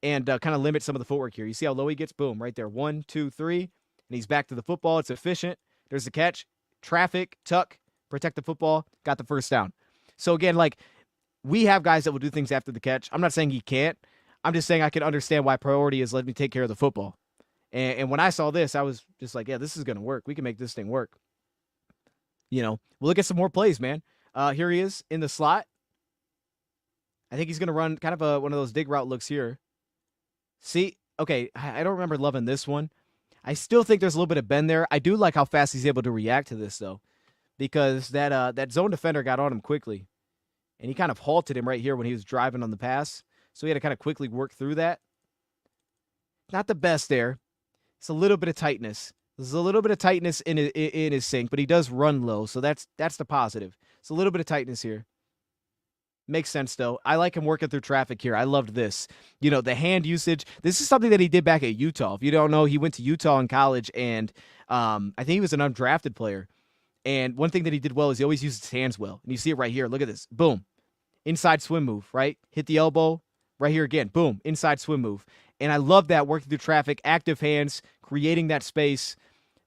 and kind of limit some of the footwork here. You see how low he gets? Boom, right there. 1, 2, 3. And he's back to the football. It's efficient. There's the catch. Traffic, tuck, protect the football. Got the first down. So again, like, we have guys that will do things after the catch. I'm not saying he can't. I'm just saying I can understand why priority is let me take care of the football. And when I saw this, I was just like, yeah, this is going to work. We can make this thing work. You know, we'll look at some more plays, man. Here he is in the slot. I think he's going to run kind of one of those dig route looks here. See, okay, I don't remember loving this one. I still think there's a little bit of bend there. I do like how fast he's able to react to this, though, because that zone defender got on him quickly, and he kind of halted him right here when he was driving on the pass, so he had to kind of quickly work through that. Not the best there. It's a little bit of tightness. There's a little bit of tightness in his sink, but he does run low, so that's the positive. It's a little bit of tightness here. Makes sense, though. I like him working through traffic here. I loved this. You know, the hand usage. This is something that he did back at Utah. If you don't know, he went to Utah in college, and I think he was an undrafted player. And one thing that he did well is he always used his hands well. And you see it right here. Look at this. Boom. Inside swim move, right? Hit the elbow. Right here again. Boom. Inside swim move. And I love that, working through traffic, active hands, creating that space.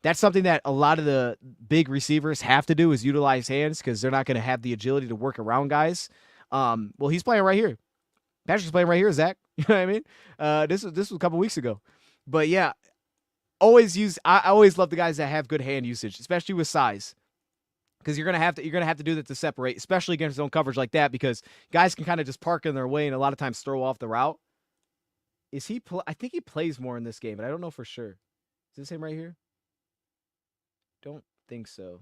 That's something that a lot of the big receivers have to do, is utilize hands, because they're not going to have the agility to work around guys. Well, he's playing right here. Patrick's playing right here, Zach. You know what I mean? This was a couple weeks ago. But yeah, I always love the guys that have good hand usage, especially with size. Because you're gonna have to do that to separate, especially against zone coverage like that, because guys can kind of just park in their way and a lot of times throw off the route. I think he plays more in this game, but I don't know for sure. Is this him right here? Don't think so.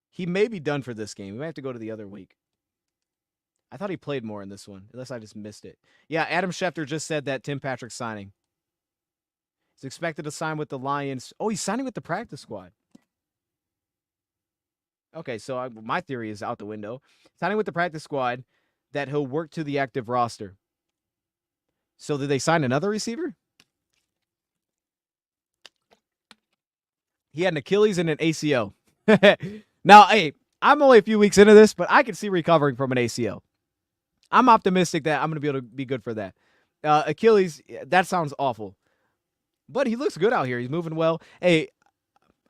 He may be done for this game. We might have to go to the other week. I thought he played more in this one, unless I just missed it. Yeah, Adam Schefter just said that Tim Patrick's signing. He's expected to sign with the Lions. Oh, he's signing with the practice squad. Okay, so my theory is out the window. Signing with the practice squad, that he'll work to the active roster. So did they sign another receiver? He had an Achilles and an ACL. Now, hey, I'm only a few weeks into this, but I can see recovering from an ACL. I'm optimistic that I'm going to be able to be good for that. Achilles, that sounds awful. But he looks good out here. He's moving well. Hey,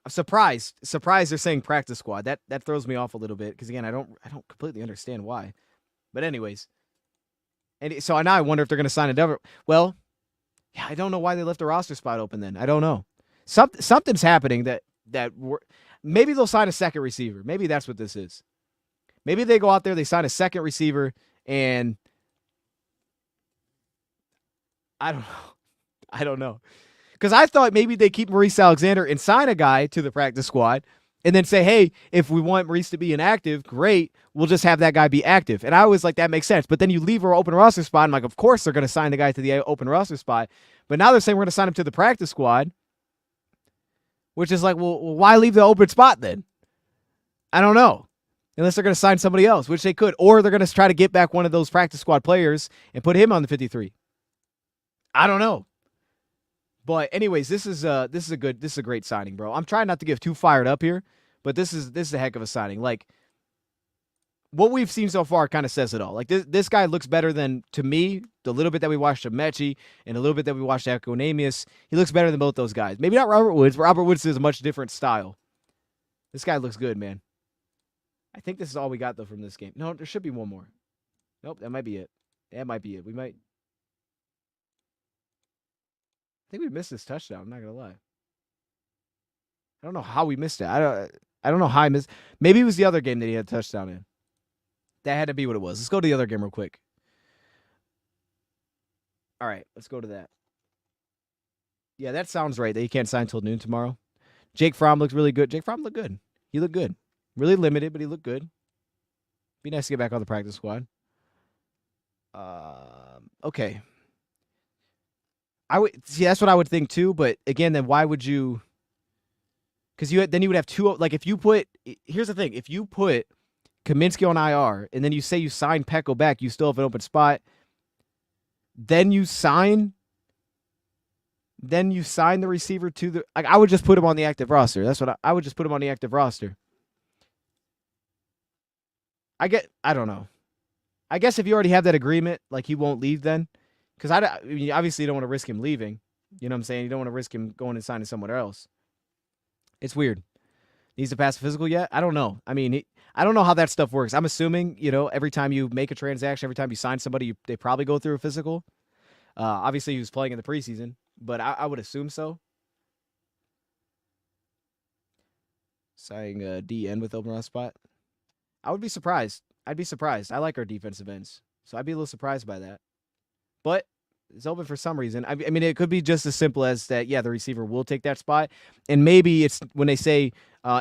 I'm surprised. Surprised they're saying practice squad. That throws me off a little bit, because, again, I don't completely understand why. But anyways. And so now I wonder if they're going to sign a double. Well, yeah, I don't know why they left the roster spot open then. I don't know. Something's happening maybe they'll sign a second receiver. Maybe that's what this is. Maybe they go out there, they sign a second receiver, and I don't know. Because I thought maybe they keep Maurice Alexander and sign a guy to the practice squad and then say, hey, if we want Maurice to be inactive, great, we'll just have that guy be active. And I was like, that makes sense. But then you leave our open roster spot. I'm like, of course they're going to sign the guy to the open roster spot. But now they're saying we're going to sign him to the practice squad, which is like, well, why leave the open spot then? I don't know. Unless they're going to sign somebody else, which they could. Or they're going to try to get back one of those practice squad players and put him on the 53. I don't know. But anyways, this is a great signing, bro. I'm trying not to get too fired up here, but this is a heck of a signing. Like, what we've seen so far kind of says it all. Like, this guy looks better than, to me, the little bit that we watched of Mechie and a little bit that we watched of Equinemius. He looks better than both those guys. Maybe not Robert Woods. Robert Woods is a much different style. This guy looks good, man. I think this is all we got, though, from this game. No, there should be one more. Nope, that might be it. That might be it. I think we missed this touchdown. I'm not going to lie. I don't know how we missed it. I don't know how I missed. Maybe it was the other game that he had a touchdown in. That had to be what it was. Let's go to the other game real quick. All right, let's go to that. Yeah, that sounds right, that he can't sign until noon tomorrow. Jake Fromm looks really good. Jake Fromm looked good. He looked good. Really limited, but he looked good. Be nice to get back on the practice squad. Okay. That's what I would think too, but again, then why would you? Because then you would have two. Like, if you put, here's the thing: if you put Kaminsky on IR and then you say you sign Peko back, you still have an open spot. Then you sign the receiver to the. Like, I would just put him on the active roster. That's what I would just put him on the active roster. I don't know. I guess if you already have that agreement, like he won't leave then, because I mean, obviously you don't want to risk him leaving. You know what I'm saying? You don't want to risk him going and signing somewhere else. It's weird. Needs to pass a physical yet? I don't know. I mean, I don't know how that stuff works. I'm assuming, every time you make a transaction, every time you sign somebody, they probably go through a physical. Obviously, he was playing in the preseason, but I would assume so. Signing a DN with open run spot. I would be surprised. I'd be surprised. I like our defensive ends, so I'd be a little surprised by that. But it's open for some reason. I mean, it could be just as simple as that. Yeah, the receiver will take that spot, and maybe it's when they say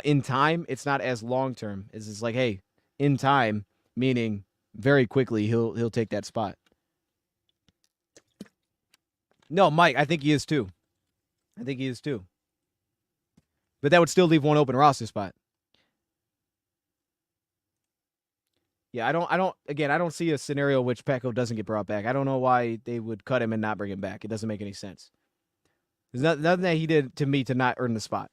in time, it's not as long term. It's like, hey, in time, meaning very quickly, he'll take that spot. No, Mike, I think he is too. But that would still leave one open roster spot. Yeah, I don't see a scenario in which Peko doesn't get brought back. I don't know why they would cut him and not bring him back. It doesn't make any sense. There's nothing that he did to me to not earn the spot.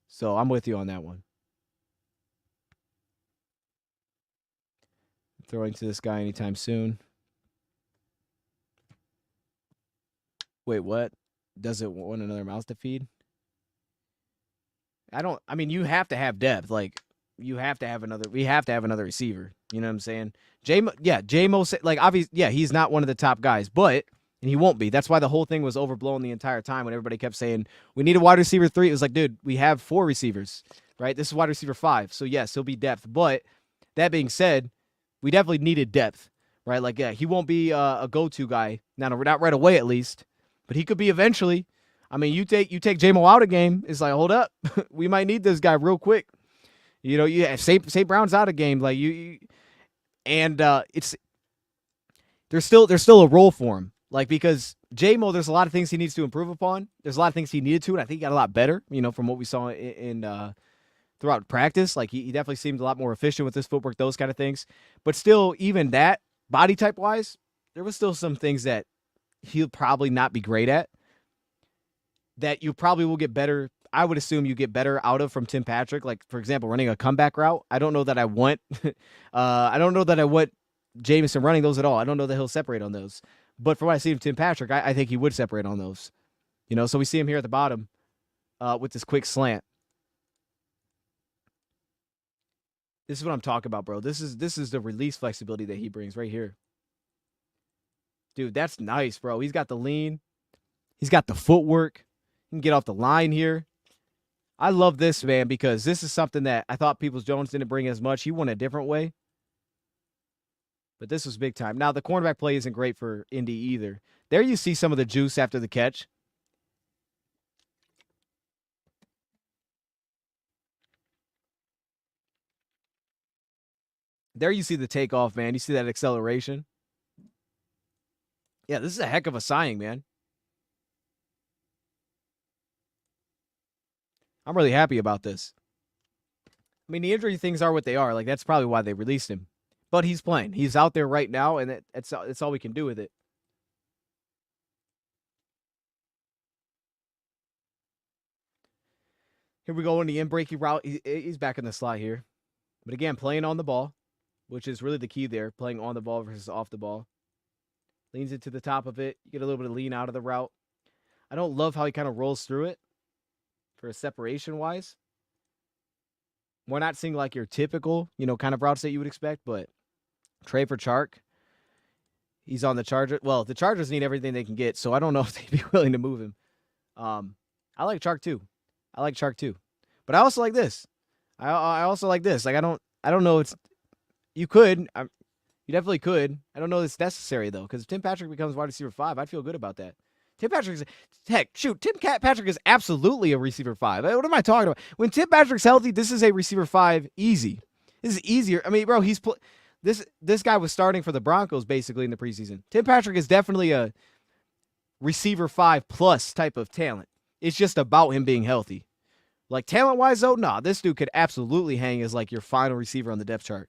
So I'm with you on that one. Throwing to this guy anytime soon. Wait, what? Does it want another mouth to feed? I mean, you have to have depth. Like, we have to have another receiver. You know what I'm saying? J-Mo, like, obviously, yeah, he's not one of the top guys, and he won't be. That's why the whole thing was overblown the entire time when everybody kept saying, we need a wide receiver 3. It was like, dude, we have 4 receivers, right? This is wide receiver 5. So, yes, he'll be depth. But that being said, we definitely needed depth, right? Like, yeah, he won't be a go-to guy. Not right away, at least. But he could be eventually. I mean, you take J-Mo out a game, it's like, hold up. We might need this guy real quick. St. Brown's out of game. Like it's there's still a role for him. Like, because J-Mo, there's a lot of things he needs to improve upon. There's a lot of things he needed to, and I think he got a lot better, from what we saw in throughout practice. Like, he definitely seemed a lot more efficient with his footwork, those kind of things. But still, even that, body type wise, there was still some things that he'll probably not be great at that you probably will get better. I would assume you get better out of from Tim Patrick. Like, for example, running a comeback route. I don't know that I want Jameson running those at all. I don't know that he'll separate on those. But from what I see from Tim Patrick, I think he would separate on those. So we see him here at the bottom with this quick slant. This is what I'm talking about, bro. This is the release flexibility that he brings right here. Dude, that's nice, bro. He's got the lean. He's got the footwork. He can get off the line here. I love this, man, because this is something that I thought Peoples-Jones didn't bring as much. He went a different way. But this was big time. Now, the cornerback play isn't great for Indy either. There you see some of the juice after the catch. There you see the takeoff, man. You see that acceleration. Yeah, this is a heck of a signing, man. I'm really happy about this. I mean, the injury things are what they are. Like, that's probably why they released him. But he's playing. He's out there right now, and that's all we can do with it. Here we go on the in-breaking route. He's back in the slot here. But again, playing on the ball, which is really the key there. Playing on the ball versus off the ball. Leans into the top of it. You get a little bit of lean out of the route. I don't love how he kind of rolls through it for a separation-wise. We're not seeing like your typical, kind of routes that you would expect, but trade for Chark. He's on the Chargers. Well, the Chargers need everything they can get, so I don't know if they'd be willing to move him. I like Chark too. But I also like this. I also like this. Like, I don't know. You could. You definitely could. I don't know if it's necessary, though, because if Tim Patrick becomes wide receiver 5, I'd feel good about that. Tim Patrick is absolutely a receiver 5. What am I talking about? When Tim Patrick's healthy, this is a receiver 5 easy. This is easier. I mean, bro, this guy was starting for the Broncos basically in the preseason. Tim Patrick is definitely a receiver 5 plus type of talent. It's just about him being healthy. Like, talent-wise, though, nah, this dude could absolutely hang as, like, your final receiver on the depth chart.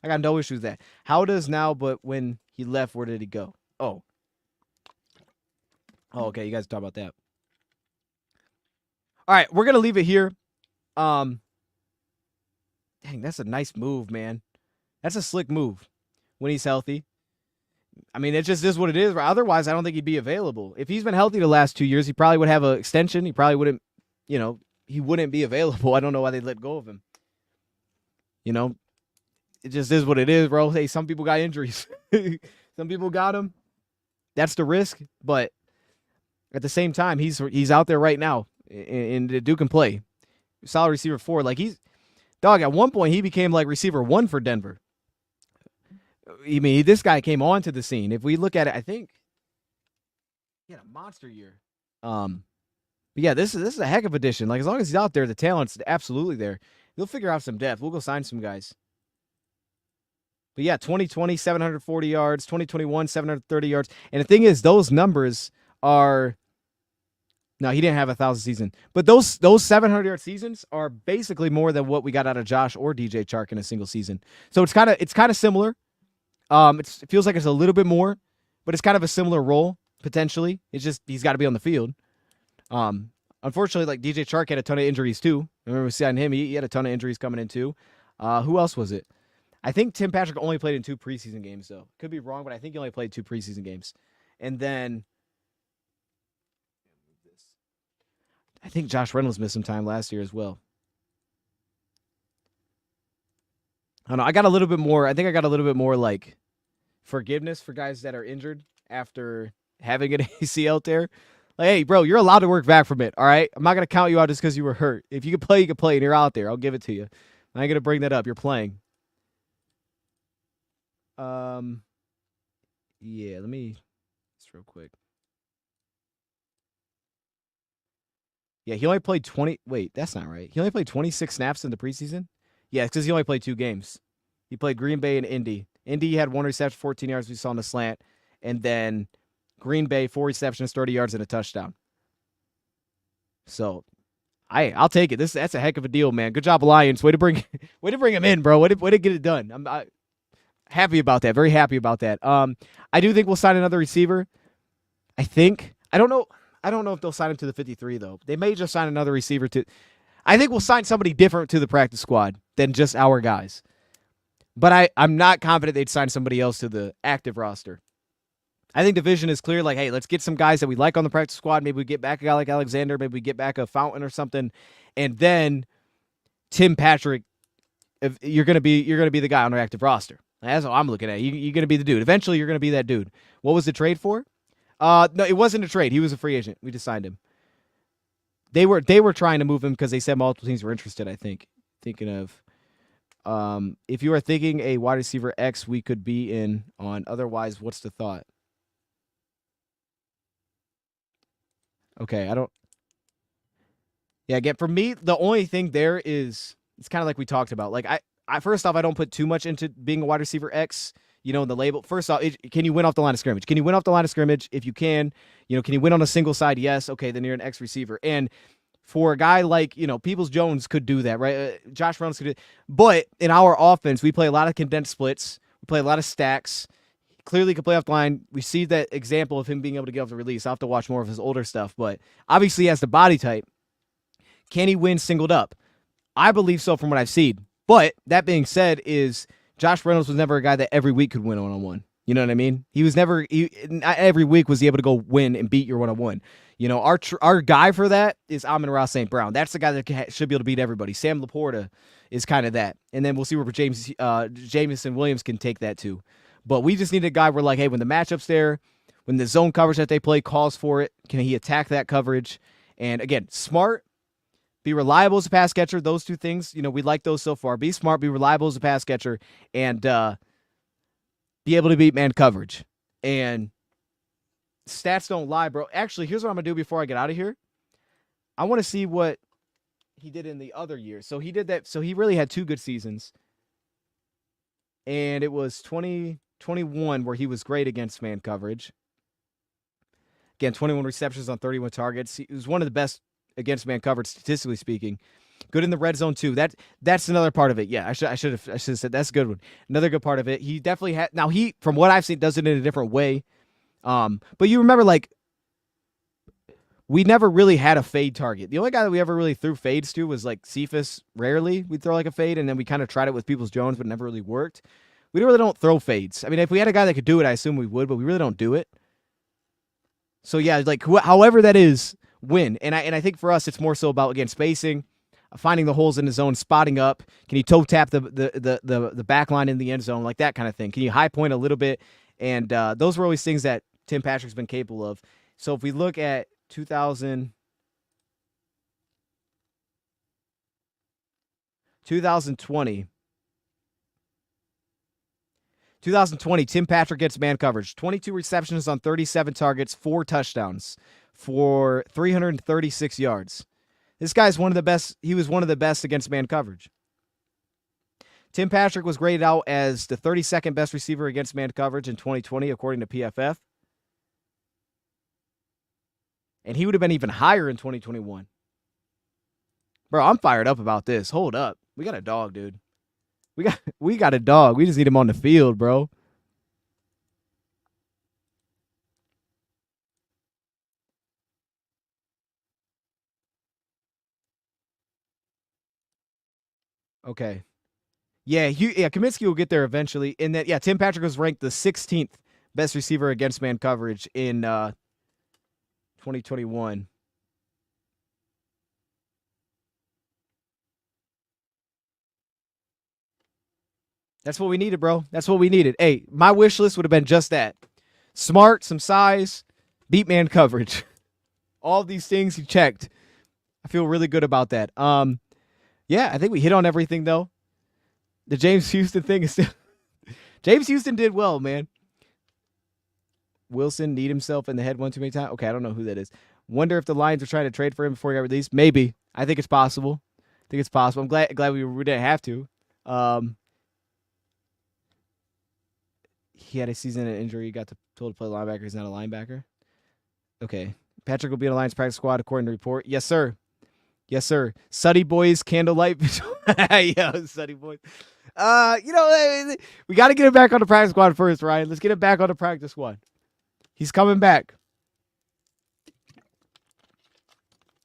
I got no issues with that. How does now, but when he left, where did he go? Oh, okay, you guys talk about that. All right, we're going to leave it here. Dang, that's a nice move, man. That's a slick move when he's healthy. I mean, it just is what it is. Otherwise, I don't think he'd be available. If he's been healthy the last 2 years, he probably would have an extension. He probably wouldn't, he wouldn't be available. I don't know why they let go of him. It just is what it is, bro. Hey, some people got injuries. Some people got them. That's the risk. But at the same time, he's out there right now, and the dude can play. Solid receiver 4. Like, at one point, he became like receiver 1 for Denver. I mean, this guy came onto the scene. If we look at it, I think he had a monster year. But yeah, this is a heck of a addition. Like, as long as he's out there, the talent's absolutely there. He'll figure out some depth. We'll go sign some guys. But yeah, 2020, 740 yards. 2021, 730 yards. And the thing is, those numbers are... No, he didn't have 1,000 season. But those 700-yard seasons are basically more than what we got out of Josh or DJ Chark in a single season. So it's kind of similar. It feels like it's a little bit more, but it's kind of a similar role, potentially. It's just he's got to be on the field. Unfortunately, like DJ Chark had a ton of injuries too. I remember seeing him. He had a ton of injuries coming in too. Who else was it? I think Tim Patrick only played in 2 preseason games, though. Could be wrong, but I think he only played 2 preseason games. And then I think Josh Reynolds missed some time last year as well. I don't know. I got a little bit more. I think I got a little bit more like forgiveness for guys that are injured after having an ACL tear. Like, hey, bro, you're allowed to work back from it. All right, I'm not gonna count you out just because you were hurt. If you can play, you can play, and you're out there. I'll give it to you. I ain't gonna bring that up. You're playing. Yeah. Let me just real quick. Yeah, he only played 20. Wait, that's not right. He only played 26 snaps in the preseason. Yeah, because he only played 2 games. He played Green Bay and Indy. Indy had 1 reception, 14 yards we saw on the slant. And then Green Bay, 4 receptions, 30 yards, and a touchdown. So, I'll take it. That's a heck of a deal, man. Good job, Lions. Way to bring him in, bro. Way to get it done. I'm happy about that. Very happy about that. I do think we'll sign another receiver. I think. I don't know if they'll sign him to the 53, though. They may just sign another receiver to... I think we'll sign somebody different to the practice squad than just our guys. But I'm not confident they'd sign somebody else to the active roster. I think the vision is clear. Like, hey, let's get some guys that we like on the practice squad. Maybe we get back a guy like Alexander. Maybe we get back a Fountain or something. And then Tim Patrick, you're gonna be the guy on our active roster. That's what I'm looking at. You're gonna be the dude. Eventually, you're gonna be that dude. What was the trade for? No, it wasn't a trade. He was a free agent. We just signed him. They were trying to move him because they said multiple teams were interested, I think. Thinking of if you are thinking a wide receiver X we could be in on, otherwise, what's the thought? Okay, again, for me, the only thing there is, it's kind of like we talked about. Like, I first off, I don't put too much into being a wide receiver X, in the label. First off, can you win off the line of scrimmage? Can you win off the line of scrimmage? If you can you win on a single side? Yes. Okay, then you're an X receiver. And for a guy like, Peoples-Jones could do that, right? Josh Reynolds could do it. But in our offense, we play a lot of condensed splits. We play a lot of stacks. Clearly can play off the line. We see that example of him being able to get off the release. I'll have to watch more of his older stuff. But obviously he has the body type. Can he win singled up? I believe so from what I've seen. But that being said, is Josh Reynolds was never a guy that every week could win one-on-one. You know what I mean? He was never, not every week was he able to go win and beat your one-on-one. Our guy for that is Amon-Ra St. Brown. That's the guy that should be able to beat everybody. Sam Laporta is kind of that. And then we'll see where Jameson Williams can take that too. But we just need a guy where, like, hey, when the matchup's there, when the zone coverage that they play calls for it, can he attack that coverage? And again, smart, be reliable as a pass catcher. Those two things, we like those so far. Be smart, be reliable as a pass catcher, and be able to beat man coverage. And stats don't lie, bro. Actually, here's what I'm going to do before I get out of here. I want to see what he did in the other year. So he did that. So he really had 2 good seasons. And it was 2021 where he was great against man coverage. Again, 21 receptions on 31 targets. He was one of the best against man coverage, statistically speaking. Good in the red zone too. That's another part of it. Yeah, I should have said that's a good one. Another good part of it. He definitely had. Now he, from what I've seen, does it in a different way. But you remember, like, we never really had a fade target. The only guy that we ever really threw fades to was like Cephas. Rarely we'd throw like a fade, and then we kind of tried it with Peoples-Jones, but it never really worked. We really don't throw fades. I mean, if we had a guy that could do it, I assume we would, but we really don't do it. So yeah, like however that is, win. And I think for us, it's more so about, again, spacing, finding the holes in the zone, spotting up. Can you toe tap the back line in the end zone, like that kind of thing? Can you high point a little bit? And those were always things that Tim Patrick's been capable of. So if we look at 2020, Tim Patrick gets man coverage. 22 receptions on 37 targets, 4 touchdowns for 336 yards. This guy's one of the best. He was one of the best against man coverage. Tim Patrick was graded out as the 32nd best receiver against man coverage in 2020, according to PFF. And he would have been even higher in 2021. Bro, I'm fired up about this. Hold up. We got a dog, dude. We got a dog. We just need him on the field, bro. Okay. Yeah, Kaminsky will get there eventually. And that, yeah, Tim Patrick was ranked the 16th best receiver against man coverage in 2021. That's what we needed, bro. That's what we needed. Hey, my wish list would have been just that. Smart, some size, beat man coverage. All these things he checked. I feel really good about that. Yeah, I think we hit on everything, though. The James Houston thing is still... James Houston did well, man. Wilson kneed himself in the head one too many times. Okay, I don't know who that is. Wonder if the Lions are trying to trade for him before he got released. Maybe. I think it's possible. I'm glad we didn't have to. He had a season-ending injury. He got told to play linebacker. He's not a linebacker. Okay. Patrick will be in the Lions practice squad according to report. Yes, sir. Yes, sir. Suddy Boys candlelight. Yeah, Suddy Boys. We got to get him back on the practice squad first, Ryan. Let's get him back on the practice squad. He's coming back.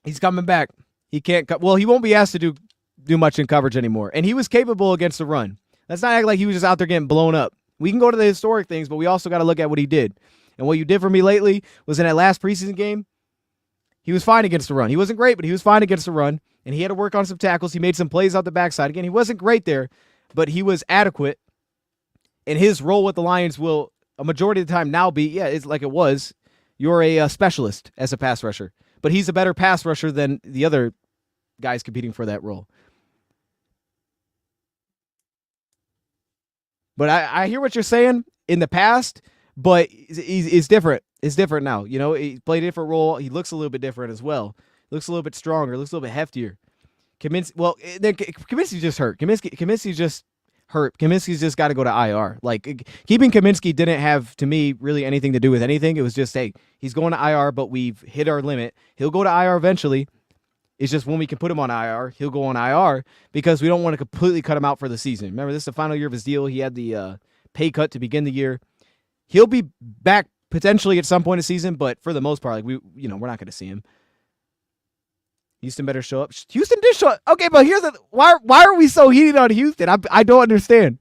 He's coming back. He can't. He won't be asked to do much in coverage anymore. And he was capable against the run. Let's not act like he was just out there getting blown up. We can go to the historic things, but we also got to look at what he did. And what you did for me lately was in that last preseason game, he was fine against the run. He wasn't great, but he was fine against the run. And he had to work on some tackles. He made some plays out the backside. Again, he wasn't great there, but he was adequate. And his role with the Lions will, a majority of the time now be, it's like it was, you're a specialist as a pass rusher. But he's a better pass rusher than the other guys competing for that role. But I hear what you're saying in the past, but it's different. It's different now. You know, he played a different role. He looks a little bit different as well. Looks a little bit stronger. Looks a little bit heftier. Kaminsky's just hurt. Kaminsky's just hurt. Kaminsky's just got to go to IR. Like, keeping Kaminsky didn't have, to me, really anything to do with anything. It was just, hey, he's going to IR, but we've hit our limit. He'll go to IR eventually. It's just when we can put him on IR, he'll go on IR because we don't want to completely cut him out for the season. Remember, this is the final year of his deal. He had the pay cut to begin the year. He'll be back potentially at some point in the season, but for the most part, we're not going to see him. Houston better show up. Houston did show up. Okay, but here's why are we so heated on Houston? I don't understand.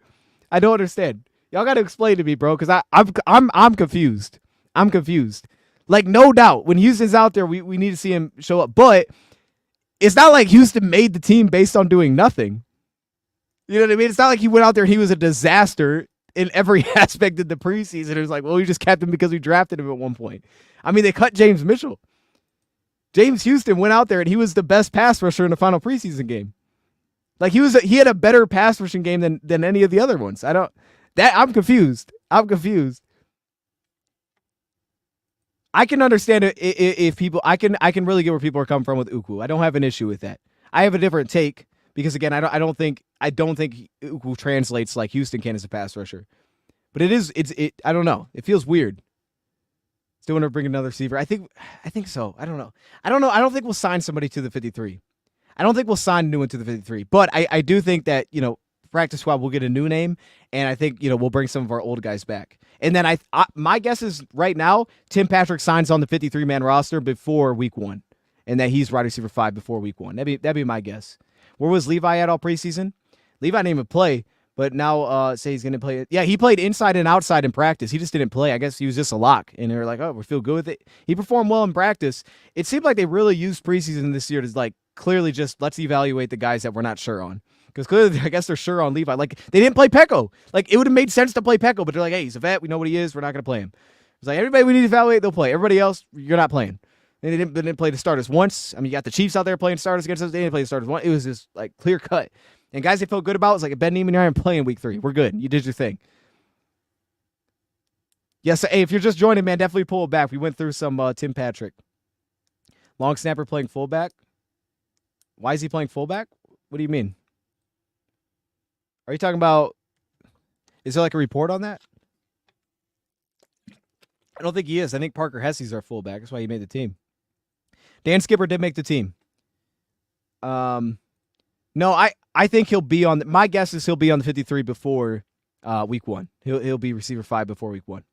Y'all got to explain to me, bro, because I'm confused. I'm confused. Like, no doubt, when Houston's out there, we need to see him show up, but it's not like Houston made the team based on doing nothing. You know what I mean? It's not like he went out there and he was a disaster in every aspect of the preseason. It was like, well, we just kept him because we drafted him at one point. I mean, they cut James Mitchell. James Houston went out there and he was the best pass rusher in the final preseason game. Like, he had a better pass rushing game than any of the other ones. I'm confused. I can understand if people. I can really get where people are coming from with Uku. I don't have an issue with that. I have a different take because, again, I don't think Uku translates like Houston can as a pass rusher. But I don't know. It feels weird. Still want to bring another receiver. I think so. I don't know. I don't think we'll sign somebody to the 53. I don't think we'll sign a new one to the 53. But I do think that, practice squad will get a new name, and I think, we'll bring some of our old guys back. And then my guess is right now, Tim Patrick signs on the 53-man roster before week 1, and that he's wide receiver 5 before week 1. That'd be my guess. Where was Levi at all preseason? Levi didn't even play, But now say he's going to play. Yeah, he played inside and outside in practice. He just didn't play. I guess he was just a lock. And they were like, oh, we feel good with it. He performed well in practice. It seemed like they really used preseason this year to like clearly just let's evaluate the guys that we're not sure on. Because clearly, I guess they're sure on Levi. Like, they didn't play Peko. Like, it would have made sense to play Peko, but they're like, hey, he's a vet. We know what he is. We're not going to play him. It's like, everybody we need to evaluate, they'll play. Everybody else, you're not playing. They didn't play the starters once. I mean, you got the Chiefs out there playing starters against us. They didn't play the starters once. It was just, like, clear cut. And guys they felt good about was like, Ben Neiman and I are playing week 3. We're good. You did your thing. Yes, hey, if you're just joining, man, definitely pull it back. We went through some Tim Patrick. Long snapper playing fullback. Why is he playing fullback? What do you mean? Are you talking about, is there like a report on that? I don't think he is. I think Parker Hesse's our fullback. That's why he made the team. Dan Skipper did make the team. No, I think he'll be on. My guess is he'll be on the 53 before week 1. He'll be receiver 5 before week 1.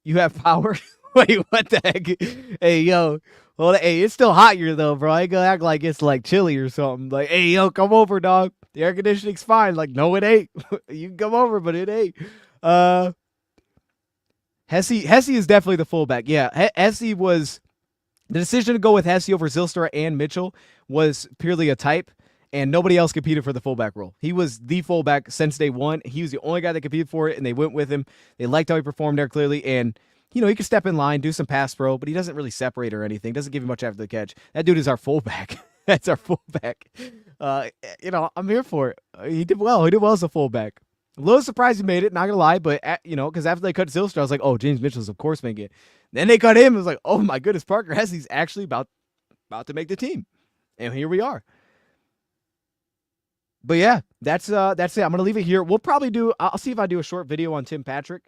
You have power? Wait, what the heck? Hey, yo. Well, hey, it's still hot here, though, bro. I ain't gonna act like it's, like, chilly or something. Like, hey, yo, come over, dog. The air conditioning's fine. Like, no, it ain't. You can come over, but it ain't. Hesse is definitely the fullback. Yeah, Hesse was... The decision to go with Hesse over Zylstra and Mitchell was purely a type, and nobody else competed for the fullback role. He was the fullback since day one. He was the only guy that competed for it, and they went with him. They liked how he performed there, clearly, and... he can step in line, do some pass pro, but he doesn't really separate or anything. Doesn't give you much after the catch. That dude is our fullback. That's our fullback. I'm here for it. He did well. He did well as a fullback. A little surprised he made it, not going to lie, but, because after they cut Zylstra, I was like, oh, James Mitchell's of course making it. Then they cut him. It was like, oh, my goodness, Parker Hesse's actually about to make the team. And here we are. But, yeah, that's it. I'm going to leave it here. We'll probably I'll see if I do a short video on Tim Patrick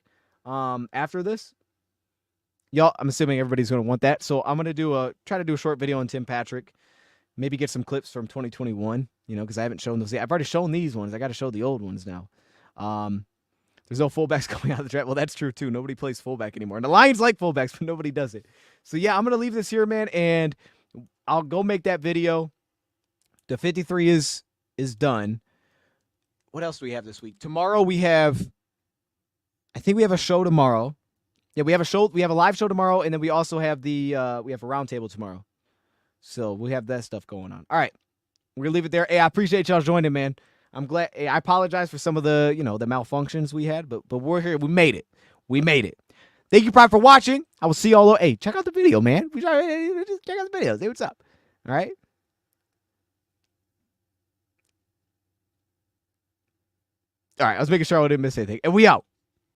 after this. Y'all, I'm assuming everybody's going to want that. So I'm going to try to do a short video on Tim Patrick. Maybe get some clips from 2021, because I haven't shown those yet. I've already shown these ones. I got to show the old ones now. There's no fullbacks coming out of the draft. Well, that's true, too. Nobody plays fullback anymore. And the Lions like fullbacks, but nobody does it. So, yeah, I'm going to leave this here, man, and I'll go make that video. The 53 is done. What else do we have this week? Tomorrow I think we have a show tomorrow. Yeah, we have a show. We have a live show tomorrow, and then we also have we have a roundtable tomorrow. So we have that stuff going on. All right, we're gonna leave it there. Hey, I appreciate y'all joining, man. I'm glad. Hey, I apologize for some of the the malfunctions we had, but we're here. We made it. We made it. Thank you, Prime, for watching. I will see y'all. Hey, check out the video, man. Just check out the video. See what's up. All right. All right. I was making sure I didn't miss anything, and we out.